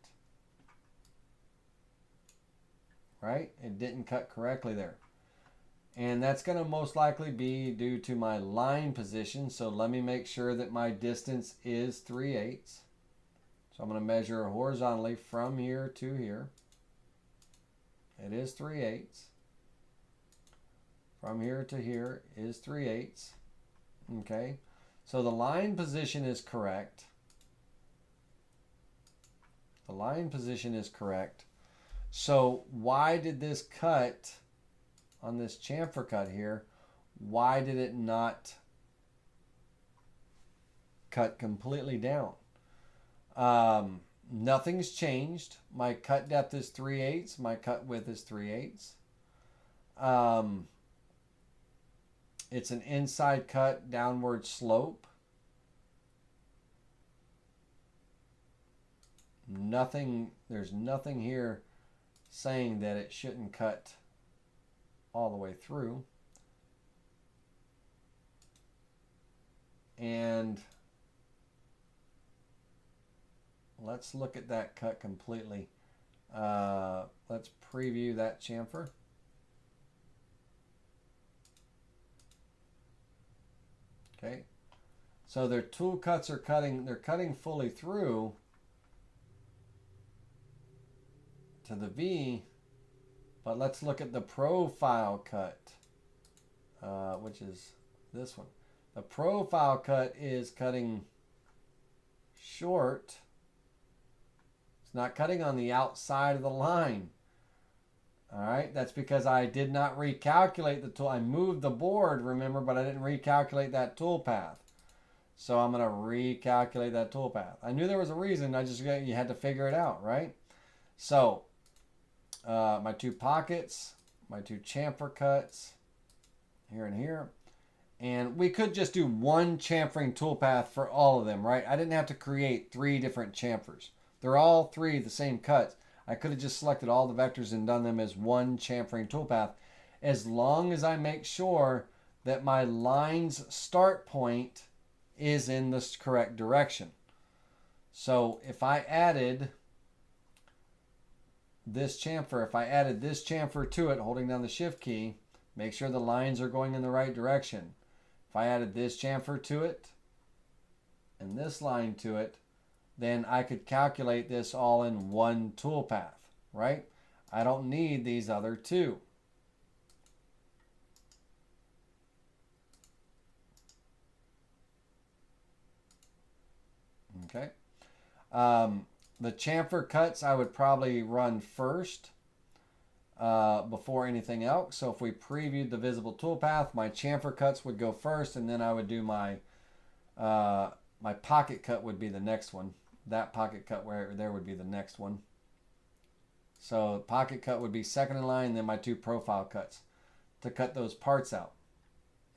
Right? It didn't cut correctly there. And that's going to most likely be due to my line position. So let me make sure that my distance is 3/8. So I'm going to measure horizontally from here to here. It is 3/8. From here to here is 3/8. Okay. So the line position is correct. The line position is correct. So why did this cut on this chamfer cut here, why did it not cut completely down? Nothing's changed. My cut depth is 3/8. My cut width is 3/8. It's an inside cut, downward slope. There's nothing here saying that it shouldn't cut all the way through. And let's look at that cut completely. Let's preview that chamfer. Okay. So their tool cuts are cutting, they're cutting fully through to the V, but let's look at the profile cut, which is this one. The profile cut is cutting short. It's not cutting on the outside of the line. All right, that's because I did not recalculate the tool. I moved the board, remember, but I didn't recalculate that tool path. So I'm going to recalculate that tool path. I knew there was a reason. You had to figure it out, right? So my two pockets, my two chamfer cuts, here and here. And we could just do one chamfering toolpath for all of them, right? I didn't have to create 3 different chamfers. They're all 3 the same cuts. I could have just selected all the vectors and done them as one chamfering toolpath, as long as I make sure that my line's start point is in the correct direction. So if I added this chamfer, if I added this chamfer to it, holding down the shift key, make sure the lines are going in the right direction. If I added this chamfer to it and this line to it, then I could calculate this all in one toolpath, right? I don't need these other 2. Okay. The chamfer cuts I would probably run first before anything else. So if we previewed the visible toolpath, my chamfer cuts would go first, and then I would do my my pocket cut would be the next one. That pocket cut where there would be the next one. So pocket cut would be second in line, and then my 2 profile cuts to cut those parts out.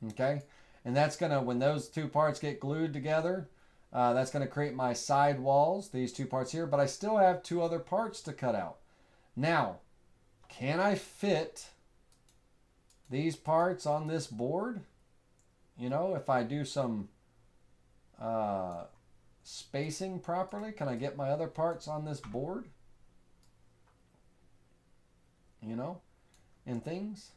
Okay, and that's gonna, when those 2 parts get glued together, that's going to create my side walls, these 2 parts here, but I still have 2 other parts to cut out. Now, can I fit these parts on this board? You know, if I do some spacing properly, can I get my other parts on this board? You know, and things.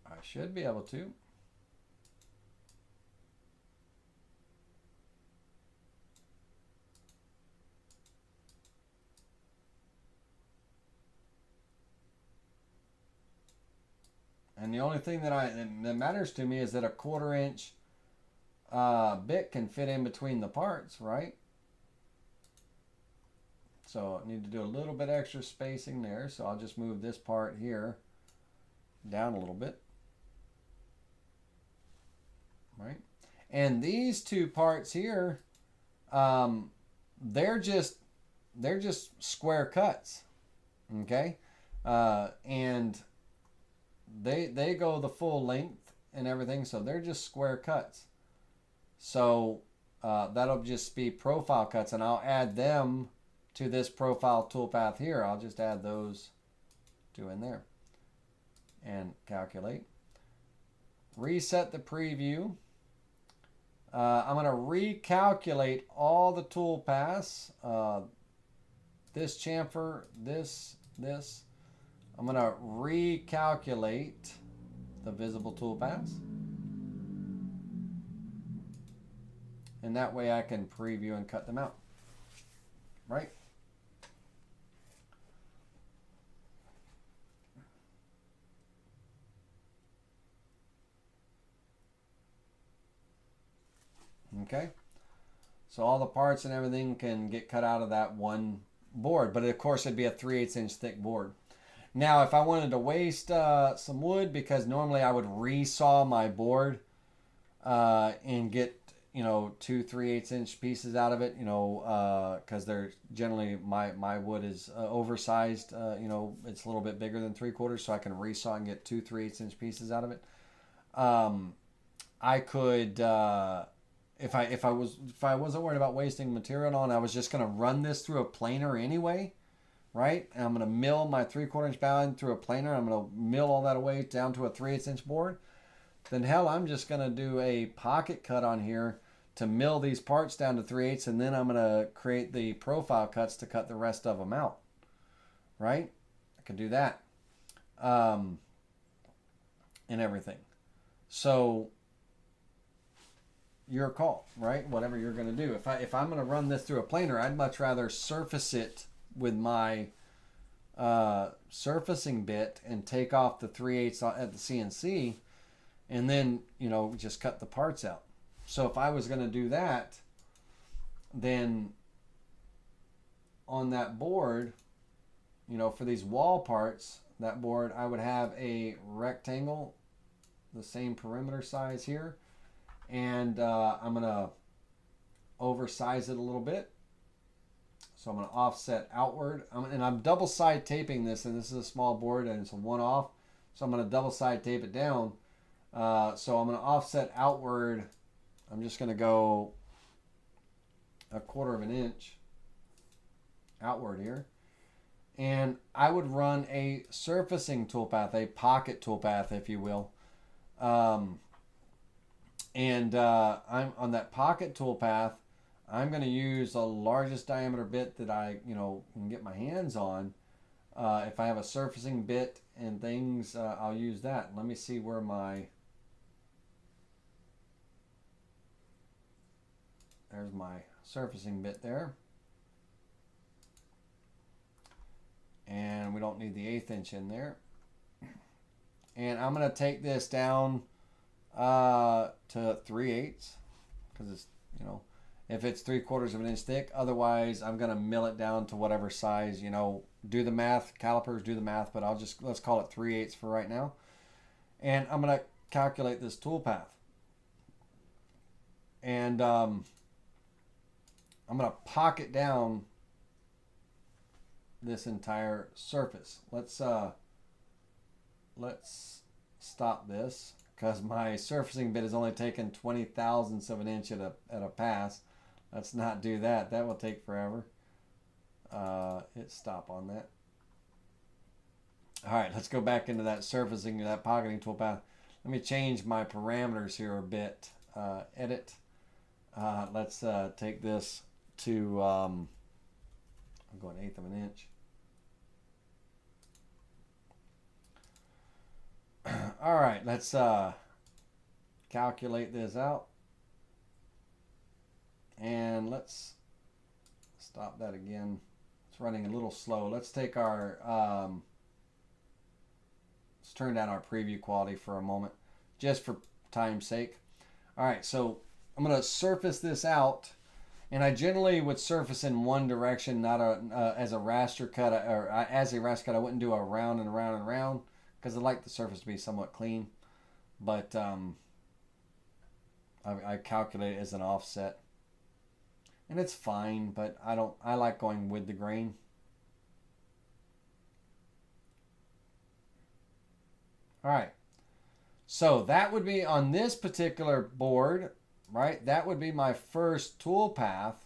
I should be able to. And the only thing that matters to me is that a 1/4 inch bit can fit in between the parts, right? So I need to do a little bit extra spacing there. So I'll just move this part here down a little bit. Right? And these two parts here, they're just square cuts. Okay? And they go the full length and everything, so they're just square cuts. So that'll just be profile cuts, and I'll add them to this profile toolpath here. I'll just add those two in there and calculate. Reset the preview. I'm going to recalculate all the toolpaths. This chamfer, this. I'm going to recalculate the visible toolpaths. And that way I can preview and cut them out. Right? Okay, so all the parts and everything can get cut out of that one board, but of course it'd be a 3/8 inch thick board. Now if I wanted to waste some wood, because normally I would resaw my board and get, you know, 2 3/8 inch pieces out of it, you know, because they're generally, my wood is oversized, you know, it's a little bit bigger than 3/4, so I can resaw and get 2 3/8 inch pieces out of it. I could if I wasn't worried about wasting material on, I was just going to run this through a planer anyway, right? And I'm going to mill my 3/4 inch ballad through a planer. I'm going to mill all that away down to a 3/8 inch board. Then hell, I'm just going to do a pocket cut on here to mill these parts down to 3/8, and then I'm going to create the profile cuts to cut the rest of them out, right? I can do that, and everything. So your call, right? Whatever you're going to do. If I'm going to run this through a planer, I'd much rather surface it with my surfacing bit and take off the 3/8 at the CNC, and then, you know, just cut the parts out. So if I was going to do that, then on that board, you know, for these wall parts, that board, I would have a rectangle, the same perimeter size here. And I'm going to oversize it a little bit. So I'm going to offset outward. And I'm double side taping this, and this is a small board and it's a one-off. So I'm going to double side tape it down. So I'm going to offset outward. I'm just going to go 1/4 inch outward here. And I would run a surfacing toolpath, a pocket toolpath, if you will. And I'm on that pocket toolpath. I'm going to use the largest diameter bit that I, you know, can get my hands on. If I have a surfacing bit and things, I'll use that. Let me see where there's my surfacing bit there. And we don't need the 1/8 inch in there. And I'm going to take this down to 3/8, because it's, you know, if it's 3/4 inch thick. Otherwise I'm going to mill it down to whatever size, you know, do the math, calipers do the math, but let's call it 3/8 for right now. And I'm going to calculate this toolpath, and I'm going to pocket down this entire surface. Let's stop this, because my surfacing bit is only taking 20 thousandths of an inch at a pass. Let's not do that. That will take forever. Hit stop on that. All right, let's go back into that surfacing, that pocketing toolpath. Let me change my parameters here a bit. Edit. Let's take this to, I'm going 1/8 of an inch. All right, let's calculate this out. And let's stop that again. It's running a little slow. Let's take our Let's turn down our preview quality for a moment, just for time's sake. All right, so I'm going to surface this out. And I generally would surface in one direction, not as a raster cut, or as a raster cut. I wouldn't do a round and round and round because I like the surface to be somewhat clean. But I calculate it as an offset, and it's fine. But I like going with the grain. All right, so that would be on this particular board. Right, that would be my first tool path.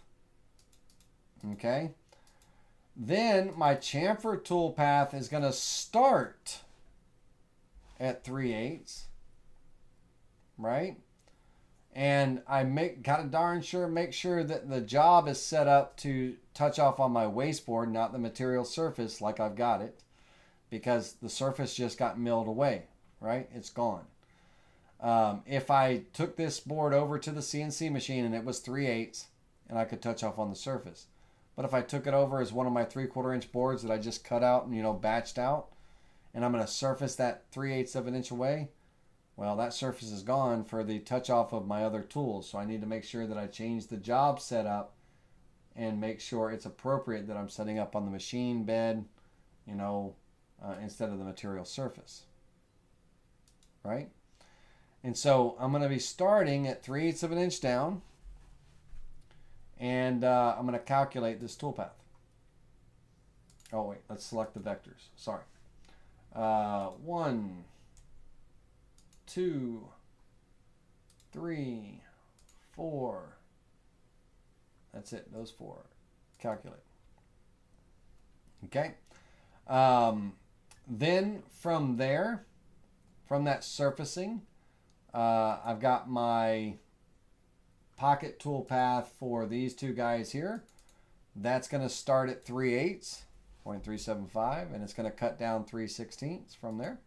Okay. Then my chamfer tool path is going to start at 3/8. Right? And I gotta darn sure make sure that the job is set up to touch off on my wasteboard, not the material surface like I've got it, because the surface just got milled away. Right? It's gone. If I took this board over to the CNC machine and it was 3/8, and I could touch off on the surface. But if I took it over as one of my 3/4 inch boards that I just cut out and, batched out, and I'm going to surface that 3/8 of an inch away, well, that surface is gone for the touch off of my other tools. So I need to make sure that I change the job setup and make sure it's appropriate that I'm setting up on the machine bed, instead of the material surface. Right? And so I'm going to be starting at 3/8 of an inch down, and I'm going to calculate this toolpath. Oh wait, let's select the vectors. Sorry. 1, 2, 3, 4. That's it. Those 4. Calculate. Okay. Then from there, from that surfacing, I've got my pocket tool path for these two guys here. That's going to start at 3/8, 0.375, and it's going to cut down 3/16 from there.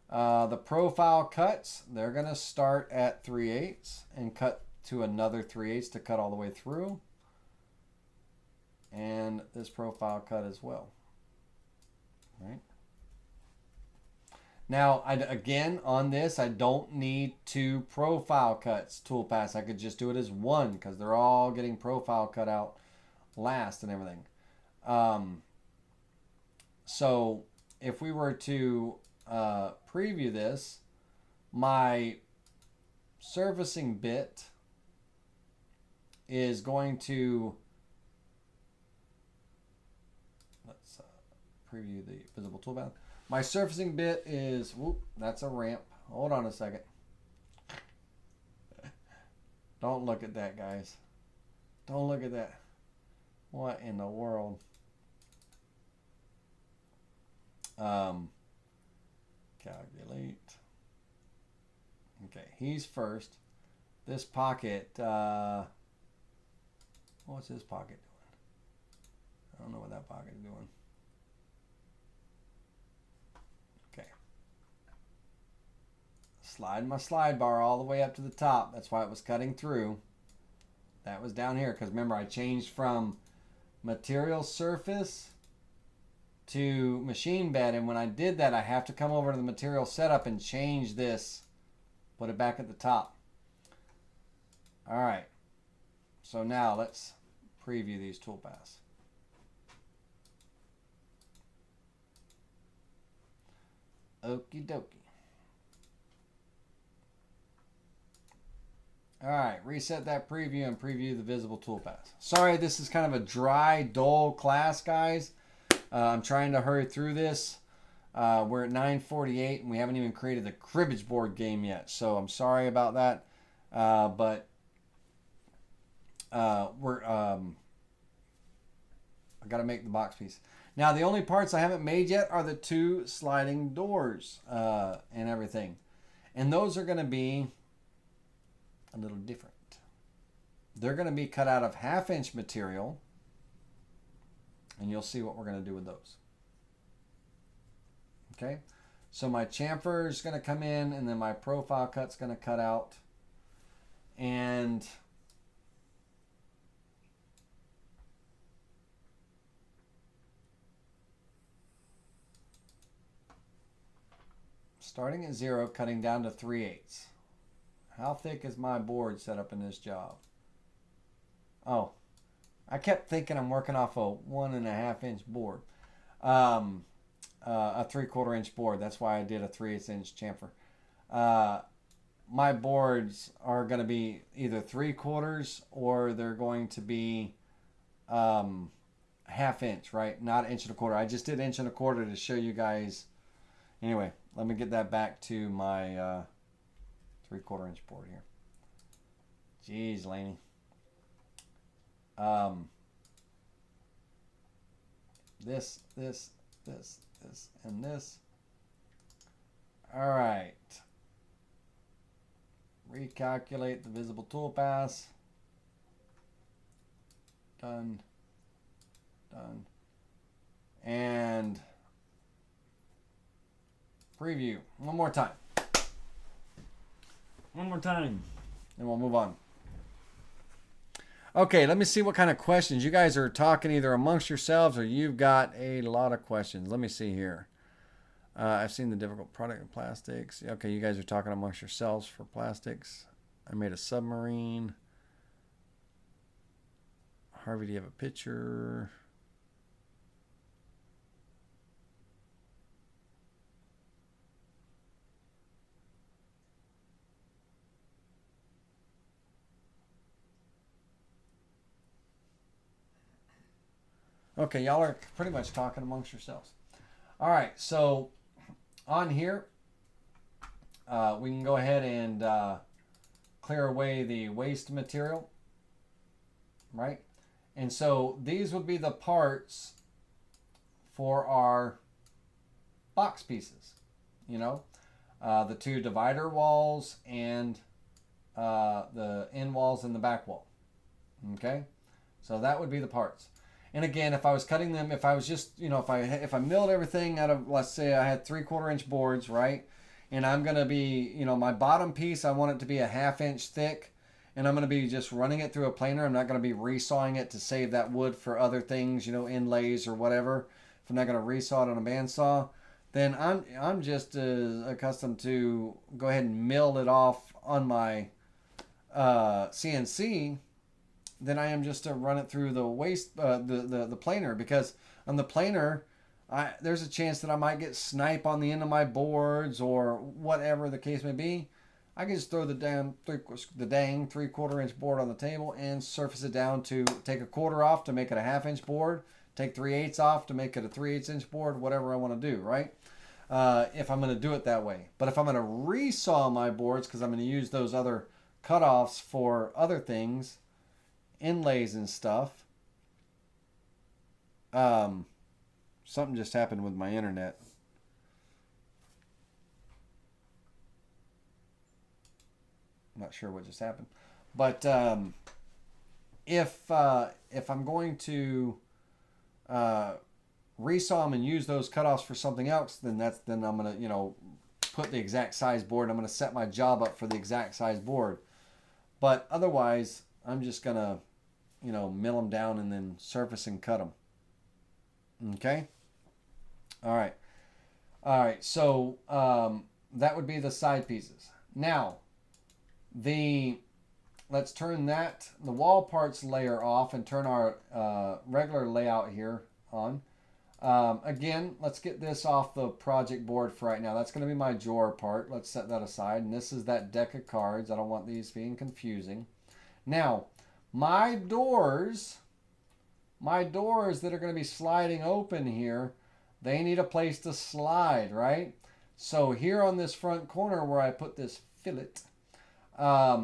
The profile cuts, they're going to start at 3/8 and cut to another 3/8 to cut all the way through. And this profile cut as well. Right? Now, again, on this, I don't need 2 profile cuts tool paths. I could just do it as one because they're all getting profile cut out last and everything. So if we were to preview this, my surfacing bit is going to, let's preview the visible toolpath. My surfacing bit is, whoop, that's a ramp. Hold on a second. Don't look at that, guys. Don't look at that. What in the world? Calculate. Okay, he's first. This pocket, what's his pocket doing? I don't know what that pocket is doing. Okay. Slide my slide bar all the way up to the top. That's why it was cutting through. That was down here because remember I changed from material surface to machine bed, and when I did that I have to come over to the material setup and change this, put it back at the top. Alright, so now let's preview these toolpaths. Okie dokie. Alright, reset that preview and preview the visible toolpaths. Sorry, this is kind of a dry, dull class, guys. I'm trying to hurry through this. We're at 9:48 and we haven't even created the cribbage board game yet. So I'm sorry about that. But I got to make the box piece. Now the only parts I haven't made yet are the 2 sliding doors and everything. And those are going to be a little different. They're going to be cut out of 1/2 inch material. And you'll see what we're going to do with those. Okay, so my chamfer is going to come in, and then my profile cut's going to cut out. And Starting at 0, cutting down to 3/8. How thick is my board set up in this job? Oh, I kept thinking I'm working off a 1.5 inch board. A 3/4 inch board. That's why I did a 3/8 inch chamfer. My boards are going to be either 3/4 or they're going to be 1/2 inch, right? Not 1.25 inches. I just did 1.25 inches to show you guys. Anyway, let me get that back to my 3/4 inch board here. Jeez, Laney. This, and this. All right. Recalculate the visible toolpath. Done. Done. And preview. One more time. One more time. And we'll move on. Okay, let me see what kind of questions. You guys are talking either amongst yourselves or you've got a lot of questions. Let me see here. I've seen the difficult product in plastics. Okay, you guys are talking amongst yourselves for plastics. I made a submarine. Harvey, do you have a picture? Okay, y'all are pretty much talking amongst yourselves. All right, so on here, we can go ahead and clear away the waste material, right? And so these would be the parts for our box pieces, you know, the 2 divider walls and the end walls and the back wall. Okay, so that would be the parts. And again, if I was cutting them, if I was just, you know, if I milled everything out of, let's say I had 3/4 inch boards, right? And I'm going to be, you know, my bottom piece, I want it to be a 1/2 inch thick. And I'm going to be just running it through a planer. I'm not going to be resawing it to save that wood for other things, you know, inlays or whatever. If I'm not going to resaw it on a bandsaw, then I'm just accustomed to go ahead and mill it off on my CNC. Then I am just to run it through the the planer, because on the planer, there's a chance that I might get snipe on the end of my boards or whatever the case may be. I can just throw the dang 3/4 inch board on the table and surface it down to take 1/4 off to make it a 1/2 inch board, take 3/8 off to make it a 3/8 inch board, whatever I want to do, right? If I'm going to do it that way. But if I'm going to resaw my boards, because I'm going to use those other cutoffs for other things, inlays and stuff. Something just happened with my internet. I'm not sure what just happened, but if I'm going to resaw them and use those cutoffs for something else, then I'm gonna, you know, put the exact size board. I'm gonna set my job up for the exact size board. But otherwise, I'm just gonna, you know, mill them down and then surface and cut them. Okay. All right. All right. So that would be the side pieces. Now, let's turn the wall parts layer off and turn our regular layout here on. Again, let's get this off the project board for right now. That's going to be my drawer part. Let's set that aside. And this is that deck of cards. I don't want these being confusing. Now, my doors that are going to be sliding open here, they need a place to slide, right? So here on this front corner where I put this fillet, I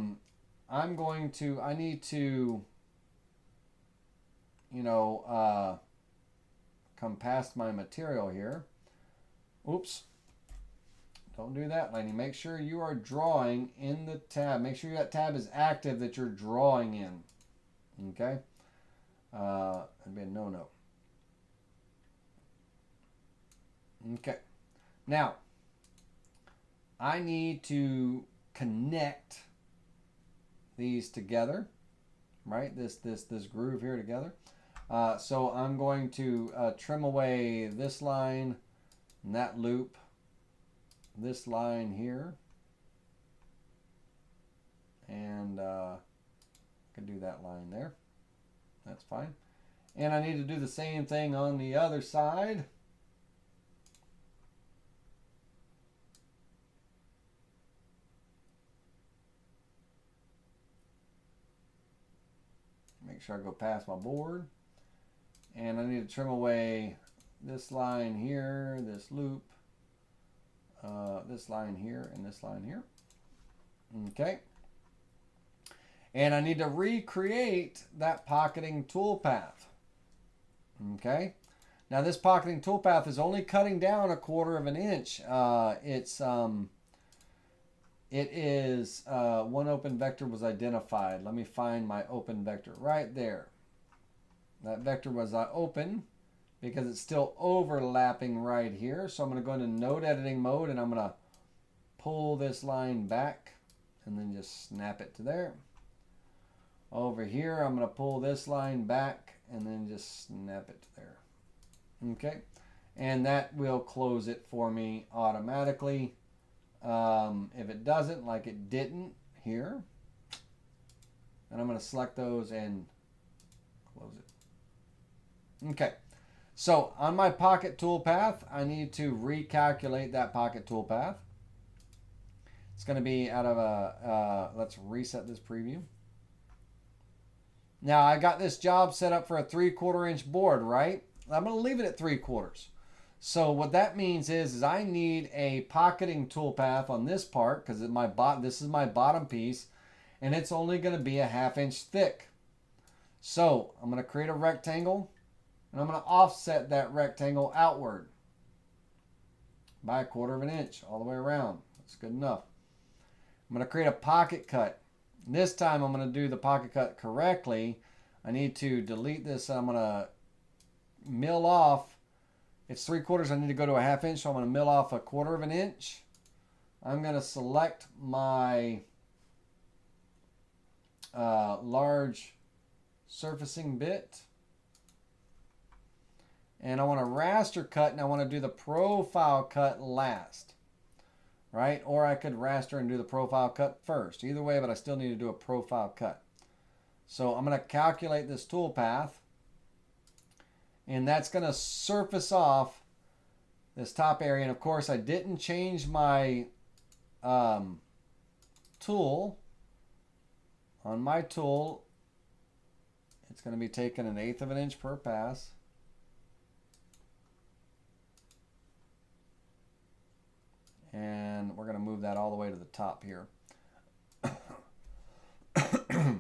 need to, you know, come past my material here. Oops. Don't do that, Laney. Make sure you are drawing in the tab. Make sure that tab is active that you're drawing in. Okay? That'd be a no-no. Okay. Now, I need to connect these together, right? This groove here together. So I'm going to trim away this line and that loop. this line here. And I can do that line there. That's fine. And I need to do the same thing on the other side. Make sure I go past my board. And I need to trim away this line here, this loop, this line here, and this line here. Okay. And I need to recreate that pocketing toolpath. Okay. Now this pocketing toolpath is only cutting down 1/4 of an inch. It is one open vector was identified. Let me find my open vector right there. That vector was open because it's still overlapping right here. So I'm going to go into node editing mode and I'm going to pull this line back and then just snap it to there. Over here, I'm going to pull this line back and then just snap it to there. Okay. And that will close it for me automatically. If it doesn't, like it didn't here, and I'm going to select those and close it. Okay. So on my pocket toolpath, I need to recalculate that pocket toolpath. It's going to be out of a, let's reset this preview. Now I got this job set up for a 3/4 inch board, right? I'm going to leave it at 3/4. So what that means is I need a pocketing toolpath on this part because this is my bottom piece, and it's only going to be a 1/2 inch thick. So I'm going to create a rectangle, and I'm going to offset that rectangle outward by 1/4 of an inch all the way around. That's good enough. I'm going to create a pocket cut. This time I'm going to do the pocket cut correctly. I need to delete this. I'm going to mill off. It's 3/4. I need to go to a 1/2 inch, so I'm going to mill off 1/4 of an inch. I'm going to select my large surfacing bit. And I want to raster cut, and I want to do the profile cut last. Right? Or I could raster and do the profile cut first. Either way, but I still need to do a profile cut. So I'm going to calculate this toolpath. And that's going to surface off this top area. And of course, I didn't change my tool. On my tool, it's going to be taking 1/8 of an inch per pass. And we're going to move that all the way to the top here.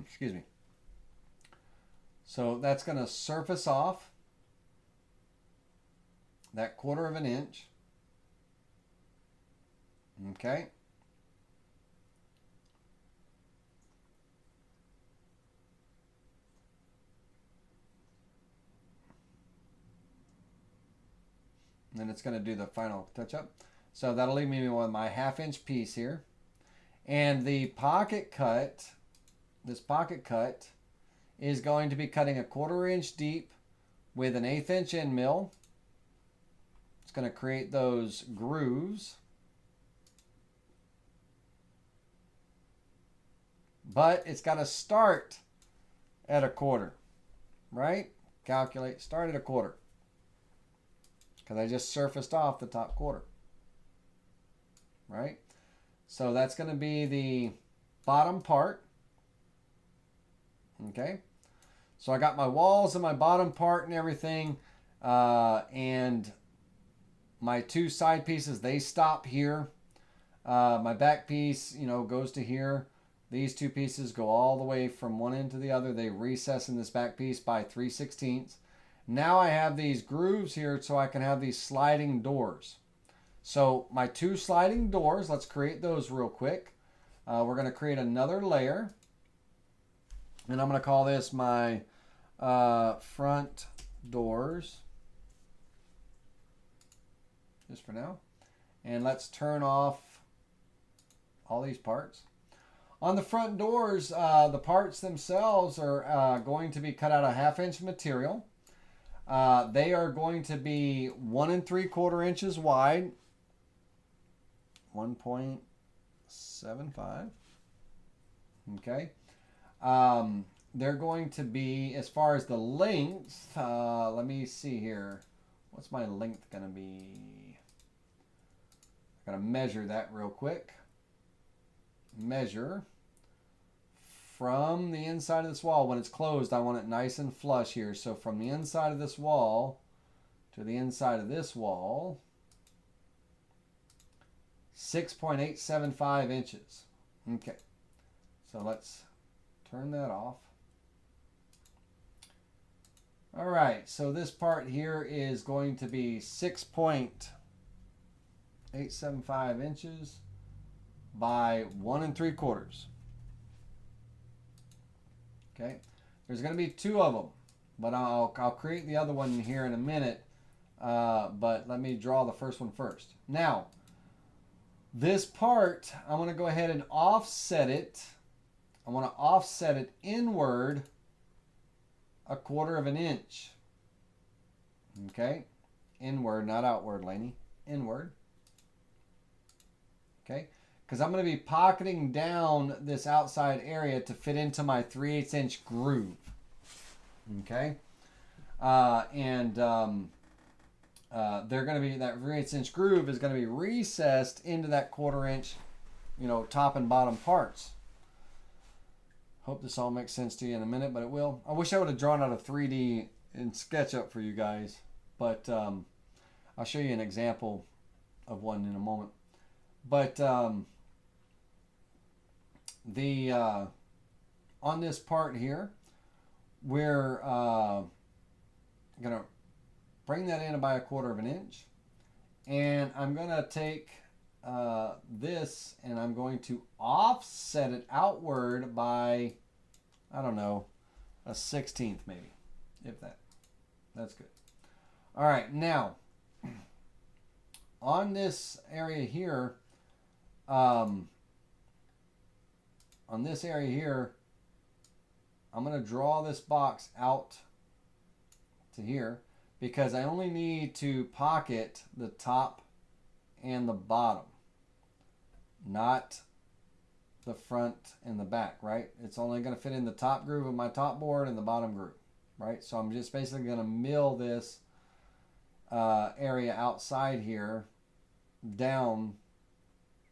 Excuse me. So that's going to surface off that 1/4 of an inch. Okay. And then it's going to do the final touch up. So that'll leave me with my 1/2 inch piece here. And the pocket cut, this pocket cut is going to be cutting 1/4 inch deep with an 1/8 inch end mill. It's going to create those grooves. But it's got to start at 1/4, right? Calculate, start at 1/4. Because I just surfaced off the top 1/4. Right? So that's going to be the bottom part. Okay? So I got my walls and my bottom part and everything. And my two side pieces, they stop here. My back piece, goes to here. These two pieces go all the way from one end to the other. They recess in this back piece by 3/16. Now I have these grooves here so I can have these sliding doors. So my two sliding doors, let's create those real quick. We're going to create another layer. And I'm going to call this my front doors. Just for now. And let's turn off all these parts. On the front doors, the parts themselves are going to be cut out of 1/2 inch material. They are going to be 1 3/4 inches wide. 1.75. Okay. They're going to be, as far as the length, let me see here. What's my length going to be? I got to measure that real quick. Measure from the inside of this wall. When it's closed, I want it nice and flush here. So from the inside of this wall to the inside of this wall, 6.875 inches. Okay. So let's turn that off. All right, so this part here is going to be 6.875 inches by 1 3/4. Okay, there's going to be 2 of them, but I'll create the other one here in a minute. But let me draw the first one first. Now, this part, I'm going to go ahead and offset it. I want to offset it inward 1/4 inch. Okay, inward, not outward, Laney. Inward. Okay, because I'm going to be pocketing down this outside area to fit into my 3/8 inch groove. Okay, they're going to be, that 3/8 inch groove is going to be recessed into that 1/4 inch, you know, top and bottom parts. Hope this all makes sense to you in a minute, but it will. I wish I would have drawn out a 3D in SketchUp for you guys, but I'll show you an example of one in a moment. But on this part here, we're gonna bring that in by 1/4 inch, and I'm gonna take this and I'm going to offset it outward by, I don't know, a 1/16 maybe, if that. That's good. All right, now on this area here, I'm going to draw this box out to here because I only need to pocket the top and the bottom, not the front and the back, right? It's only going to fit in the top groove of my top board and the bottom groove, right? So I'm just basically going to mill this area outside here down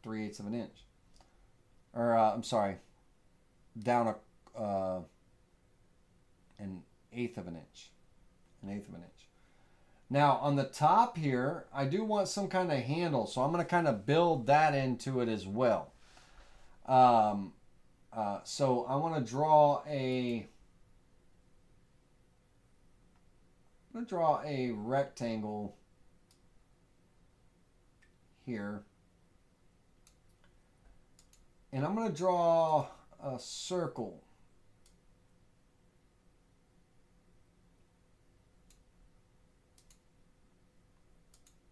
3/8 inch. Or, I'm sorry, down an 1/8 inch. An 1/8 inch. Now, on the top here, I do want some kind of handle, so I'm going to kind of build that into it as well. So I want to draw a rectangle here. And I'm going to draw a circle.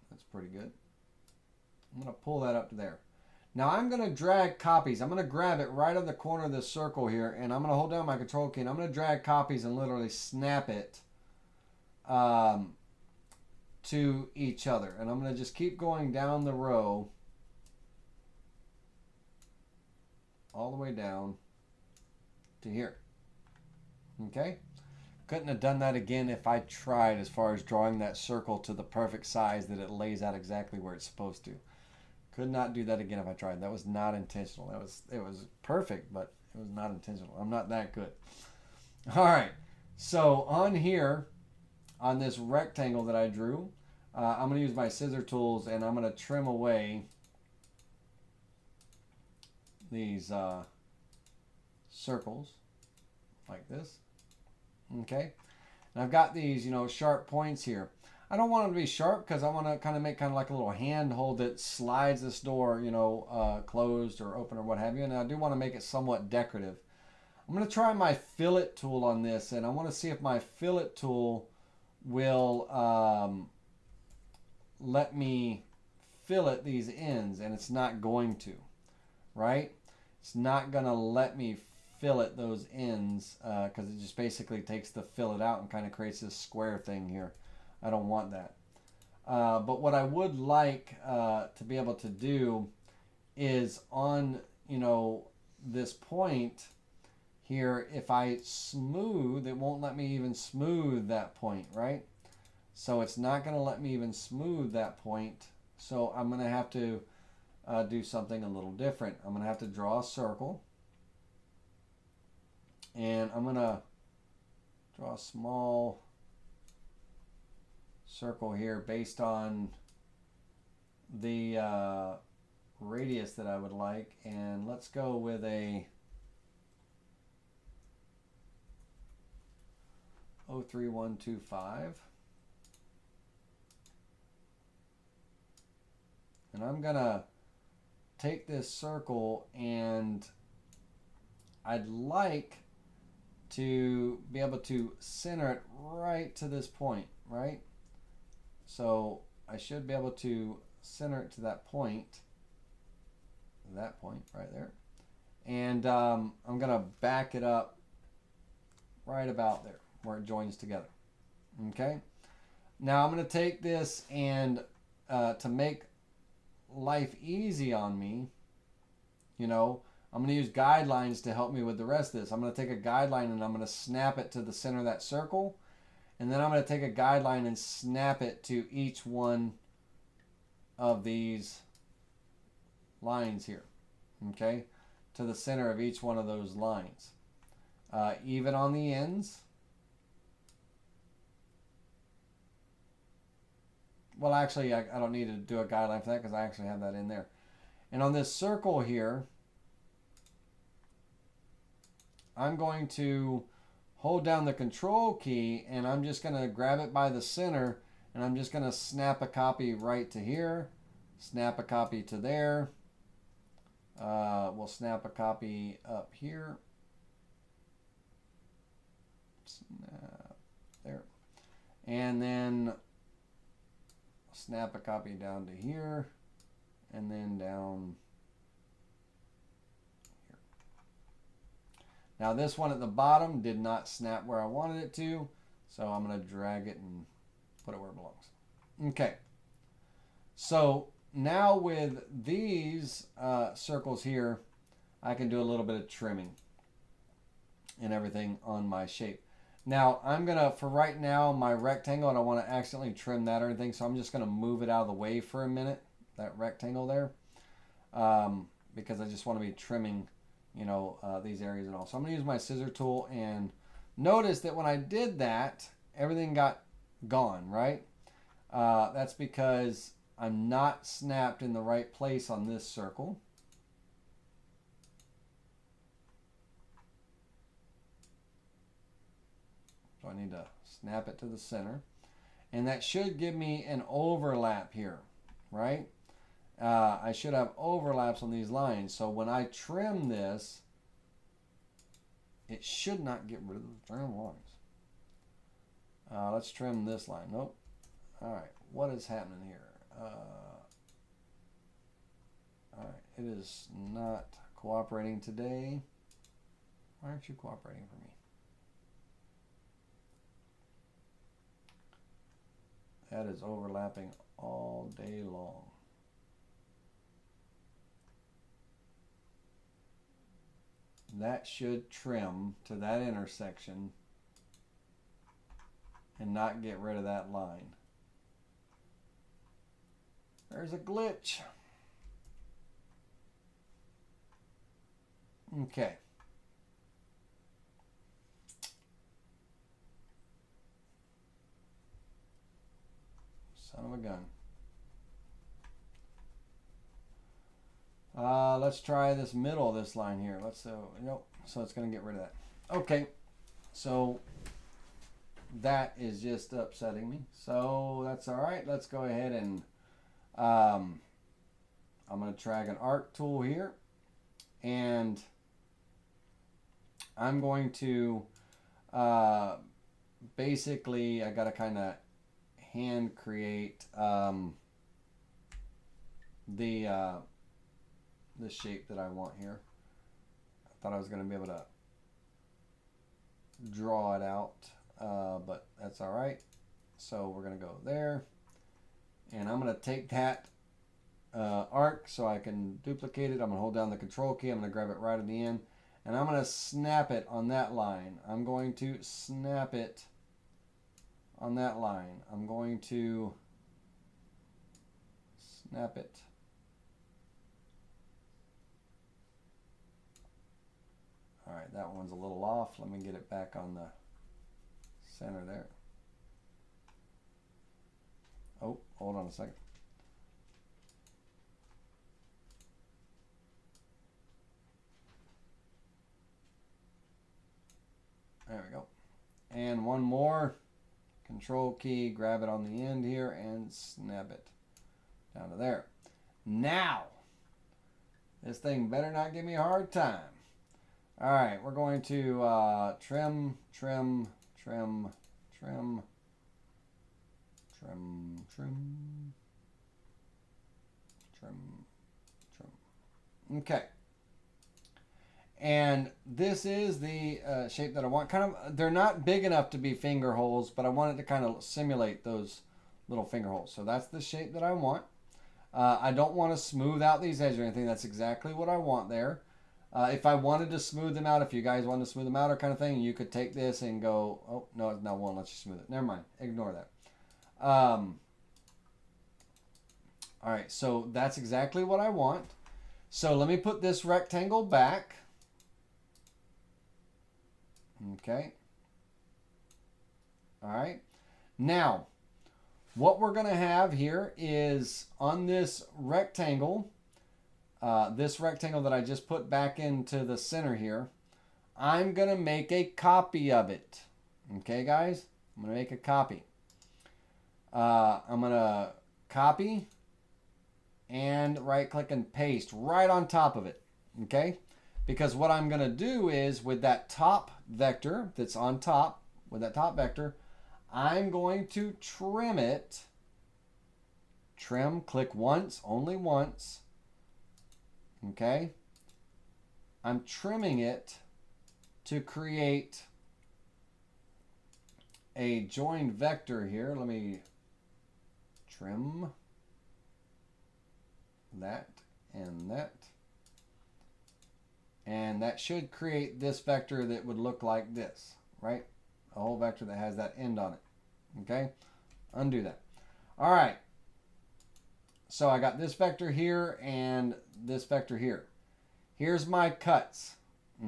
That's pretty good. I'm going to pull that up to there. Now I'm going to drag copies. I'm going to grab it right on the corner of this circle here, and I'm going to hold down my control key, and I'm going to drag copies and literally snap it to each other. And I'm going to just keep going down the row all the way down to here. Okay? Couldn't have done that again if I tried, as far as drawing that circle to the perfect size that it lays out exactly where it's supposed to. Could not do that again if I tried. That was not intentional. It was perfect, but it was not intentional. I'm not that good. All right. So on here, on this rectangle that I drew, I'm going to use my scissor tools, and I'm going to trim away these circles like this. Okay, and I've got these, you know, sharp points here. I don't want them to be sharp because I want to kind of make like a little handhold that slides this door, you know, closed or open or what have you. And I do want to make it somewhat decorative. I'm going to try my fillet tool on this, and I want to see if my fillet tool will let me fillet these ends, and it's not going to, right? It's not going to let me fillet those ends because it just basically takes the fillet out and kind of creates this square thing here. I don't want that. But what I would like to be able to do is on, you know, this point here. If I smooth, it won't let me even smooth that point, right? So it's not going to let me even smooth that point. So I'm going to have to do something a little different. I'm going to have to draw a circle. And I'm going to draw a small circle here based on the radius that I would like. And let's go with a 03125. And I'm going to take this circle, and I'd like to be able to center it right to this point, right? So I should be able to center it to that point right there. And I'm going to back it up right about there where it joins together. Okay. Now I'm going to take this, and to make life easy on me, you know, I'm going to use guidelines to help me with the rest of this. I'm going to take a guideline and I'm going to snap it to the center of that circle. And then I'm going to take a guideline and snap it to each one of these lines here. Okay? To the center of each one of those lines. Even on the ends. Well, actually, I don't need to do a guideline for that because I actually have that in there. And on this circle here, I'm going to hold down the control key, and I'm just going to grab it by the center, and I'm just going to snap a copy right to here, snap a copy to there. We'll snap a copy up here. Snap there. And then snap a copy down to here, and then down here. Now this one at the bottom did not snap where I wanted it to, so I'm going to drag it and put it where it belongs. Okay, so now with these circles here, I can do a little bit of trimming and everything on my shape. Now I'm gonna, for right now, my rectangle, I don't want to accidentally trim that or anything, so I'm just gonna move it out of the way for a minute, that rectangle there, because I just want to be trimming, you know, these areas and all. So I'm gonna use my scissor tool, and notice that when I did that, everything got gone, right? That's because I'm not snapped in the right place on this circle. So I need to snap it to the center. And that should give me an overlap here, right? I should have overlaps on these lines. So when I trim this, it should not get rid of the trim lines. Let's trim this line. Nope. All right. What is happening here? All right. It is not cooperating today. Why aren't you cooperating for me? That is overlapping all day long. That should trim to that intersection and not get rid of that line. There's a glitch. Okay. Son of a gun. Let's try this middle of this line here. Let's nope. So it's going to get rid of that. Okay. So that is just upsetting me. So that's all right. Let's go ahead and I'm going to drag an arc tool here, and I'm going to basically, I got to kind of hand create the shape that I want here. I thought I was going to be able to draw it out, but that's all right. So we're going to go there, and I'm going to take that arc so I can duplicate it. I'm going to hold down the control key. I'm going to grab it right at the end. And I'm going to snap it on that line. I'm going to snap it on that line. I'm going to snap it. All right, that one's a little off. Let me get it back on the center there. Oh, hold on a second. There we go. And one more. Control key, grab it on the end here and snap it down to there. Now, this thing better not give me a hard time. All right, we're going to trim, trim, trim, trim, trim, trim, trim, trim. Okay. And this is the shape that I want. Kind of, they're not big enough to be finger holes, but I want it to kind of simulate those little finger holes. So that's the shape that I want. I don't want to smooth out these edges or anything. That's exactly what I want there. If I wanted to smooth them out, if you guys wanted to smooth them out or kind of thing, you could take this and go, oh, no, it won't let you smooth it. Never mind. Ignore that. All right, so that's exactly what I want. So let me put this rectangle back. Okay. All right. Now, what we're going to have here is on this rectangle that I just put back into the center here, I'm going to make a copy of it. Okay, guys? I'm going to make a copy. I'm going to copy and right-click and paste right on top of it. Okay? Because what I'm going to do is with that top vector that's on top, with that top vector, I'm going to trim it. Trim, click once, only once. Okay? I'm trimming it to create a joined vector here. Let me trim that and that. And that should create this vector that would look like this, right? A whole vector that has that end on it. Okay? Undo that. All right. So I got this vector here and this vector here. Here's my cuts.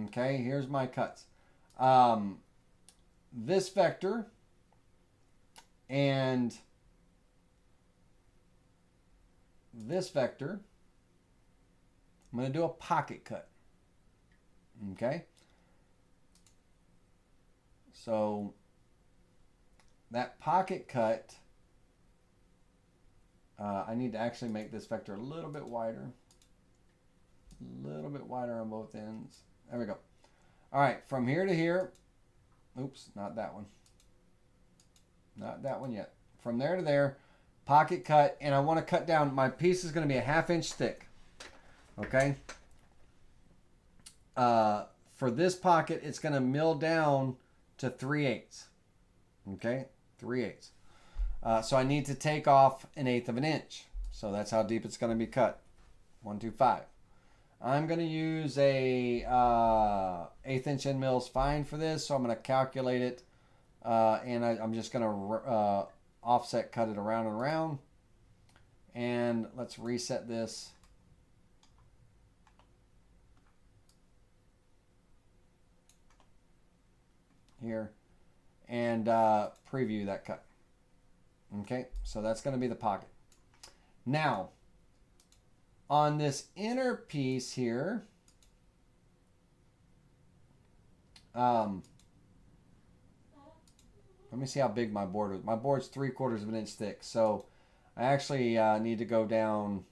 Okay? Here's my cuts. This vector and this vector, I'm going to do a pocket cut. Okay, so that pocket cut, I need to actually make this vector a little bit wider on both ends. There we go. All right, from here to here, oops, not that one. Not that one yet. From there to there, pocket cut, and I want to cut down, my piece is going to be a 1/2 inch thick. Okay. For this pocket, it's going to mill down to 3/8. Okay, 3/8. So I need to take off 1/8 of an inch. So that's how deep it's going to be cut. 125. I'm going to use a 1/8 inch end mill is fine for this. So I'm going to calculate it, and I'm just going to offset cut it around and around. And let's reset this. Here and preview that cut. Okay, so that's going to be the pocket. Now, on this inner piece here, let me see how big my board is. My board's 3/4 of an inch thick, so I actually need to go down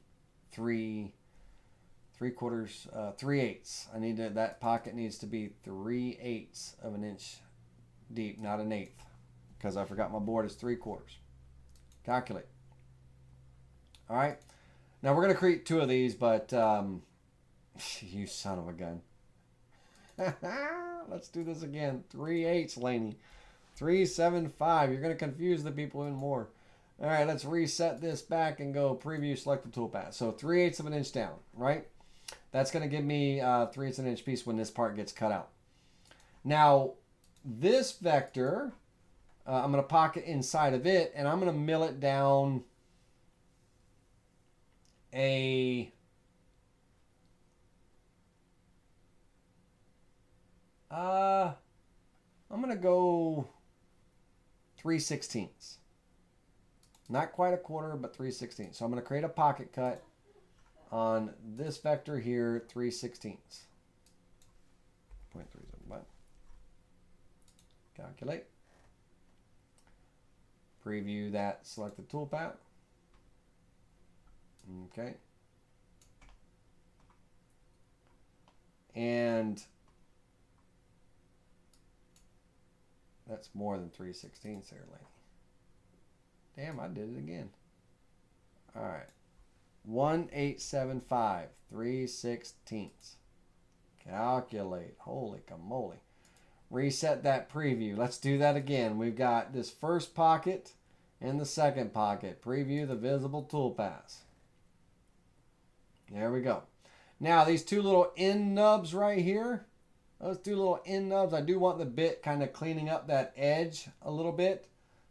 3/8. I need to, that pocket needs to be 3/8 of an inch deep, not 1/8, because I forgot my board is 3/4. Calculate. All right. Now we're going to create 2 of these, but you son of a gun. Let's do this again. 3/8, Laney. 375. You're going to confuse the people even more. All right, let's reset this back and go preview, select the toolpath. So 3/8 of an inch down, right? That's going to give me 3/8 of an inch piece when this part gets cut out. Now, this vector, I'm going to pocket inside of it, and I'm going to mill it down I'm going to go 3/16. Not quite a quarter, but 3/16. So I'm going to create a pocket cut on this vector here, 3/16. 0.371. Calculate. Preview that selected toolpath. Okay. And that's more than 3/16 there, lady. Damn, I did it again. All right. 1/875, 3/16. Calculate. Holy camoly. Reset that preview. Let's do that again. We've got this first pocket and the second pocket. Preview the visible toolpaths. There we go. Now, these two little end nubs right here, those two little end nubs, I do want the bit kind of cleaning up that edge a little bit.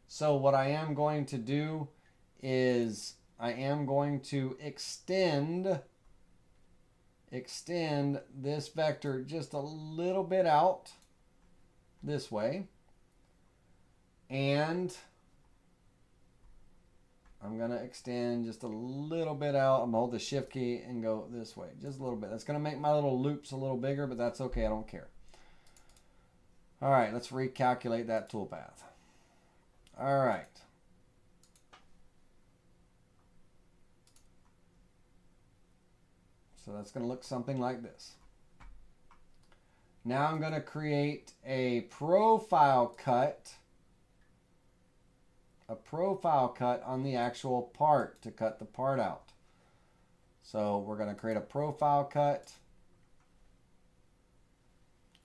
So what I am going to do is I am going to extend this vector just a little bit out this way. And I'm going to extend just a little bit out. I'm going to hold the shift key and go this way. Just a little bit. That's going to make my little loops a little bigger, but that's okay. I don't care. All right, let's recalculate that toolpath. All right. So that's going to look something like this. Now I'm going to create a profile cut. A profile cut on the actual part to cut the part out. So we're going to create a profile cut,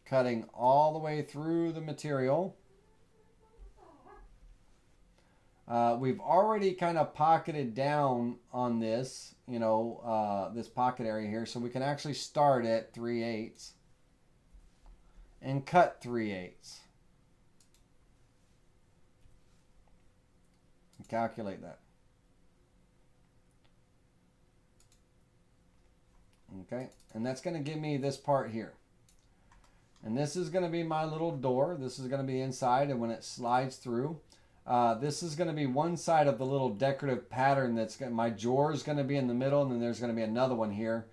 cutting all the way through the material. We've already kind of pocketed down on this, you know, this pocket area here, so we can actually start at 3/8 and cut 3/8. Calculate that. Okay, and that's going to give me this part here. And this is going to be my little door. This is going to be inside, and when it slides through, this is going to be one side of the little decorative pattern that's going to, my drawer is going to be in the middle, and then there's going to be another one here.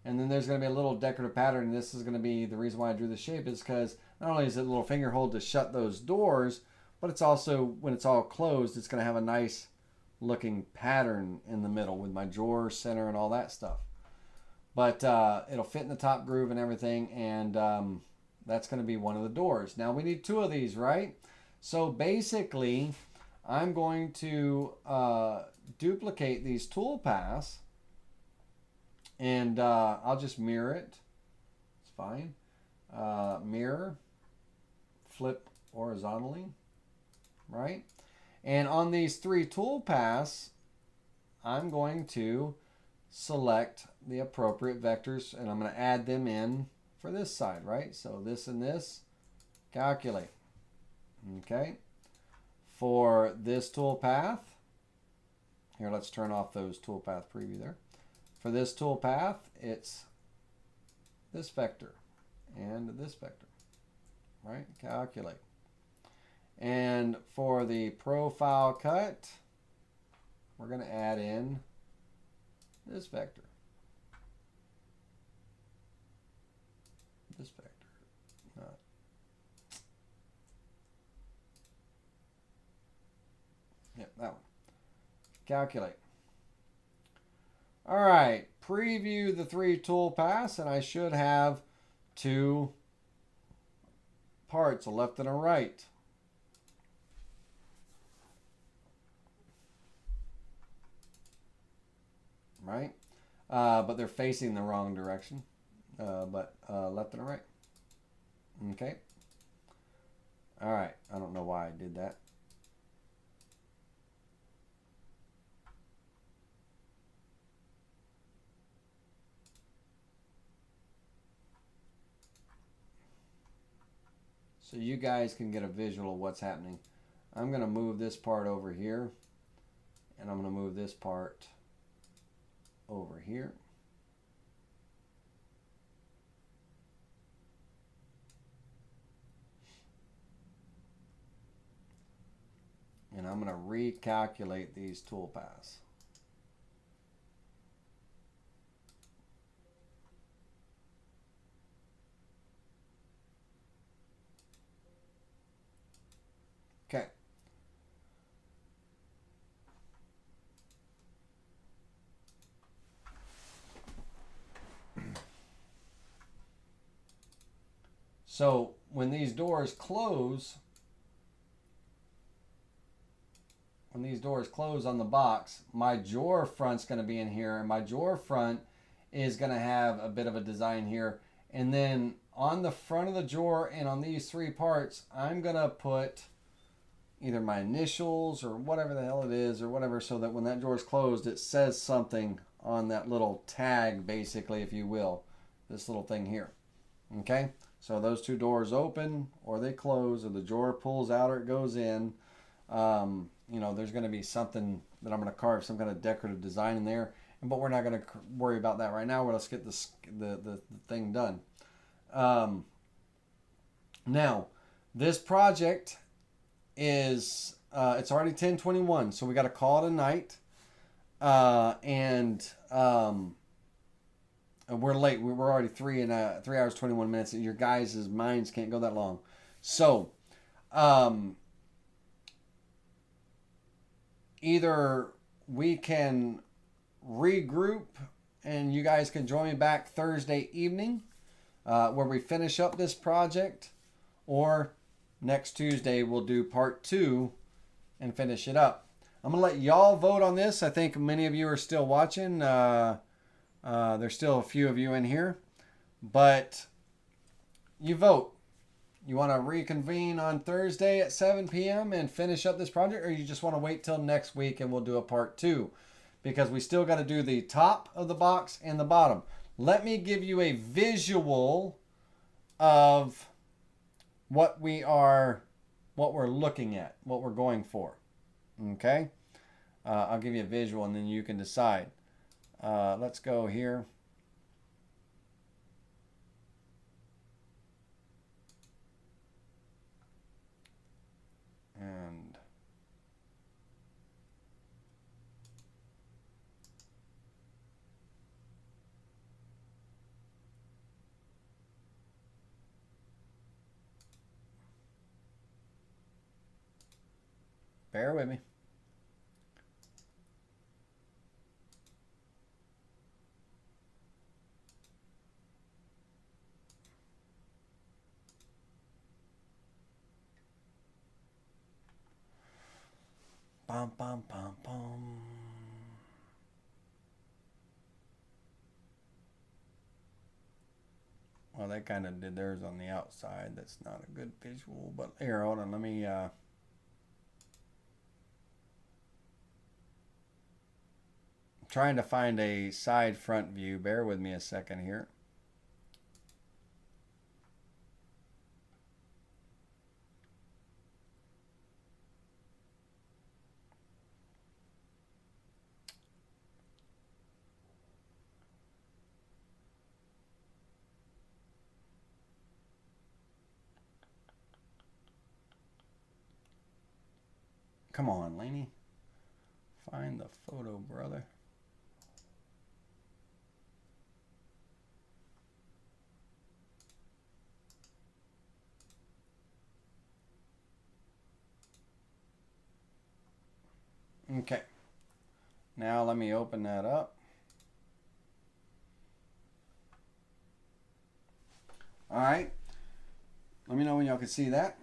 And then there's going to be a little decorative pattern, and this is going to be, the reason why I drew the shape is because not only is it a little finger hold to shut those doors, but it's also, when it's all closed, it's going to have a nice looking pattern in the middle with my drawer, center, and all that stuff. But it'll fit in the top groove and everything, and that's going to be one of the doors. Now we need two of these, right? So basically, I'm going to duplicate these tool paths, and I'll just mirror it. It's fine. Mirror, flip horizontally. Right? And on these three tool paths, I'm going to select the appropriate vectors, and I'm going to add them in for this side, right? So this and this, calculate. Okay. For this tool path, here, let's turn off those toolpath preview there. For this tool path, it's this vector and this vector, right? Calculate. And for the profile cut, we're going to add in this vector. This vector. Not. Yep, that one. Calculate. All right, preview the three tool paths, and I should have two parts, a left and a right. Right? But they're facing the wrong direction. But left and a right. Okay. All right. I don't know why I did that. so you guys can get a visual of what's happening. I'm going to move this part over here, and I'm going to move this part over here. And I'm going to recalculate these tool paths. Okay. So when these doors close, on the box, my drawer front's going to be in here, and my drawer front is going to have a bit of a design here. And then on the front of the drawer and on these three parts, I'm going to put either my initials or whatever the hell it is or whatever, so that when that drawer is closed, it says something on that little tag, basically, if you will, this little thing here. Okay, so those two doors open or they close, or the drawer pulls out or it goes in. You know, there's going to be something that I'm going to carve, some kind of decorative design in there, but we're not going to worry about that right now. Let's get the thing done. Now, this project is it's already 10:21, so we got to call it a night. We're late. We're already 3 hours 21 minutes. Your guys' minds can't go that long. So, either we can regroup and you guys can join me back Thursday evening where we finish up this project, or next Tuesday we'll do part 2 and finish it up. I'm going to let y'all vote on this. I think many of you are still watching. There's still a few of you in here, but you vote. You want to reconvene on Thursday at 7 p.m. and finish up this project, or you just want to wait till next week and we'll do a part 2? Because we still got to do the top of the box and the bottom. Let me give you a visual of what we're looking at, what we're going for. Okay? I'll give you a visual and then you can decide. Let's go here. And bear with me. Bum, bum, bum, bum. Well, they kind of did theirs on the outside. That's not a good visual, but here, hold on. Let me, trying to find a side front view. Bear with me a second here. Come on, Laney. Find the photo, brother. Okay. Now let me open that up. All right. Let me know when y'all can see that.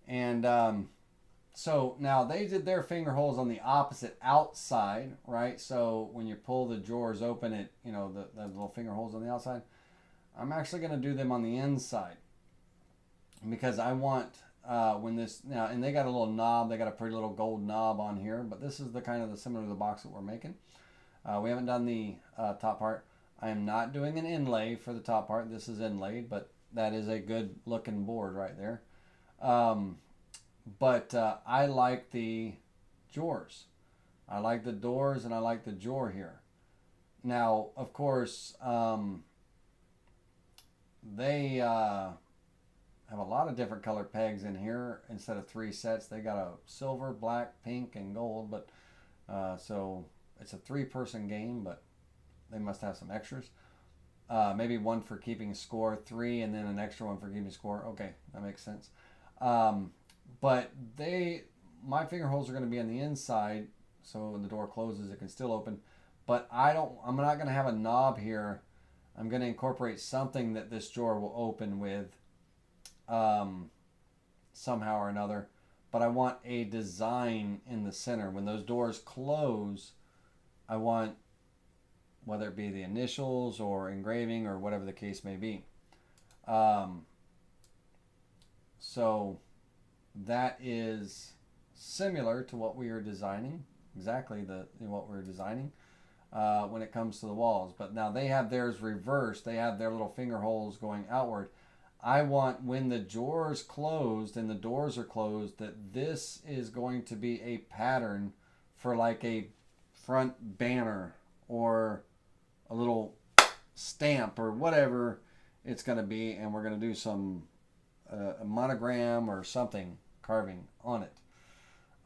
And so now they did their finger holes on the opposite outside, right? So when you pull the drawers open, it, you know, the little finger holes on the outside. I'm actually going to do them on the inside because I want when this now, and they got a little knob. They got a pretty little gold knob on here, but this is the kind of the similar to the box that we're making. We haven't done the top part. I am not doing an inlay for the top part. This is inlaid, but that is a good looking board right there. Um, but I like the drawers. I like the doors and I like the drawer here. Now, of course, they have a lot of different colored pegs in here. Instead of 3 sets, they got a silver, black, pink, and gold. But so it's a 3-person game, but they must have some extras. Maybe one for keeping score, 3, and then an extra one for keeping score. Okay, that makes sense. But my finger holes are going to be on the inside, so when the door closes, it can still open. But I'm not going to have a knob here. I'm going to incorporate something that this drawer will open with somehow or another. But I want a design in the center. When those doors close, I want, whether it be the initials or engraving or whatever the case may be. So that is similar to what we are designing, exactly what we're designing when it comes to the walls. But now they have theirs reversed. They have their little finger holes going outward. I want, when the drawers closed and the doors are closed, that this is going to be a pattern for like a front banner or a little stamp or whatever it's going to be, and we're going to do some a monogram or something, carving on it.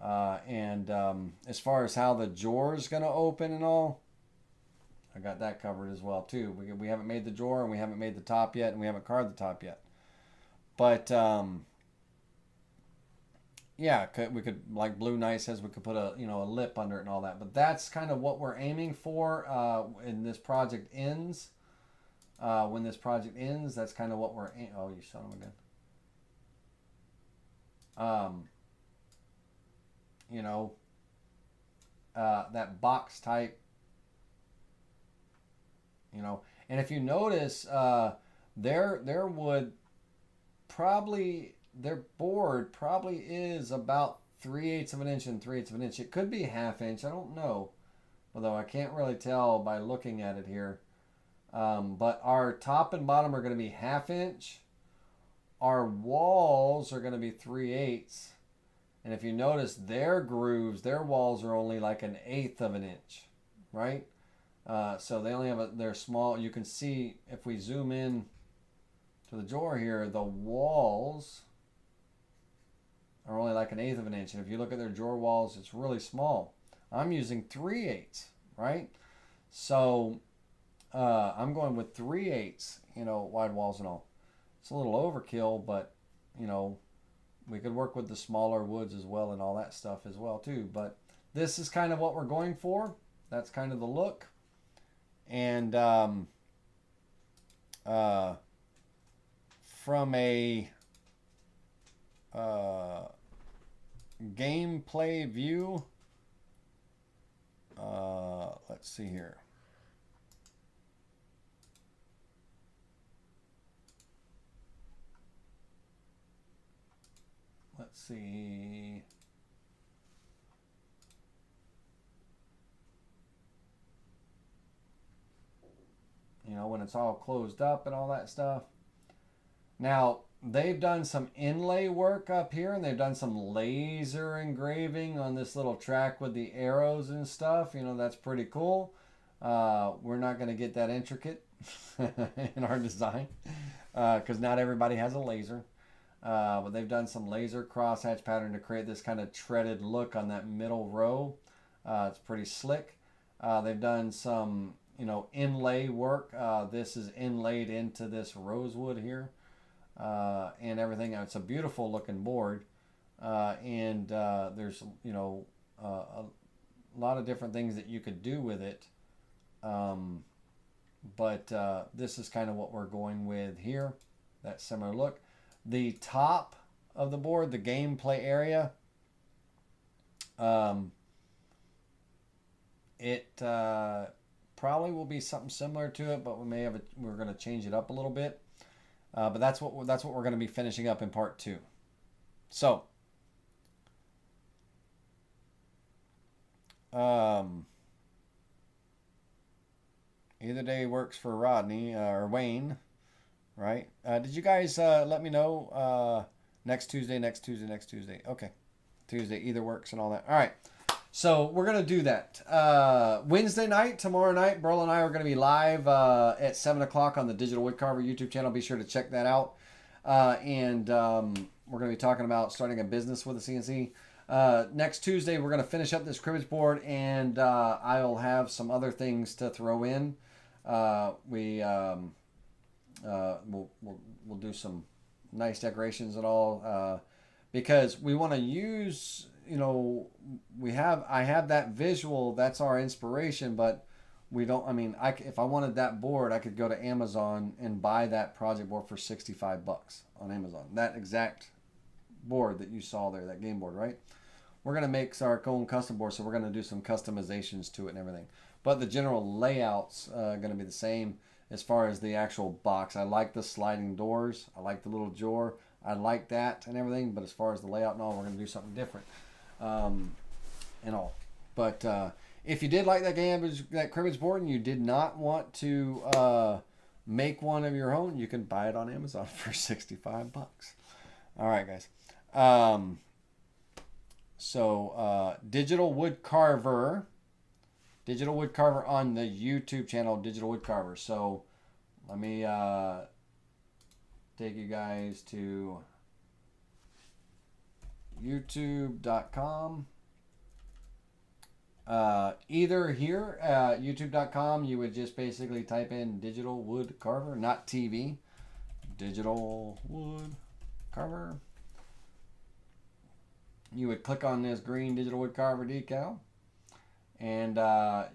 As far as how the drawer is going to open and all, I got that covered as well too. We haven't made the drawer, and we haven't made the top yet, and we haven't carved the top yet. But yeah, we could, like Blue Knight says, we could put a lip under it and all that. But that's kind of what we're aiming for when this project ends. When this project ends, that's kind of what we're oh, you son of a gun. That box type. And if you notice, their wood probably, their board probably is about 3/8 of an inch and 3/8 of an inch. It could be 1/2 inch. I don't know, although I can't really tell by looking at it here. But our top and bottom are going to be 1/2 inch. Our walls are going to be 3/8. And if you notice, their grooves, their walls are only like 1/8 of an inch, right? So they only have they're small. You can see if we zoom in to the drawer here, the walls are only like 1/8 of an inch. And if you look at their drawer walls, it's really small. I'm using 3/8, right? So I'm going with 3/8, wide walls and all. It's a little overkill, but we could work with the smaller woods as well and all that stuff as well too. But this is kind of what we're going for. That's kind of the look. And from a gameplay view, let's see here. Let's see. When it's all closed up and all that stuff. Now, they've done some inlay work up here, and they've done some laser engraving on this little track with the arrows and stuff. That's pretty cool. We're not going to get that intricate in our design because not everybody has a laser. But they've done some laser crosshatch pattern to create this kind of treaded look on that middle row. It's pretty slick. They've done some, inlay work. This is inlaid into this rosewood here and everything. It's a beautiful looking board. And there's, a lot of different things that you could do with it. But this is kind of what we're going with here. That similar look. The top of the board, the gameplay area, it probably will be something similar to it, but we're going to change it up a little bit. But that's what we're going to be finishing up in part 2. So, either day works for Rodney or Wayne. right? Did you guys let me know next Tuesday, next Tuesday, next Tuesday? Okay. Tuesday either works and all that. All right. So we're going to do that. Wednesday night, tomorrow night, Burl and I are going to be live at 7 o'clock on the Digital Woodcarver YouTube channel. Be sure to check that out. And we're going to be talking about starting a business with a CNC. Next Tuesday, we're going to finish up this cribbage board, and I'll have some other things to throw in. We'll do some nice decorations and all because we want to use, you know, I have that visual, that's our inspiration, but we don't, I mean, if I wanted that board, I could go to Amazon and buy that project board for $65 on Amazon. That exact board that you saw there, that game board, right? We're going to make our own custom board, so we're going to do some customizations to it and everything. But the general layout's going to be the same as far as the actual box. I like the sliding doors. I like the little drawer. I like that and everything. But as far as the layout and all, we're going to do something different and all. But if you did like that cribbage board and you did not want to make one of your own, you can buy it on Amazon for $65. All right, guys. Digital Woodcarver on the YouTube channel, Digital Woodcarver. So let me take you guys to youtube.com. Either here, youtube.com, you would just basically type in Digital Woodcarver, not TV. Digital Woodcarver. You would click on this green Digital Woodcarver decal, and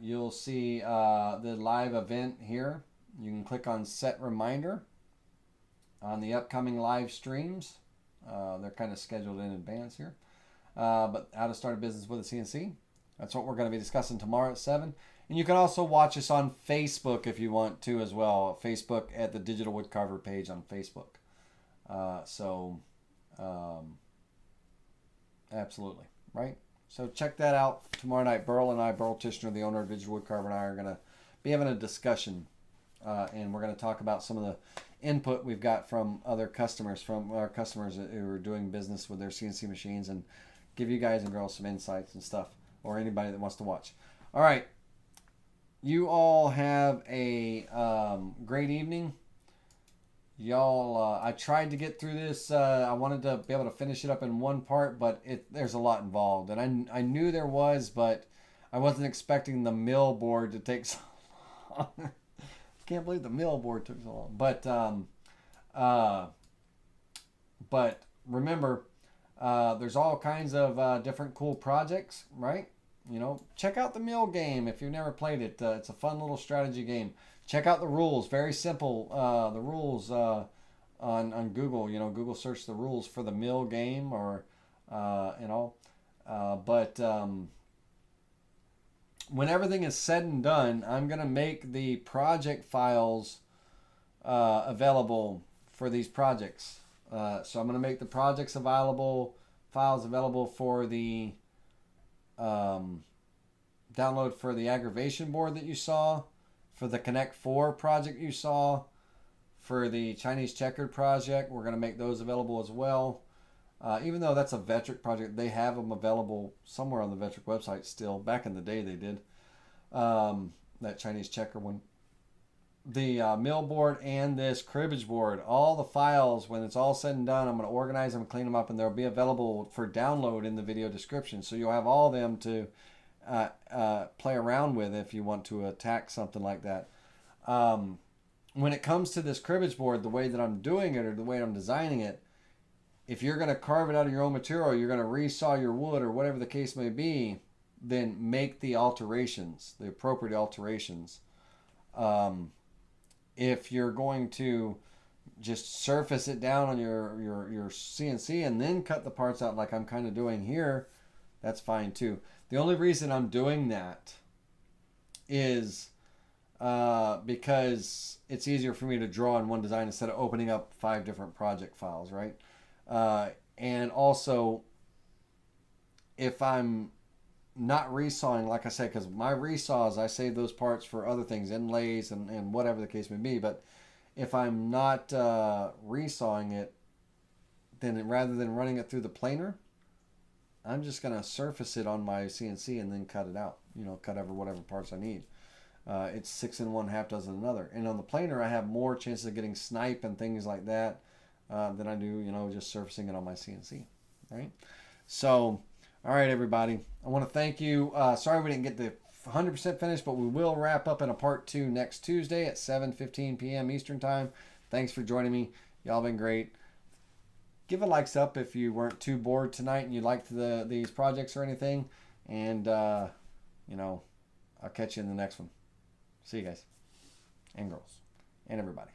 you'll see the live event here. You can click on set reminder on the upcoming live streams. They're kind of scheduled in advance here. But how to start a business with a CNC. That's what we're going to be discussing tomorrow at 7. And you can also watch us on Facebook if you want to as well. Facebook at the Digital Woodcarver page on Facebook. Absolutely, right? So check that out tomorrow night. Burl Tishner, the owner of Digital Woodcarver, and I are going to be having a discussion. And we're going to talk about some of the input we've got from other customers, from our customers who are doing business with their CNC machines, and give you guys and girls some insights and stuff, or anybody that wants to watch. All right. You all have a great evening. Y'all, I tried to get through this. I wanted to be able to finish it up in one part, but there's a lot involved. And I knew there was, but I wasn't expecting the mill board to take so long. I can't believe the mill board took so long. But remember, there's all kinds of different cool projects, right? You know, check out the mill game if you've never played it. It's a fun little strategy game. Check out the rules. Very simple. The rules on Google. You know, Google search the rules for the mill game or and all. But when everything is said and done, I'm gonna make the project files available for these projects. So I'm gonna make the files available for the download for the aggravation board that you saw, for the Connect 4 project you saw, for the Chinese checkered project. We're going to make those available as well. Even though that's a Vectric project, they have them available somewhere on the Vectric website still. Back in the day they did. That Chinese checker one. The mill board and this cribbage board, all the files, when it's all said and done, I'm going to organize them, clean them up, and they'll be available for download in the video description. So you'll have all of them to play around with if you want to attack something like that. When it comes to this cribbage board, the way that I'm doing it or the way I'm designing it, if you're going to carve it out of your own material, you're going to resaw your wood or whatever the case may be, then make the alterations, the appropriate alterations. If you're going to just surface it down on your CNC and then cut the parts out like I'm kind of doing here, that's fine too. The only reason I'm doing that is because it's easier for me to draw in one design instead of opening up 5 different project files, right? And also, if I'm not resawing, like I said, because my resaws, I save those parts for other things, inlays and whatever the case may be. But if I'm not resawing it, then rather than running it through the planer, I'm just going to surface it on my CNC and then cut it out. You know, cut over whatever parts I need. It's 6 in one, half dozen another. And on the planer, I have more chances of getting snipe and things like that than I do, you know, just surfacing it on my CNC. Right? So, all right, everybody. I want to thank you. Sorry we didn't get the 100% finished, but we will wrap up in a part 2 next Tuesday at 7:15 p.m. Eastern Time. Thanks for joining me. Y'all been great. Give a likes up if you weren't too bored tonight and you liked these projects or anything. And, you know, I'll catch you in the next one. See you guys and girls and everybody.